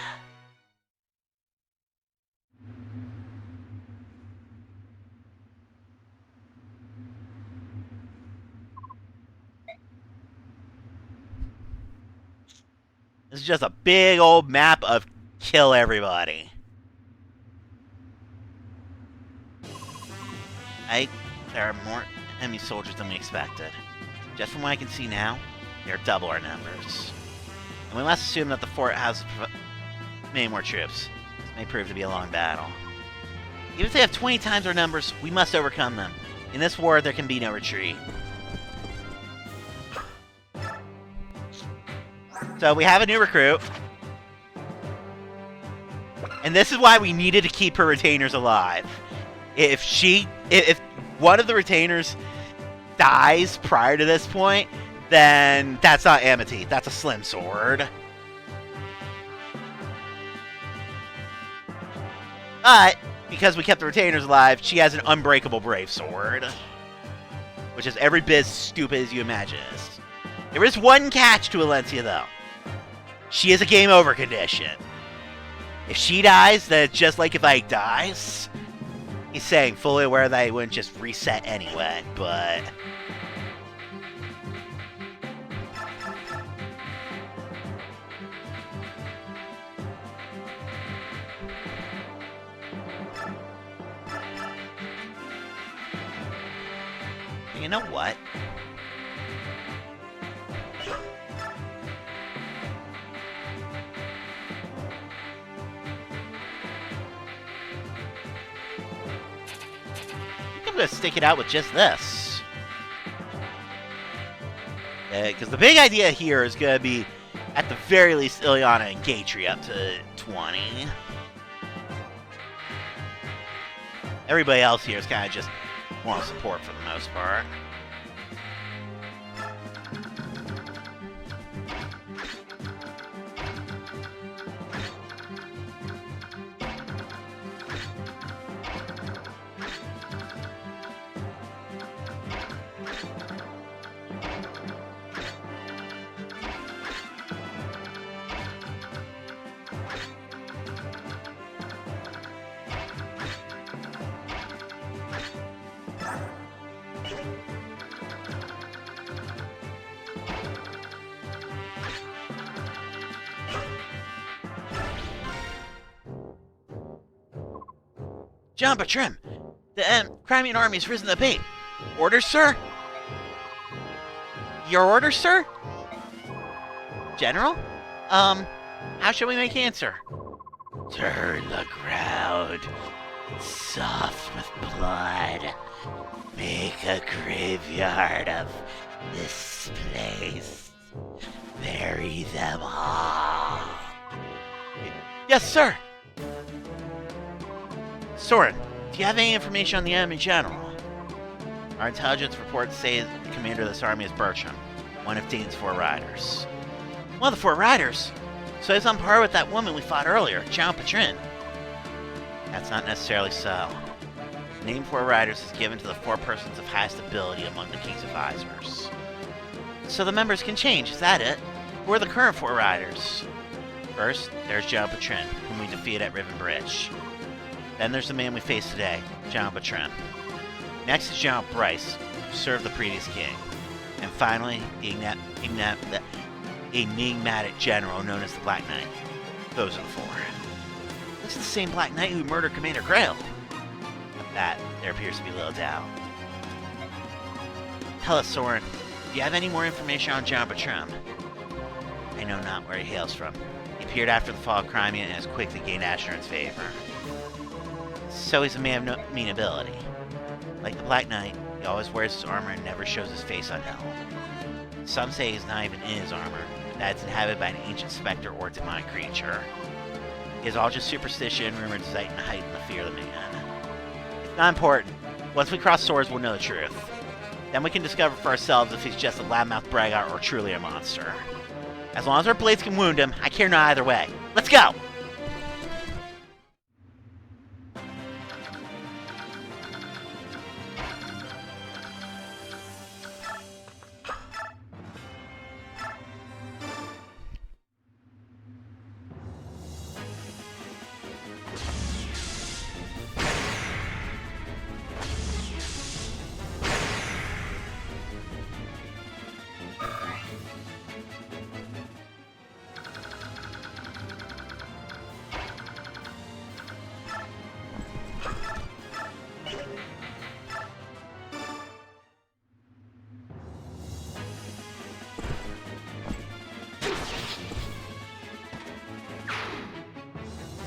This is just a big old map of kill everybody. There are more enemy soldiers than we expected. Just from what I can see now, they are double our numbers. And we must assume that the fort has many more troops. This may prove to be a long battle. Even if they have 20 times our numbers, we must overcome them. In this war, there can be no retreat. So we have a new recruit. And this is why we needed to keep her retainers alive. If one of the retainers dies prior to this point, then that's not Amity. That's a slim sword. But, because we kept the retainers alive, she has an unbreakable brave sword. Which is every bit as stupid as you imagine it is. There is one catch to Valencia, though. She is a game over condition. If she dies, then it's just like if Ike dies. He's saying, fully aware that he wouldn't just reset anyway, but... You know what? gonna stick it out with just this. Because the big idea here is gonna be, at the very least, Ileana and Gatry up to 20. Everybody else here is kind of just moral support for the most part. John Bertram, the Crimean army has risen to the bait. Orders, sir? Your orders, sir? General? How shall we make answer? Turn the ground soft with blood. Make a graveyard of this place. Bury them all. Yes, sir. Soren, do you have any information on the enemy general? Our intelligence reports say the commander of this army is Bertram, one of Dane's 4 riders. One of the 4 riders? So he's on par with that woman we fought earlier, Jean Petrin. That's not necessarily so. The name 4 riders is given to the 4 persons of highest ability among the king's advisors. So the members can change, is that it? Who are the current 4 riders? First, there's Jean Petrin, whom we defeated at Riven Bridge. Then there's the man we face today, Jean Bertram. Next is Jean Bryce, who served the previous king. And finally, the enigmatic general known as the Black Knight. Those are the 4. This is the same Black Knight who murdered Commander Grail. Of that, there appears to be little doubt. Tell us, Soren, do you have any more information on Jean Bertram? I know not where he hails from. He appeared after the fall of Crimea and has quickly gained Asheron's favor. So he's a man of no mean ability. Like the Black Knight, he always wears his armor and never shows his face unheld. Some say he's not even in his armor, that it's inhabited by an ancient specter or demonic creature. It is all just superstition, rumor, and sight, and heighten the fear of the man. It's not important. Once we cross swords, we'll know the truth. Then we can discover for ourselves if he's just a loudmouth braggart or truly a monster. As long as our blades can wound him, I care not either way. Let's go!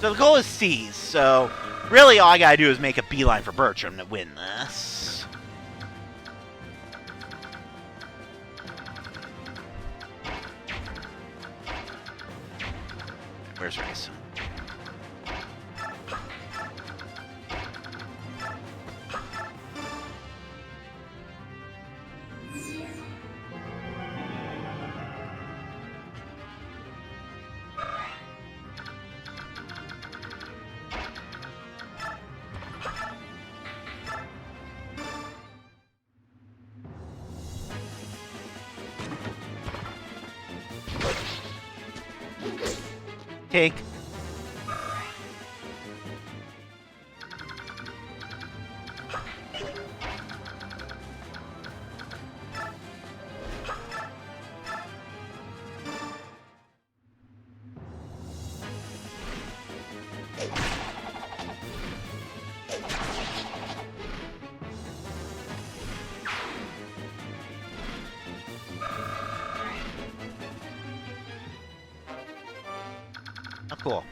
So the goal is C's, so really all I gotta do is make a beeline for Bertram to win this. Where's Race? Take. Oh, cool.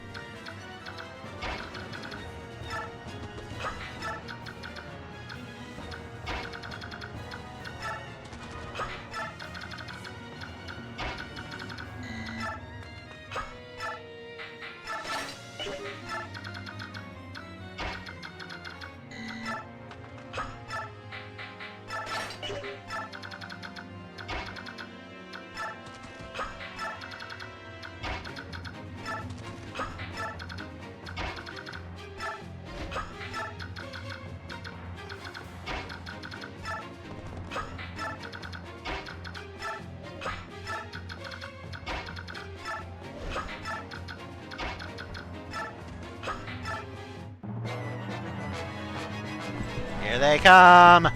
Here they come!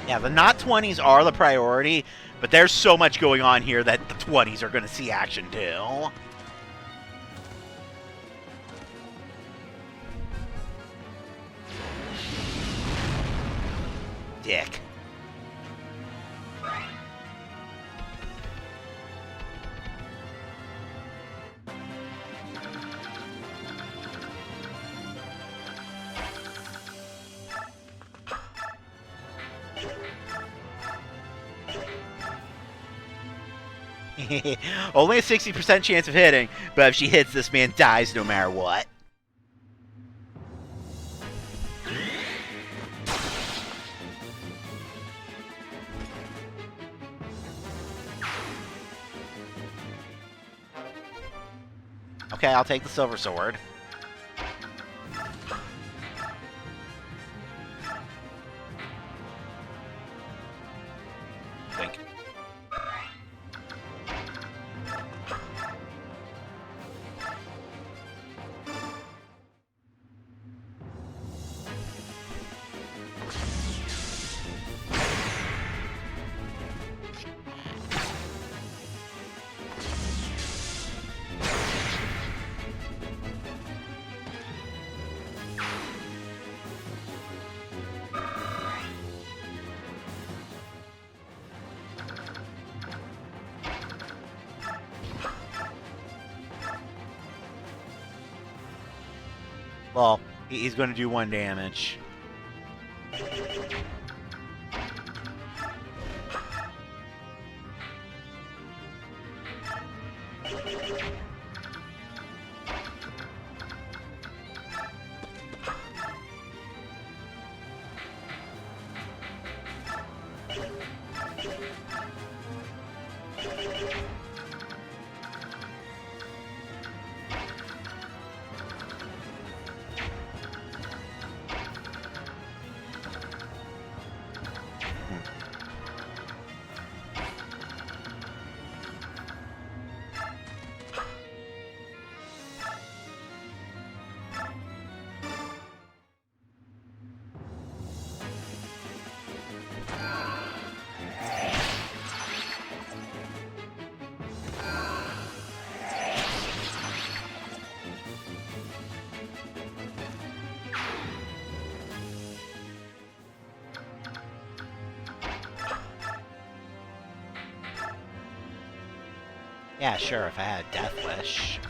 Yeah, the not 20s are the priority, but there's so much going on here that the 20s are going to see action too. Dick. Only a 60% chance of hitting, but if she hits, this man dies no matter what. Okay, I'll take the silver sword. Think. Well, he's going to do 1 damage. Yeah, sure, if I had a death wish.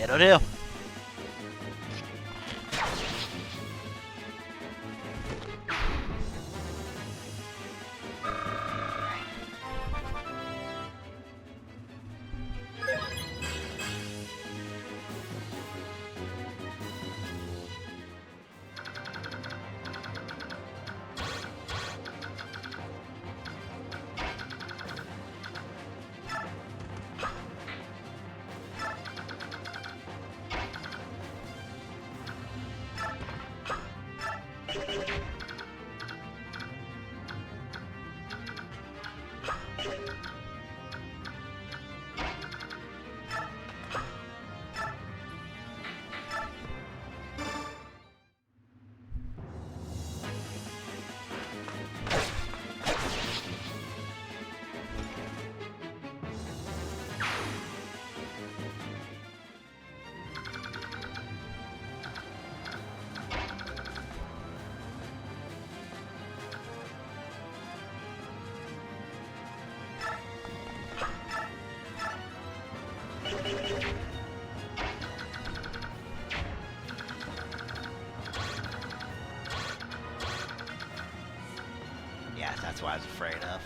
It'll do. Yeah, that's what I was afraid of.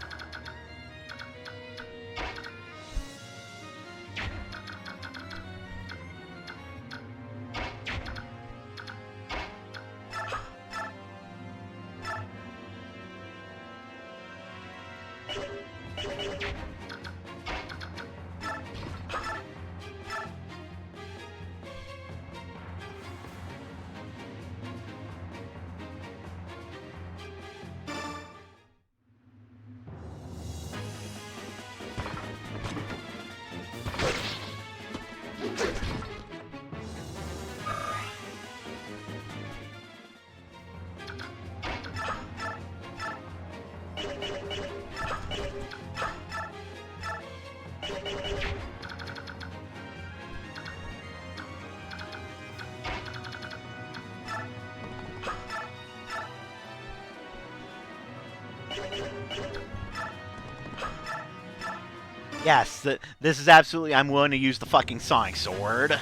Yes, this is absolutely... I'm willing to use the fucking Sonic Sword.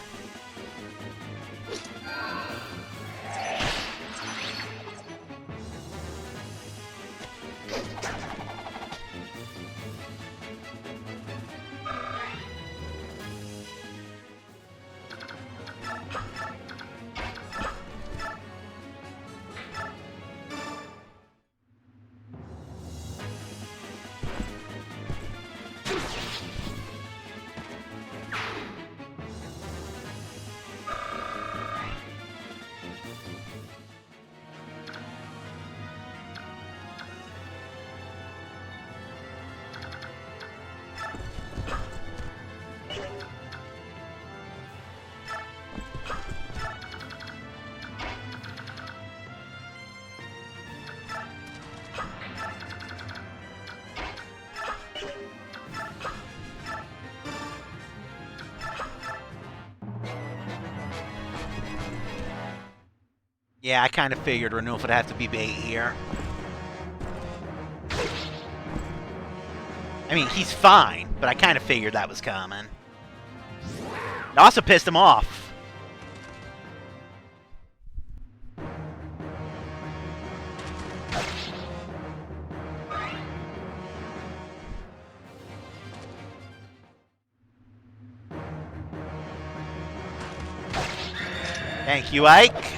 Yeah, I kind of figured Renewal would have to be bait here. I mean, he's fine, but I kind of figured that was coming. It also pissed him off. Thank you, Ike.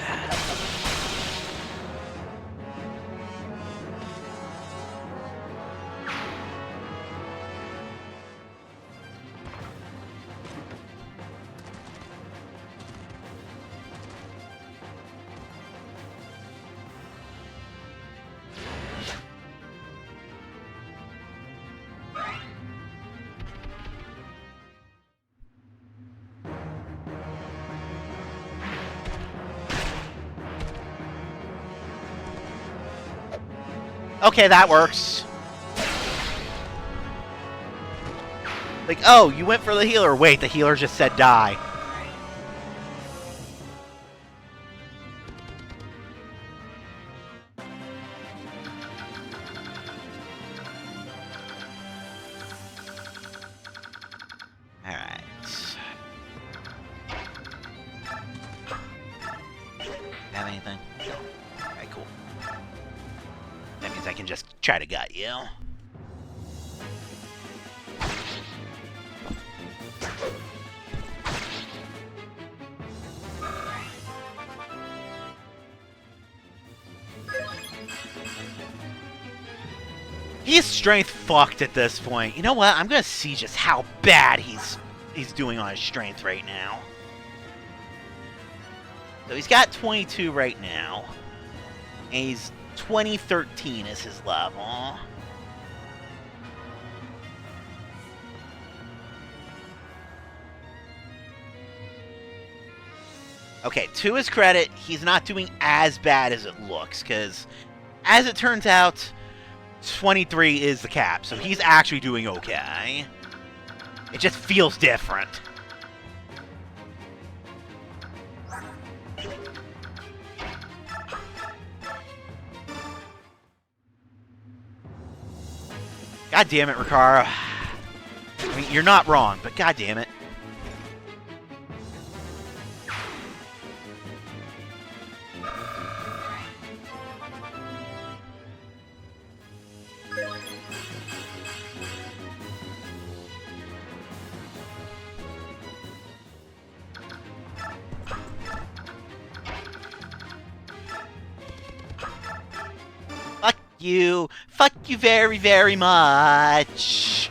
Okay, that works. Like, oh, you went for the healer. Wait, the healer just said die. Alright. try to gut you. He's strength fucked at this point. You know what? I'm gonna see just how bad he's doing on his strength right now. So he's got 22 right now. And he's 2013 is his level. Okay, to his credit, he's not doing as bad as it looks, because as it turns out, 23 is the cap, so he's actually doing okay. It just feels different. God damn it, Riccara. I mean, you're not wrong, but god damn it. Fuck you very, very much.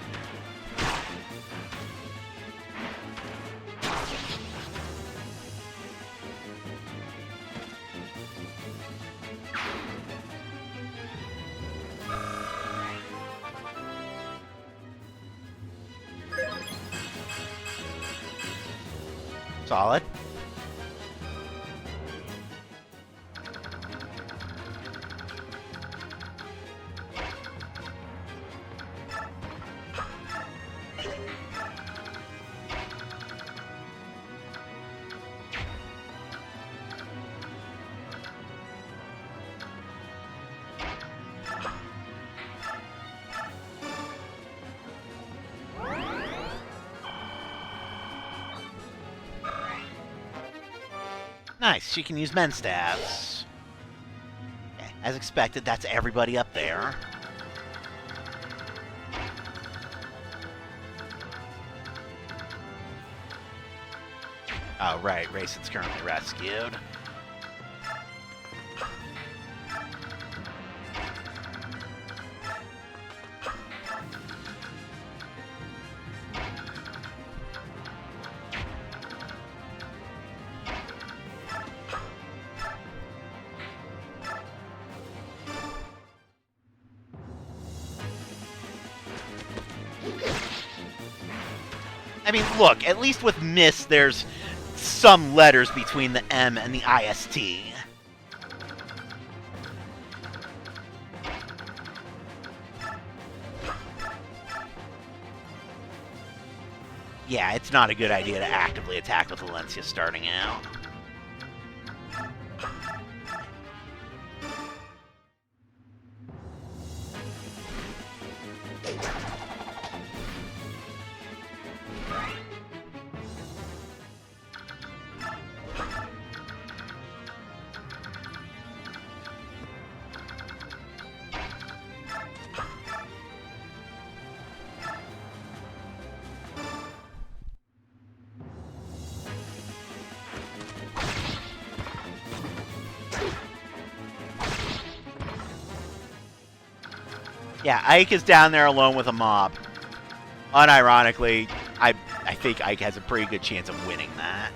Solid. Nice, she can use men stabs. Okay, as expected, that's everybody up there. Oh, right, Rayson's currently rescued. I mean, look, at least with Miss, there's some letters between the M and the IST. Yeah, it's not a good idea to actively attack with Valencia starting out. Yeah, Ike is down there alone with a mob. Unironically, I think Ike has a pretty good chance of winning that.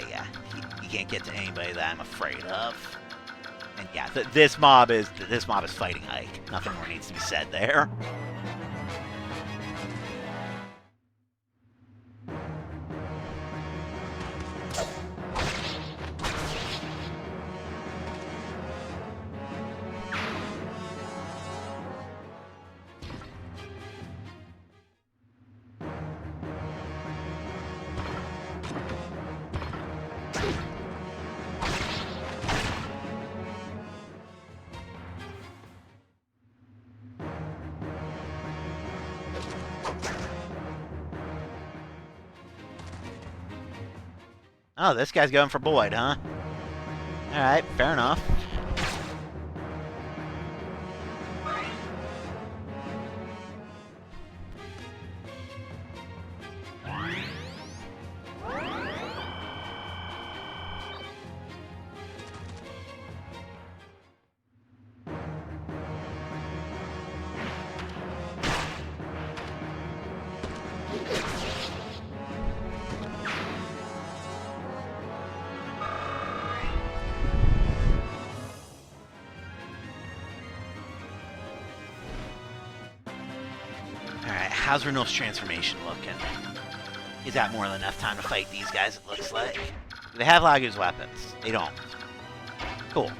Yeah, he can't get to anybody that I'm afraid of. And yeah, this mob is fighting Ike. Nothing more needs to be said there. Oh, this guy's going for Boyd, huh? Alright, fair enough. Alright, how's Renulf's transformation looking? He's got more than enough time to fight these guys, it looks like. Do they have Lagu's weapons? They don't. Cool.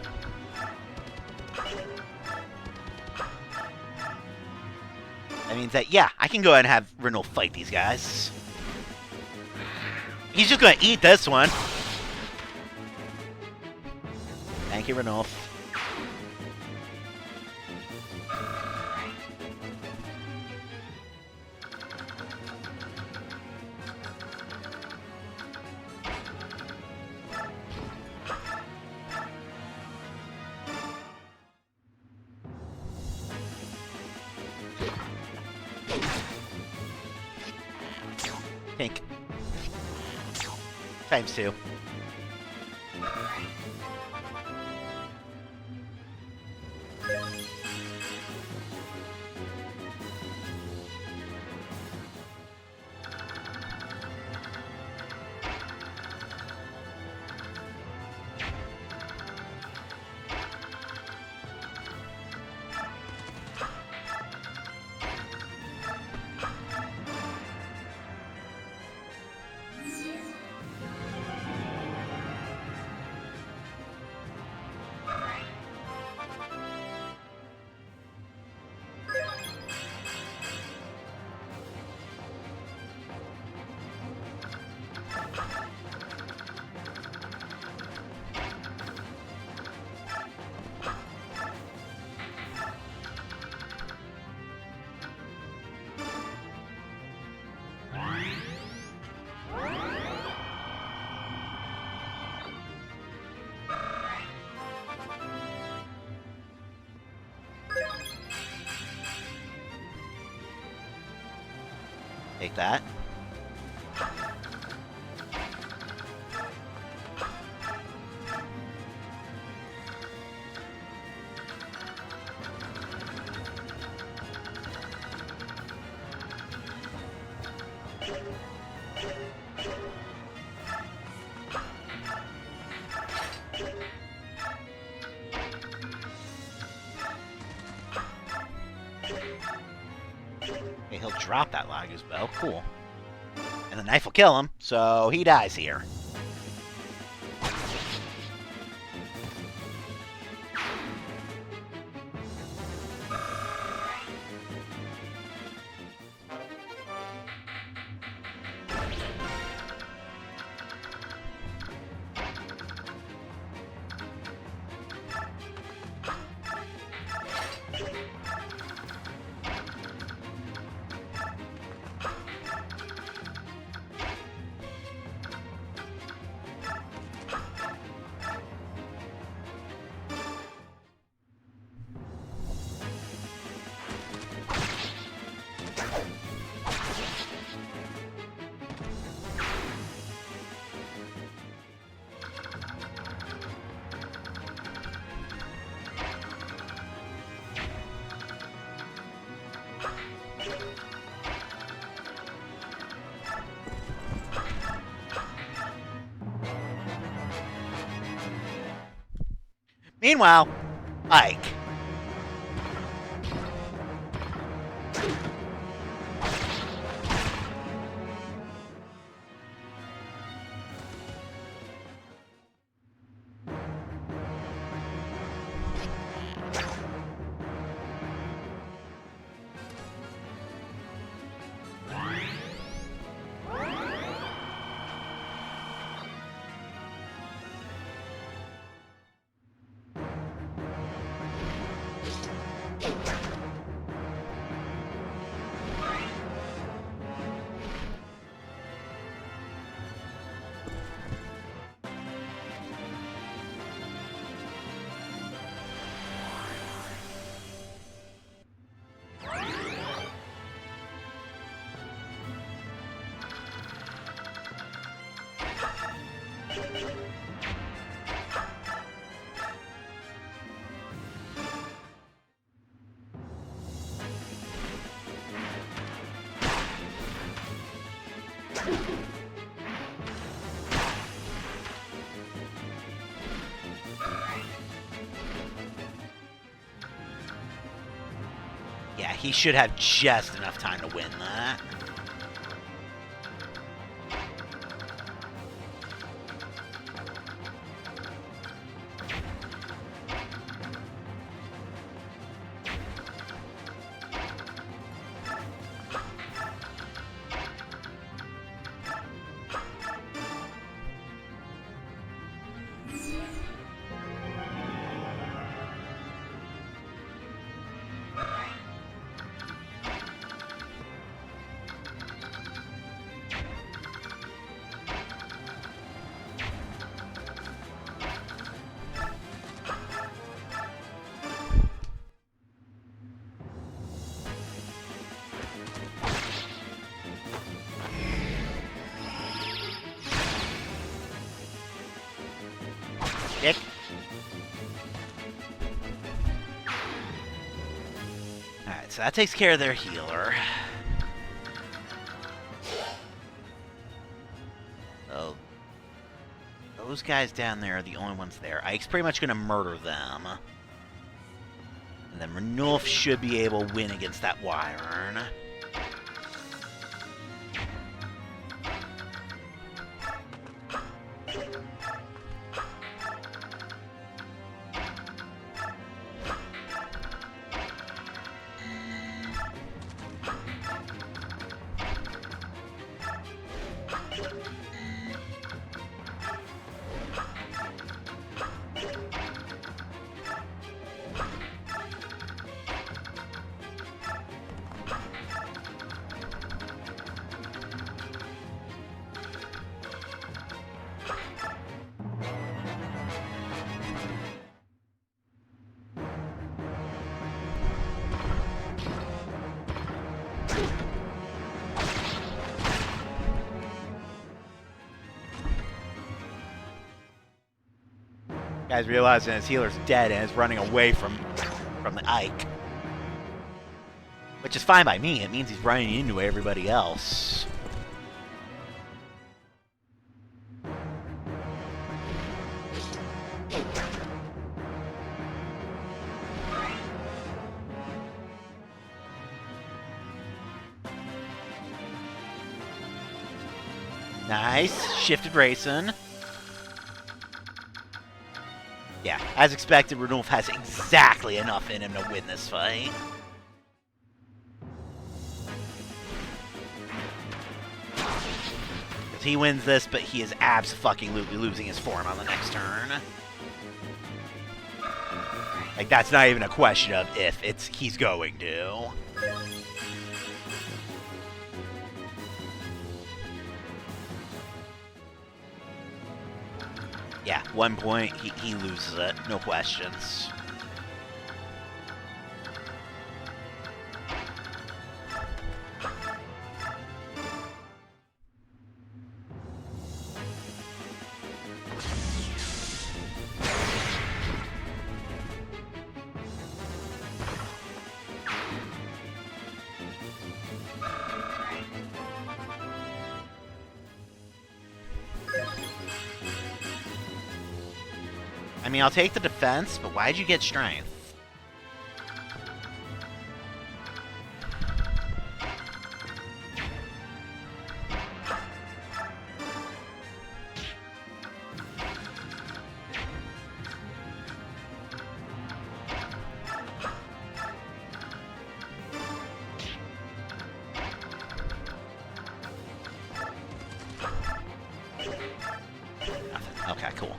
That means that, yeah, I can go ahead and have Renulf fight these guys. He's just gonna eat this one. Thank you, Renulf. Pink. Times 2. Take that. Okay, he'll drop that Lagu's bow. Cool. And the knife will kill him, so he dies here. Meanwhile, Ike. Yeah, he should have just enough time to win that. Dick. Alright, so that takes care of their healer. So, those guys down there are the only ones there. Ike's pretty much going to murder them. And then Renulf should be able to win against that Wyvern. Guys realizing his healer's dead and is running away from the Ike. Which is fine by me. It means he's running into everybody else. Nice. Shifted racing. Yeah, as expected, Renulf has exactly enough in him to win this fight. Because he wins this, but he is abso-fucking-lutely losing his form on the next turn. Like, that's not even a question of if, he's going to. Yeah, 1 point, he loses it, no questions. I mean, I'll take the defense, but why'd you get strength? Nothing. Okay, cool.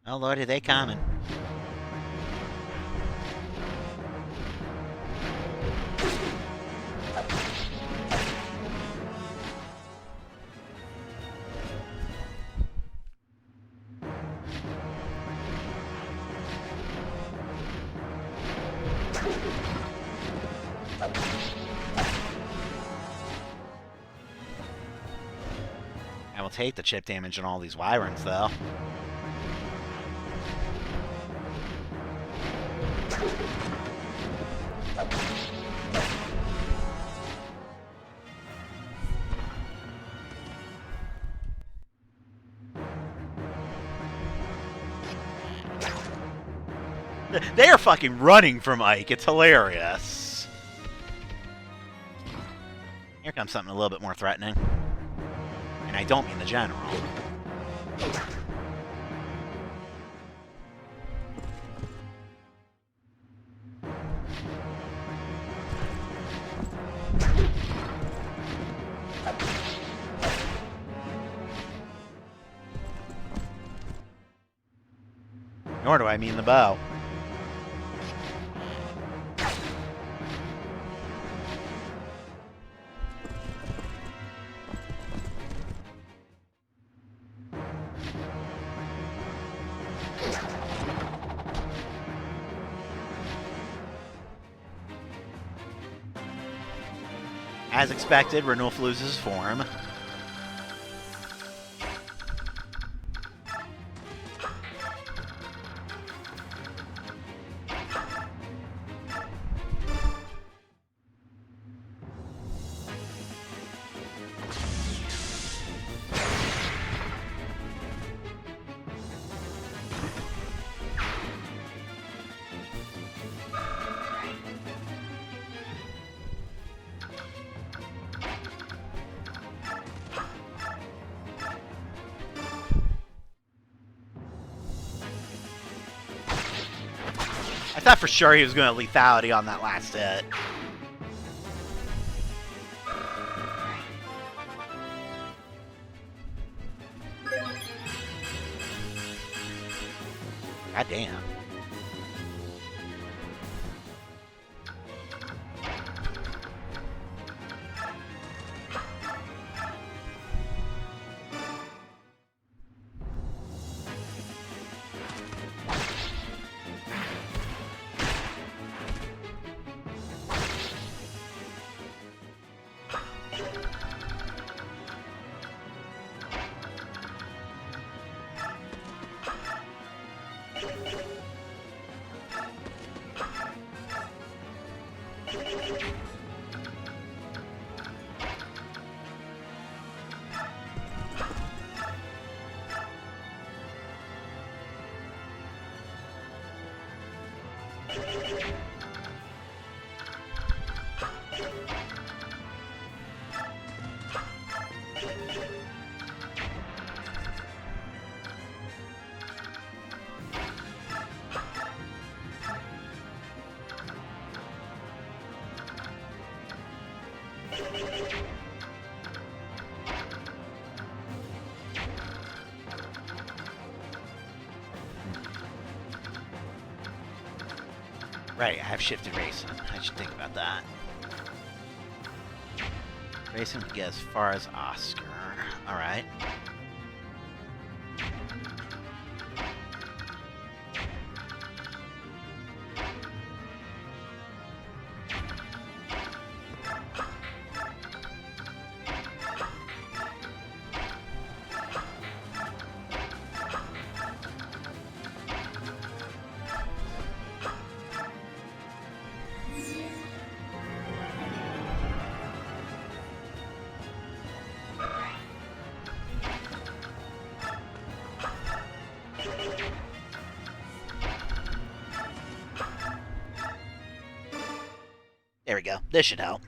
Oh lordy, they coming. take the chip damage on all these wyverns, though. They are fucking running from Ike. It's hilarious. Here comes something a little bit more threatening. And I don't mean the general. Nor do I mean the bow. As expected, Ranulf loses his form. I thought for sure he was going to lethality on that last hit. God damn. Right, I have shifted racing. I should think about that. Racing can get as far as Oscar. Alright. There we go. This should help.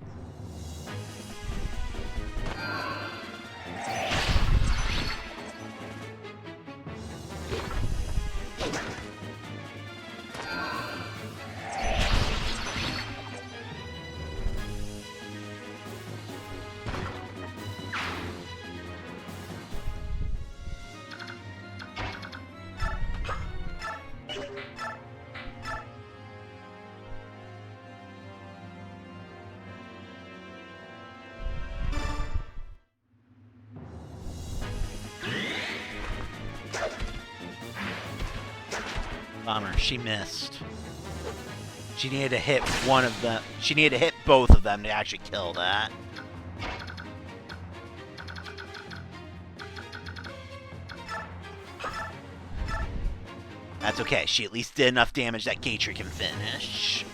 Bummer, she missed. She needed to hit one of them. She needed to hit both of them to actually kill that. That's okay. She at least did enough damage that Gatry can finish.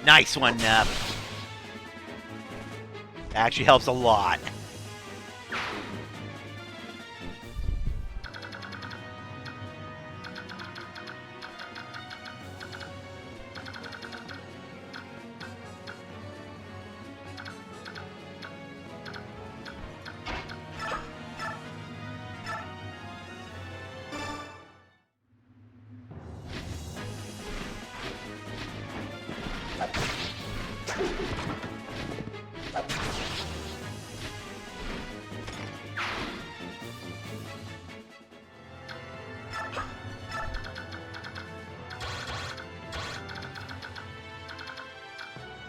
Nice one, Nep. Actually helps a lot.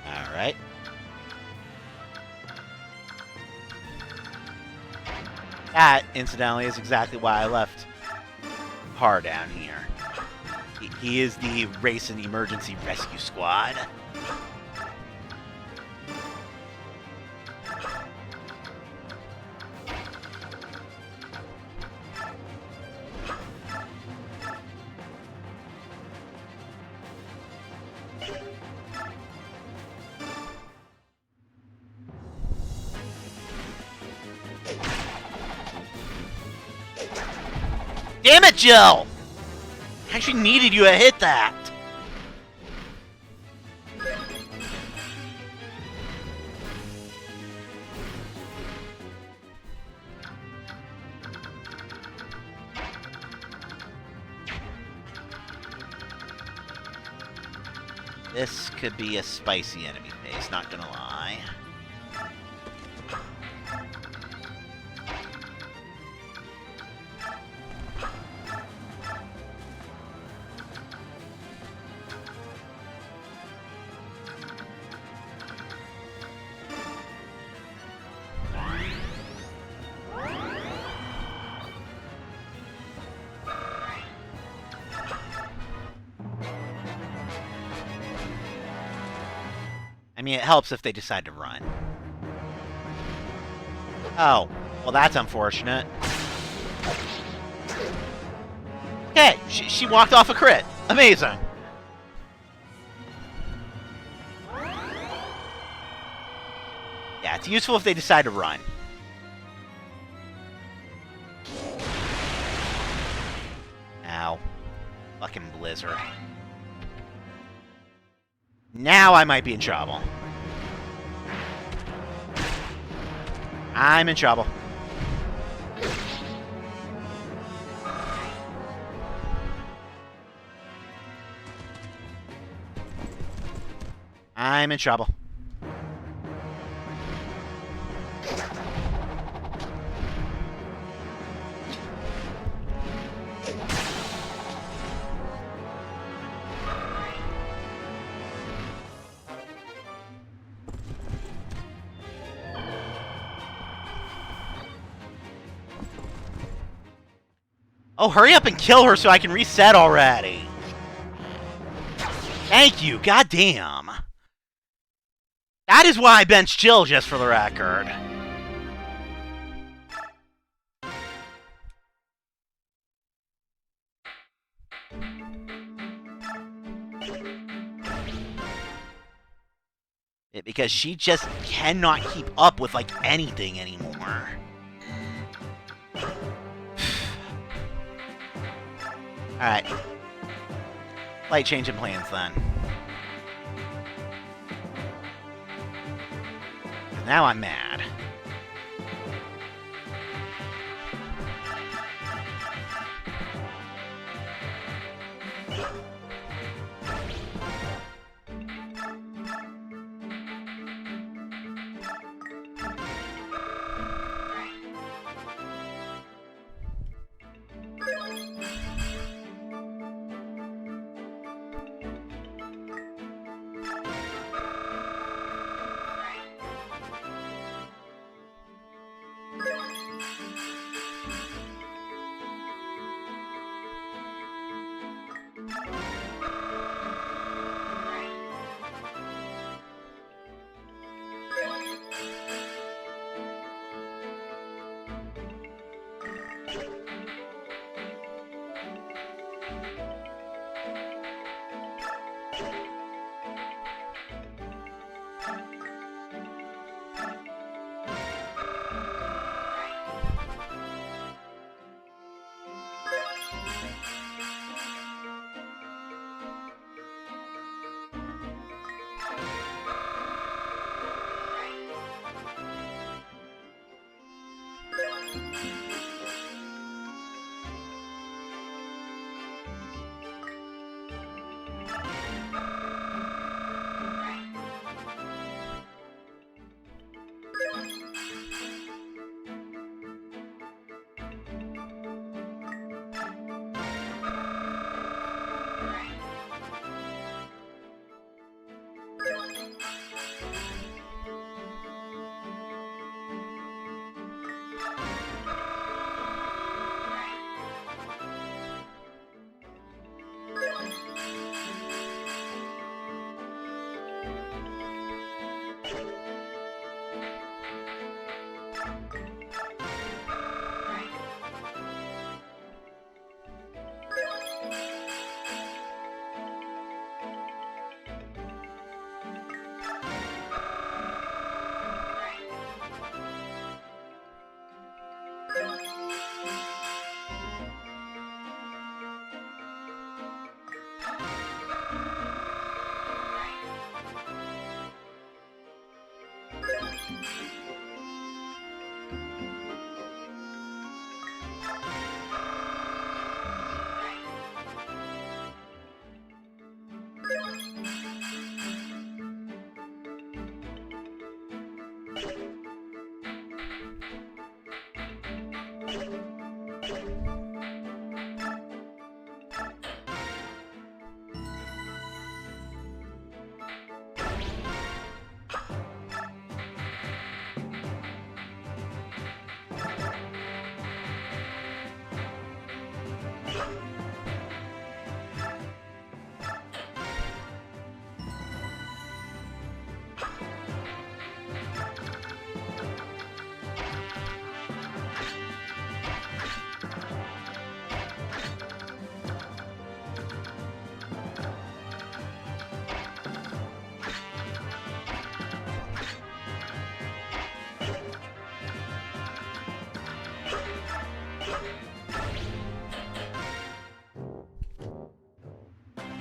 Alright. That, incidentally, is exactly why I left Har down here. He is the Race and Emergency Rescue Squad. Damn it, Jill! I actually needed you to hit that. This could be a spicy enemy phase, not gonna lie. I mean, it helps if they decide to run. Oh, well, that's unfortunate. Okay, she walked off a crit. Amazing. Yeah, it's useful if they decide to run. Ow. Fucking blizzard. Now I might be in trouble. I'm in trouble. I'm in trouble. Oh, hurry up and kill her so I can reset already. Thank you, goddamn. That is why I benched Jill, just for the record. Because she just cannot keep up with, like, anything anymore. Alright. Slight change in plans, then. Now I'm mad.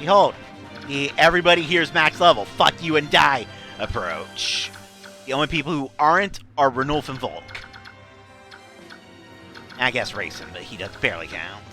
Behold, the everybody here's max level, fuck you and die approach. The only people who aren't are Ranulf and Volk. I guess Racing, but he does barely counts.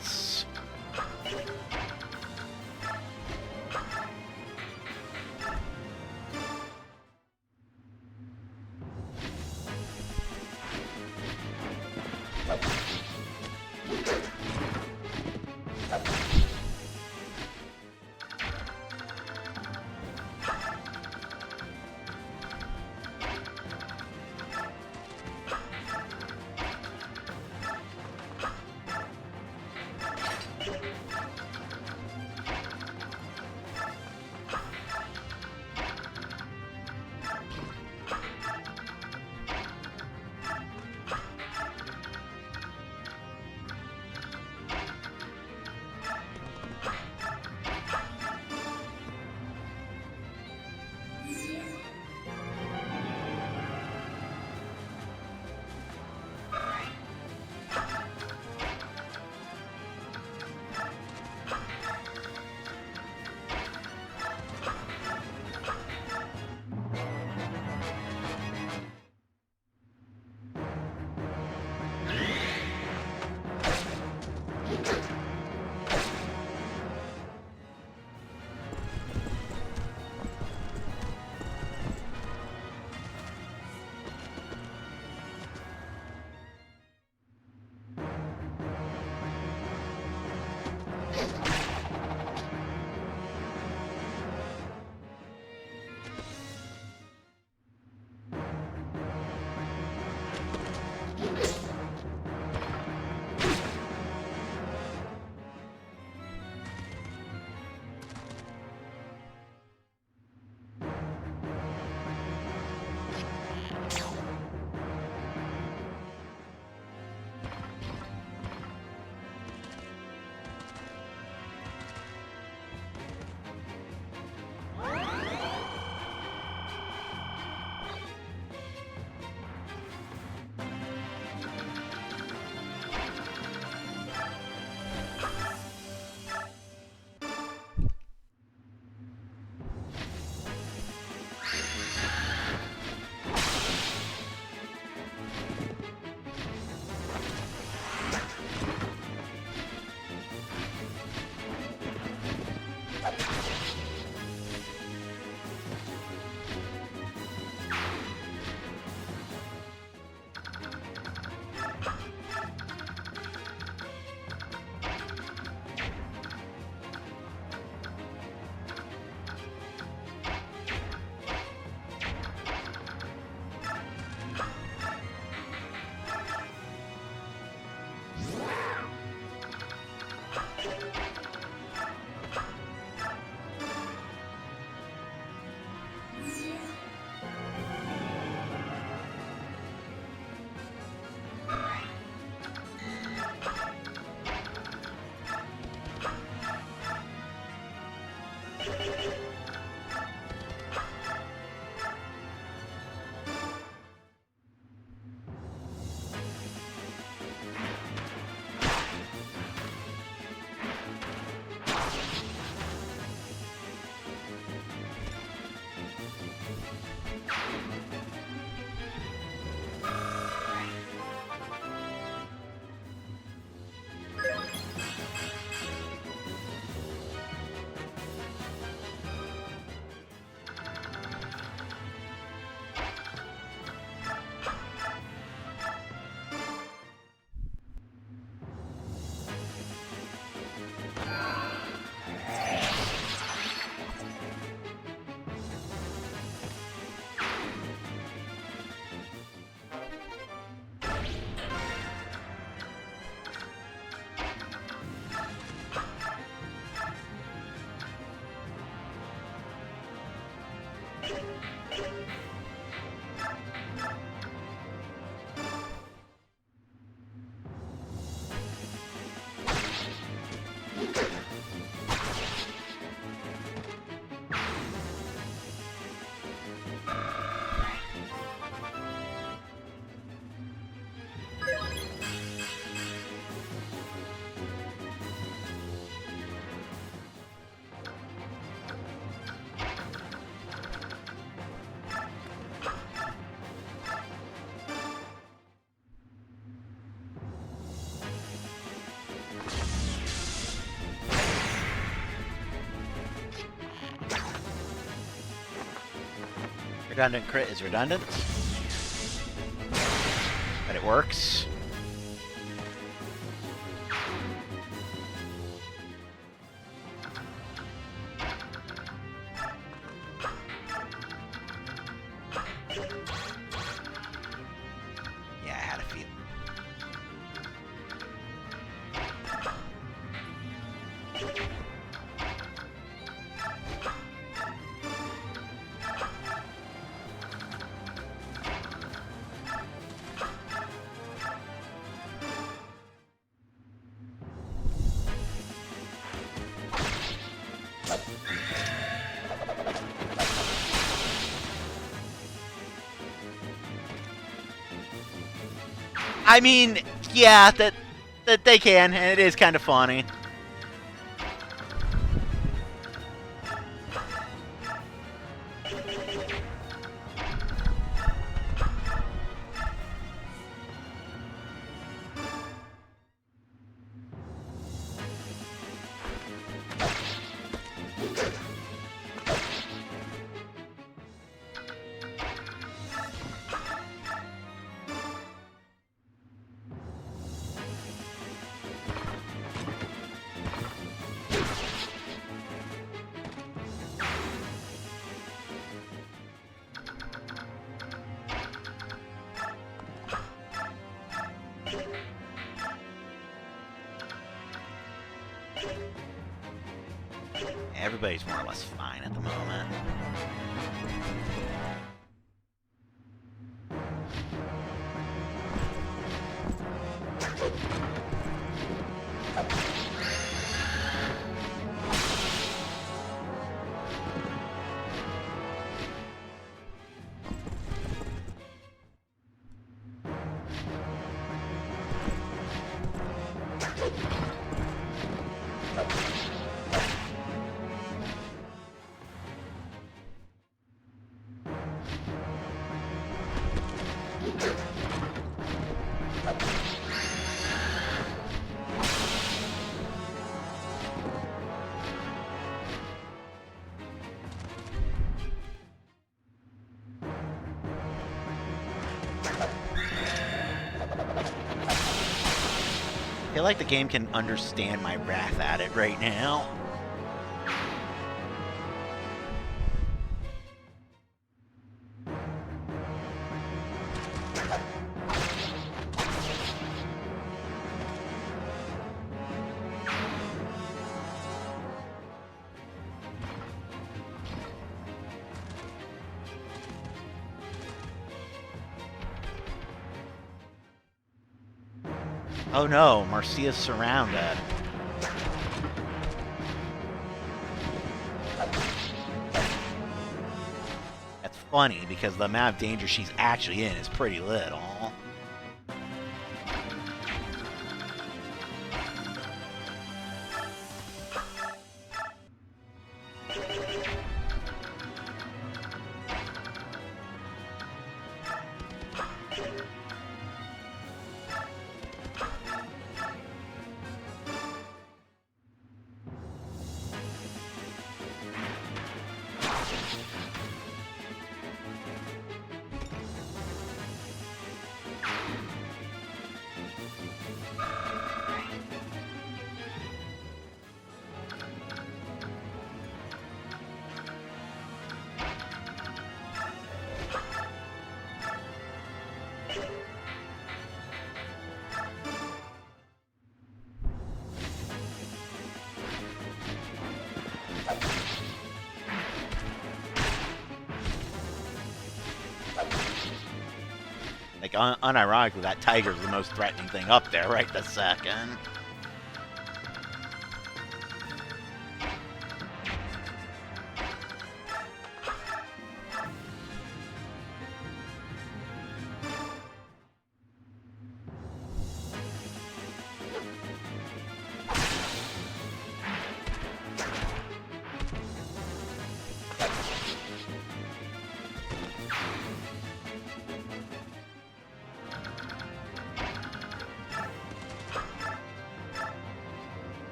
Redundant crit is redundant. But it works. Yeah, I had a feeling. I mean, yeah, that they can, and it is kind of funny. Everybody's more or less fine at the moment. I feel like the game can understand my wrath at it right now. Oh no, Marcia's surrounded. That's funny because the amount of danger she's actually in is pretty little. Like, unironically, that tiger's the most threatening thing up there right this second.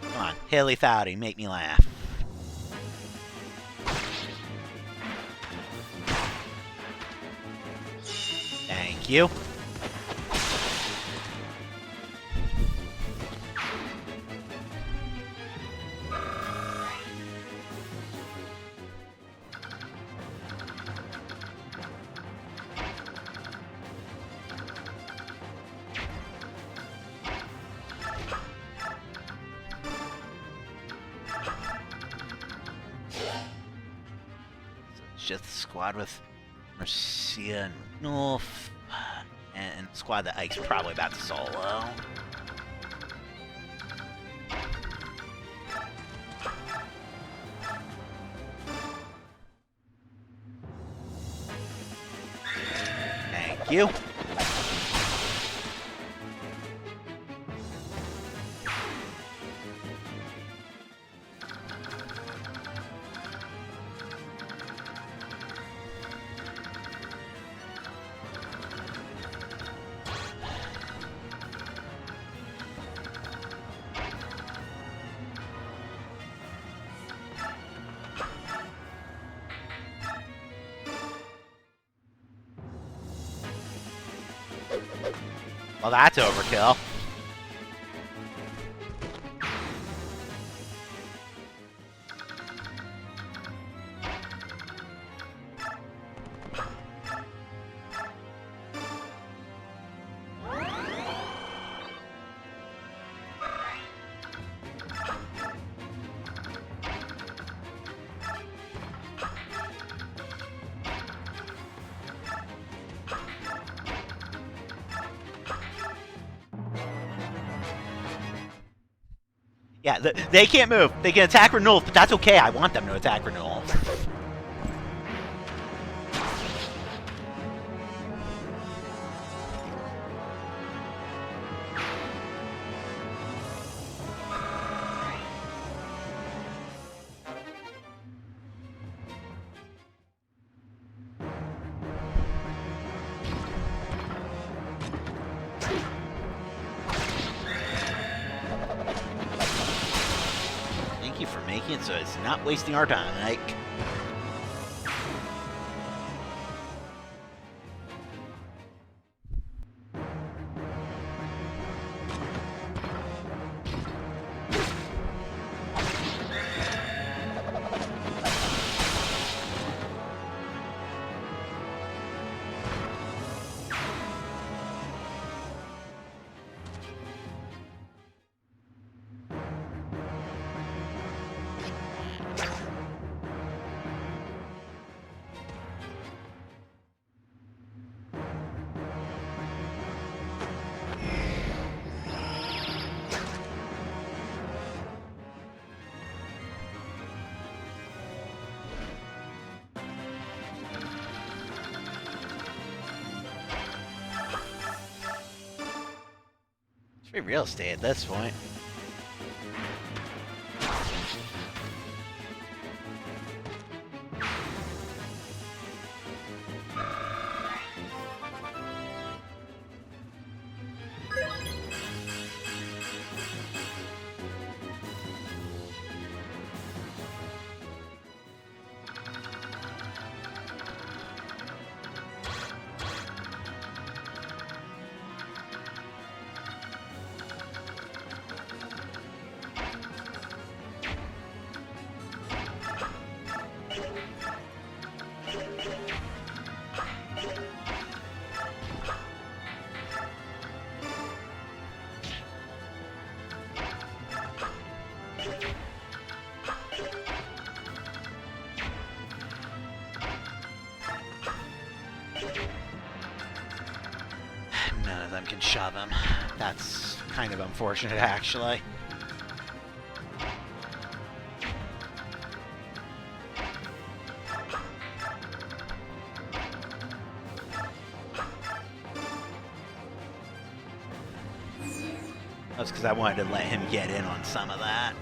Come on, hilly fouty, make me laugh. Thank you. Just the squad with Mercia and Nulf, and the squad that Ike's probably about to solo. Thank you. Well, that's overkill. Yeah, they can't move. They can attack renewals, but that's okay. I want them to attack renewals. Thank you for making it so it's not wasting our time, Ike. It's free real estate at this point. None of them can shove him. That's kind of unfortunate, actually. That's because I wanted to let him get in on some of that.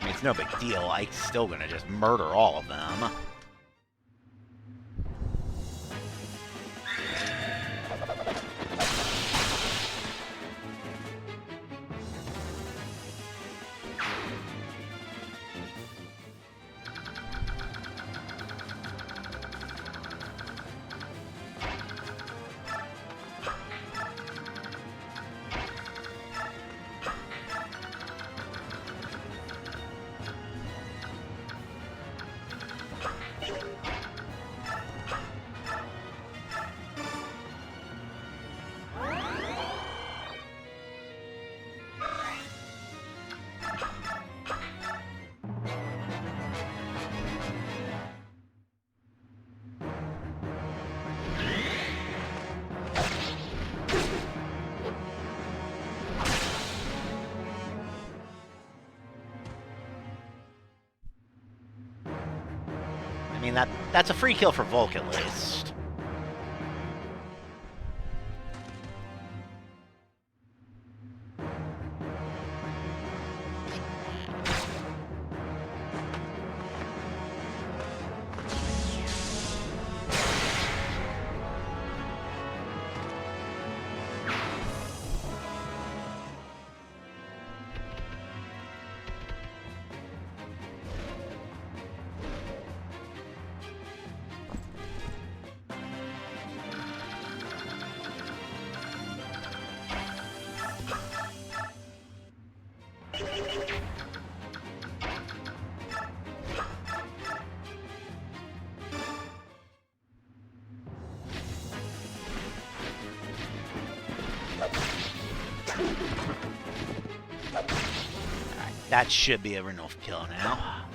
I mean, it's no big deal. Ike's still gonna just murder all of them. mean, that's a free kill for Volk, at least. That should be a Renulf kill now.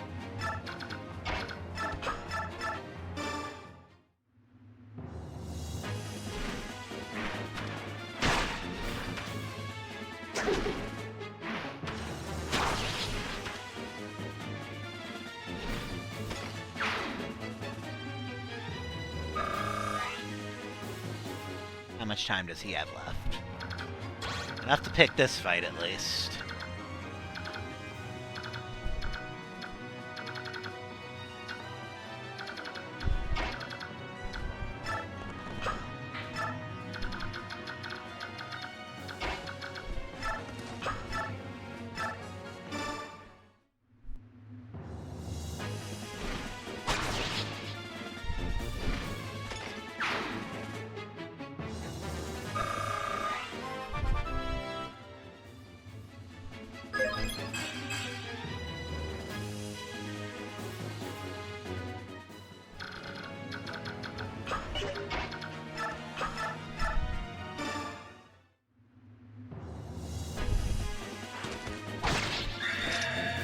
How much time does he have left? Enough to pick this fight, at least.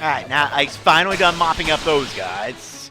Alright, now he's finally done mopping up those guys.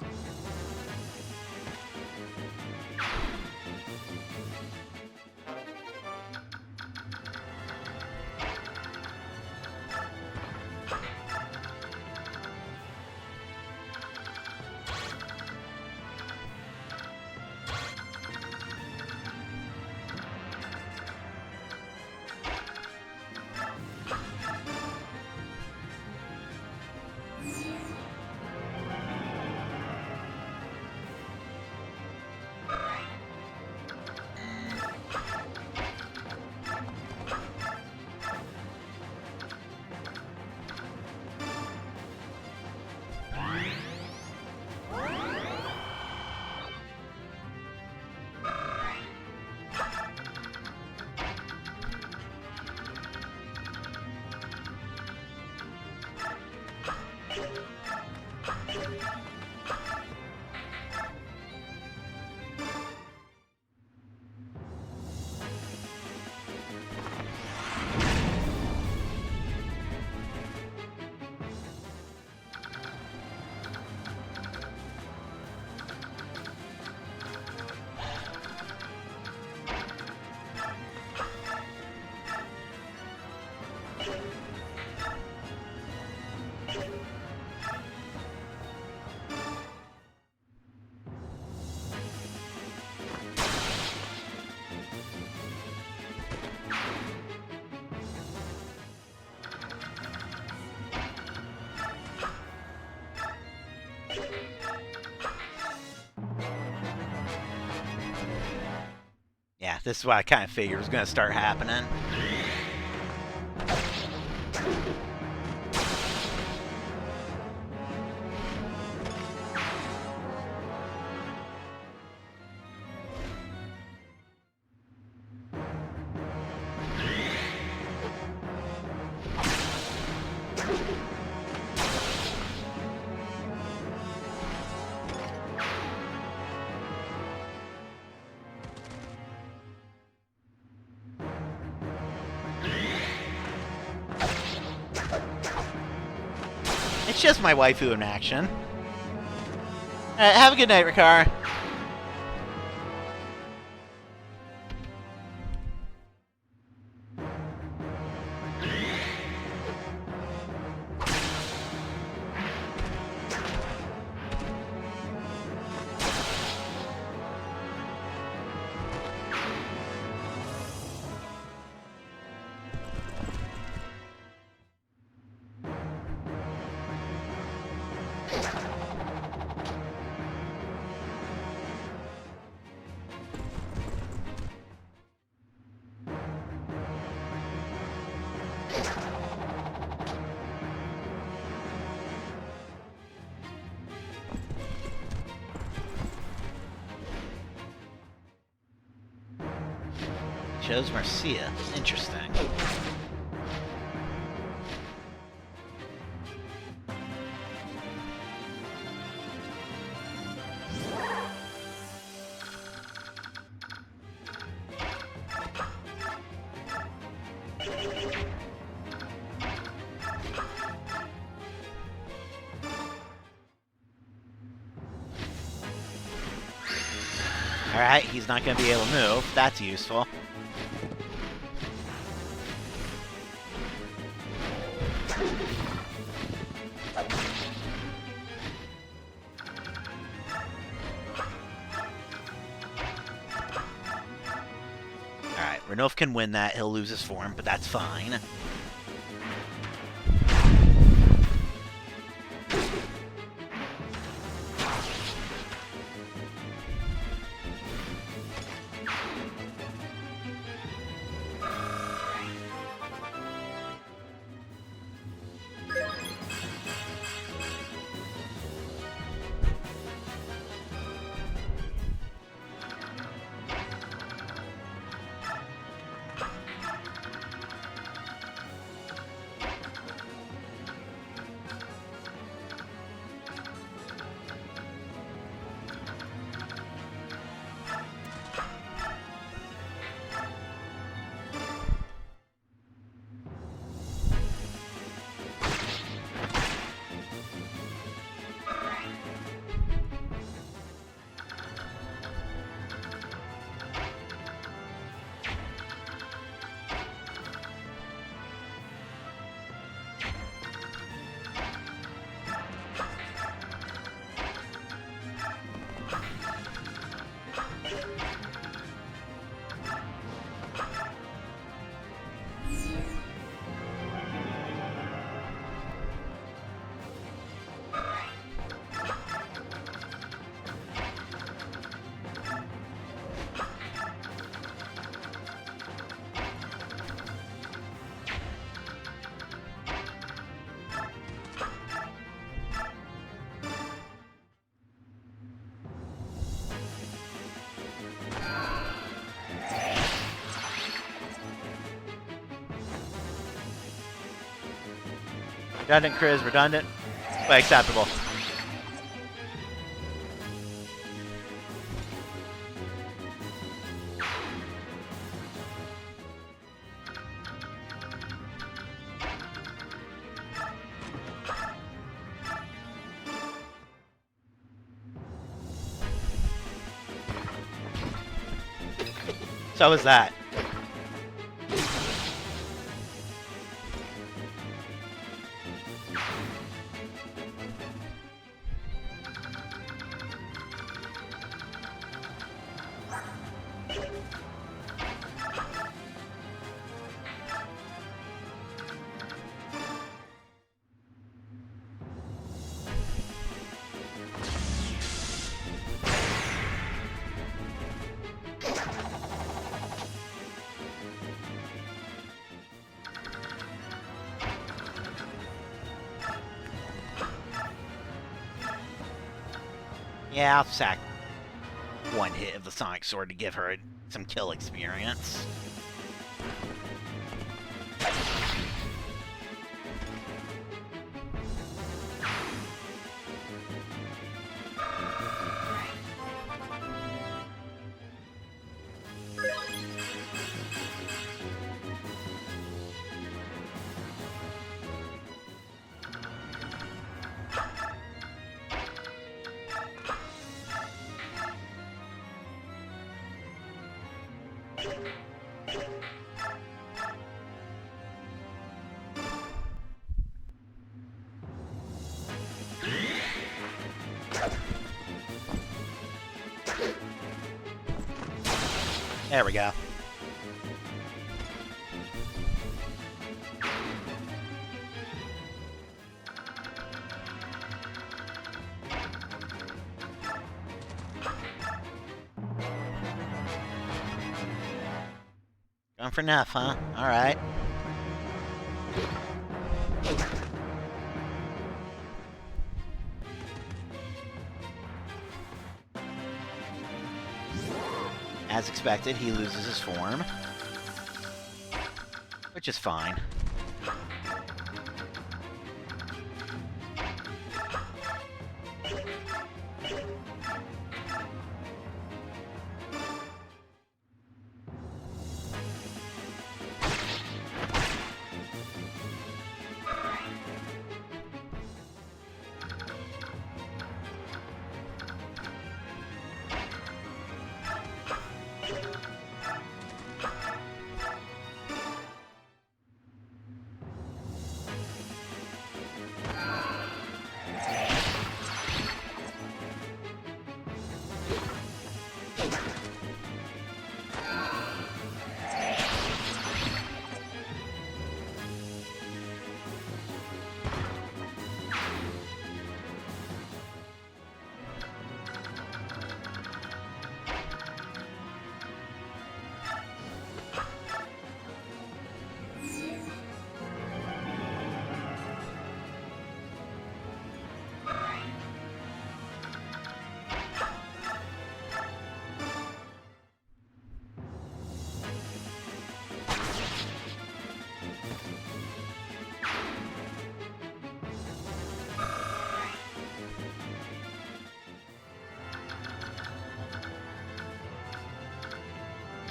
Yeah, this is what I kind of figured was going to start happening. It's just my waifu in action. Alright, have a good night, Rikara. Chose Marcia. Interesting. Alright, he's not going to be able to move. That's useful. Alright, Renolf can win that. He'll lose his form, but that's fine. Redundant, Chris. Redundant. But acceptable. So is that. Yeah, I'll sack one hit of the Sonic Sword to give her some kill experience. There we go. Going for enough, huh? Alright. As expected, he loses his form. Which is fine.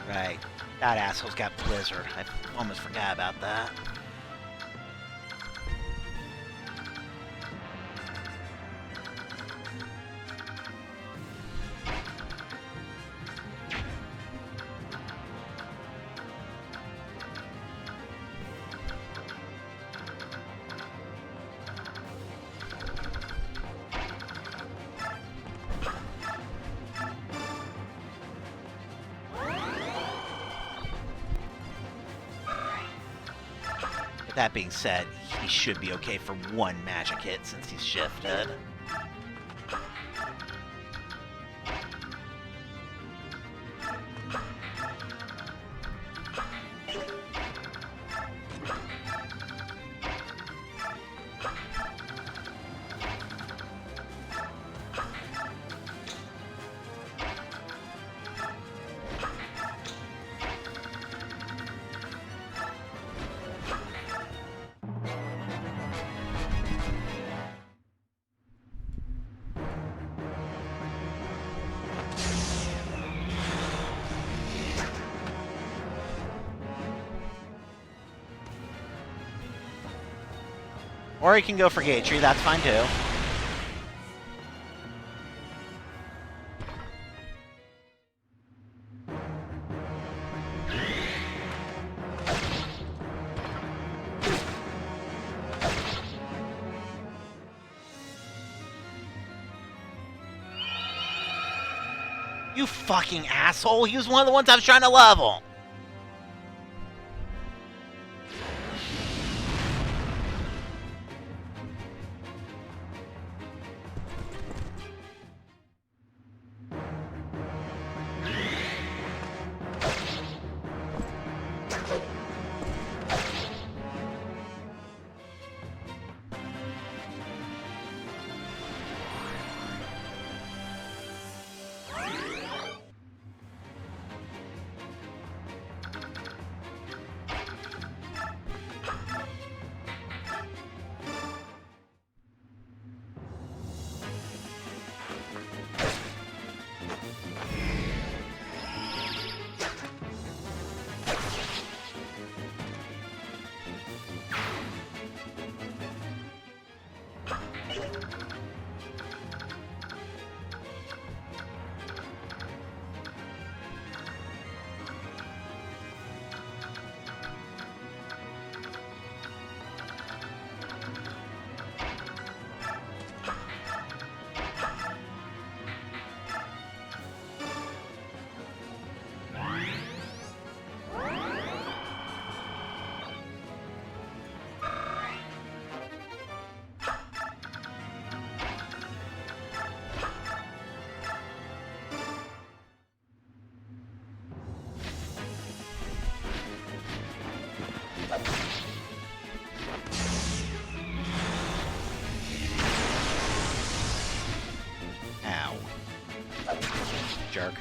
Right. That asshole's got Blizzard. I almost forgot about that. That being said, he should be okay for one magic hit since he's shifted. Or he can go for Gatry, that's fine too. You fucking asshole! He was one of the ones I was trying to level! jerk.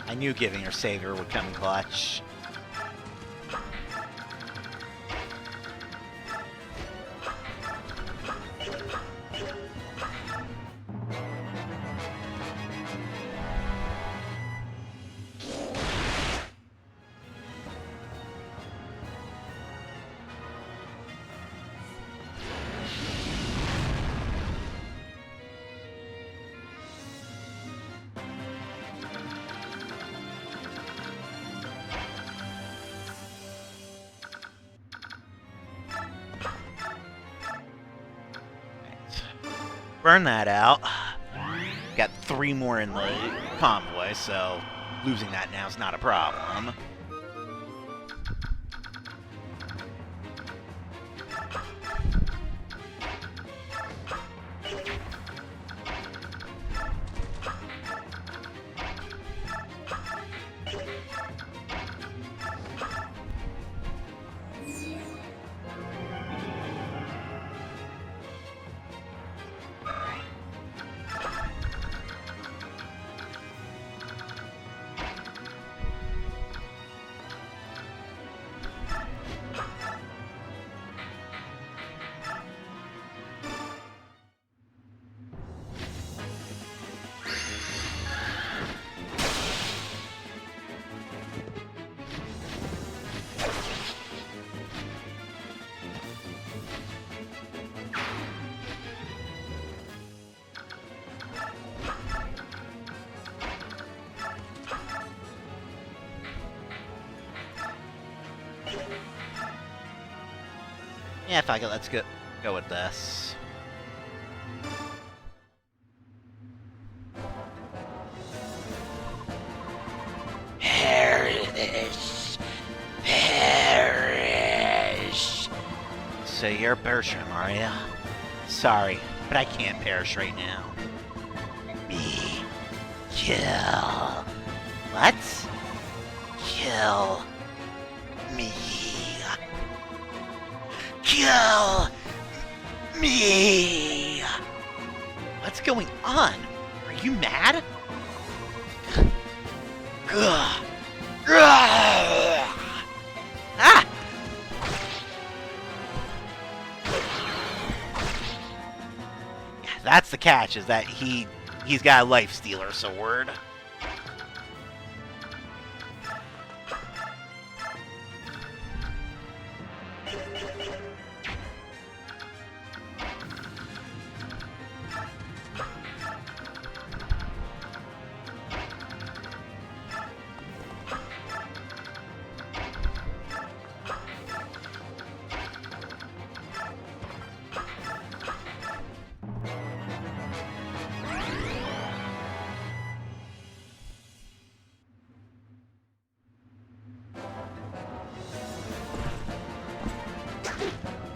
I knew giving her savior would come in clutch. Burn that out. Got 3 more in the convoy, so losing that now is not a problem. Yeah, fuck it, let's go with this. Perish! Perish! So you're Bertram, are you? Sorry, but I can't perish right now. Me. Kill. What? Kill me. Kill me. What's going on? Are you mad? Ugh. Ah! Yeah, that's the catch, is that he's got a life stealer sword.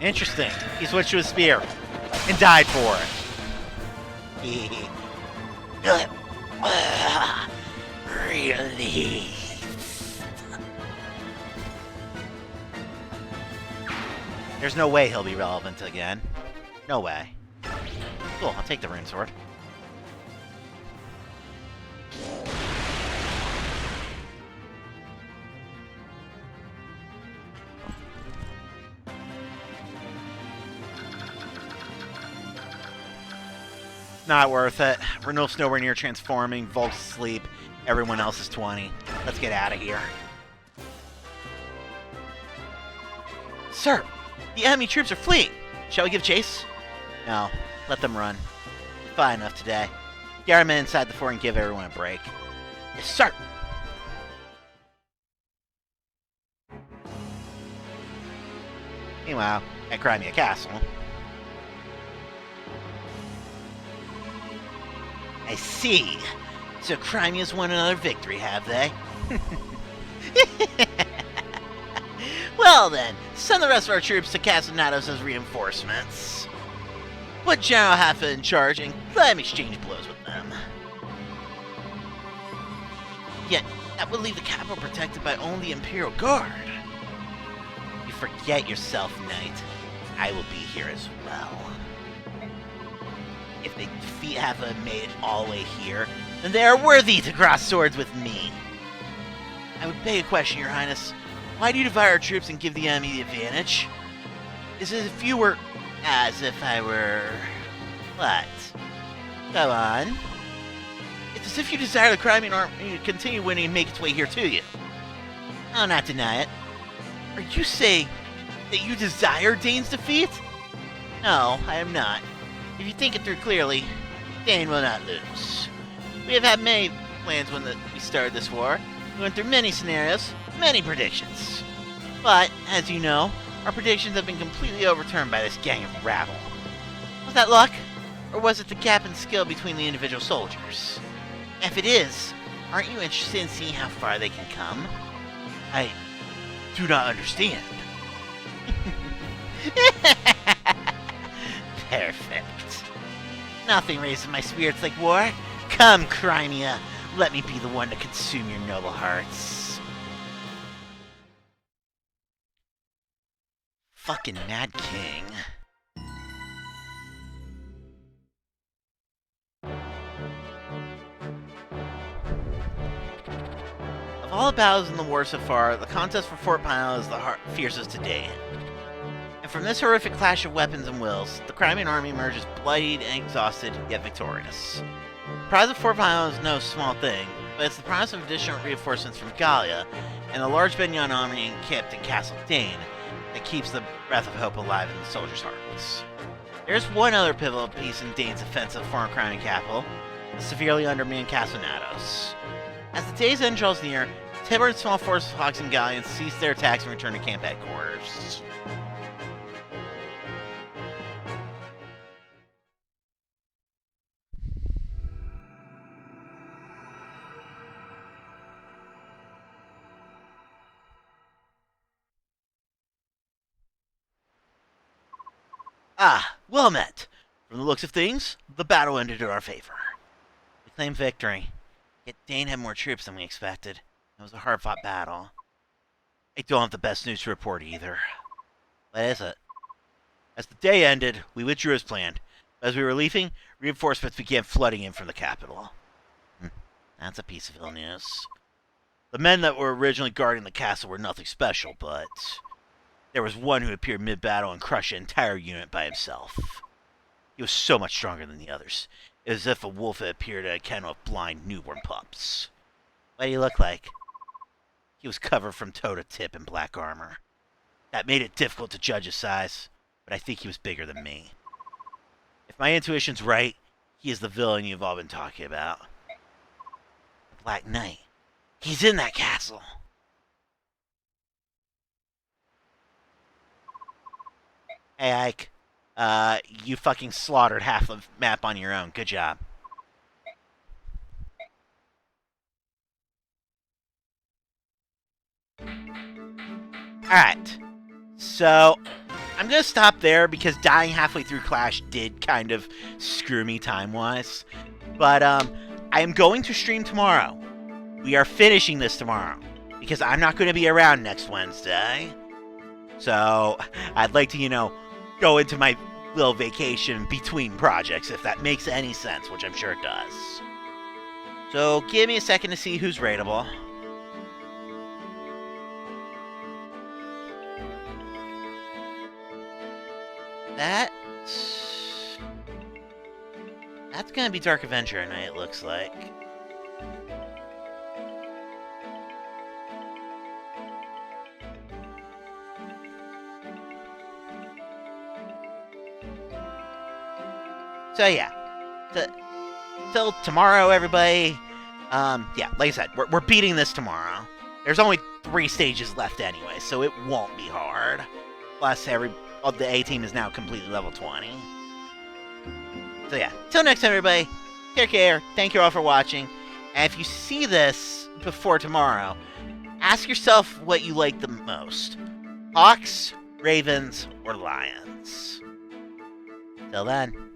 Interesting. He switched to a spear and died for it. Release. There's no way he'll be relevant again. No way. Cool, I'll take the rune sword. Not worth it. Renulf's nowhere near transforming. Volk's asleep. Everyone else is 20. Let's get out of here. Sir, the enemy troops are fleeing. Shall we give chase? No, let them run. Fine enough today. Get our men inside the fort and give everyone a break. Yes, sir. Meanwhile, at Crimea Castle. I see. So Crimea's won another victory, have they? Well then, send the rest of our troops to Castellanos as reinforcements. Put General Haffa in charge and let him exchange blows with them. Yet, that would leave the capital protected by only the Imperial Guard. You forget yourself, Knight. I will be here as well. If they defeat Haffa and made it all the way here, then they are worthy to cross swords with me. I would beg a question, Your Highness. Why do you divide our troops and give the enemy the advantage? Is it as if you were... as if I were... what? Go on. It's as if you desire the Crimean army to continue winning and make its way here to you. I'll not deny it. Are you saying that you desire Dane's defeat? No, I am not. If you think it through clearly, Dane will not lose. We have had many plans when we started this war. We went through many scenarios, many predictions. But, as you know, our predictions have been completely overturned by this gang of rabble. Was that luck? Or was it the gap in skill between the individual soldiers? If it is, aren't you interested in seeing how far they can come? I do not understand. Perfect. Nothing raises my spirits like war. Come, Crimea. Let me be the one to consume your noble hearts. Fucking Mad King. Of all the battles in the war so far, the contest for Fort Pino is the fiercest to date. And from this horrific clash of weapons and wills, the Crimean army emerges bloodied and exhausted, yet victorious. The prize of Fort Pino is no small thing, but it's the promise of additional reinforcements from Gallia and the large Benyon army encamped in Castle Dane that keeps the breath of hope alive in the soldiers' hearts. There's one other pivotal piece in Dane's offensive foreign Crimean capital, the severely undermanned Castellanos. As the day's end draws near, Tibur and small forces of Hogs and Gallians cease their attacks and return to camp headquarters. Ah, well met. From the looks of things, the battle ended in our favor. We claimed victory. Yet Dane had more troops than we expected. It was a hard-fought battle. I don't have the best news to report either. What is it? As the day ended, we withdrew as planned. As we were leaving, reinforcements began flooding in from the capital. That's a piece of ill news. The men that were originally guarding the castle were nothing special, but there was one who appeared mid-battle and crushed an entire unit by himself. He was so much stronger than the others. It was as if a wolf had appeared at a kennel of blind newborn pups. What did he look like? He was covered from toe to tip in black armor. That made it difficult to judge his size, but I think he was bigger than me. If my intuition's right, he is the villain you've all been talking about. The Black Knight. He's in that castle. Hey, Ike. You fucking slaughtered half the map on your own. Good job. Alright. So, I'm going to stop there because dying halfway through Clash did kind of screw me time-wise. But I am going to stream tomorrow. We are finishing this tomorrow because I'm not going to be around next Wednesday. So I'd like to, go into my little vacation between projects, if that makes any sense, which I'm sure it does. So give me a second to see who's rateable. That's gonna be Dark Avenger night, it looks like. So yeah, till tomorrow, everybody. Yeah, like I said, we're beating this tomorrow. There's only 3 stages left anyway, so it won't be hard. Plus, the A team is now completely level 20. So yeah, till next time, everybody. Take care. Thank you all for watching. And if you see this before tomorrow, ask yourself what you like the most: Hawks, Ravens, or Lions. Till then.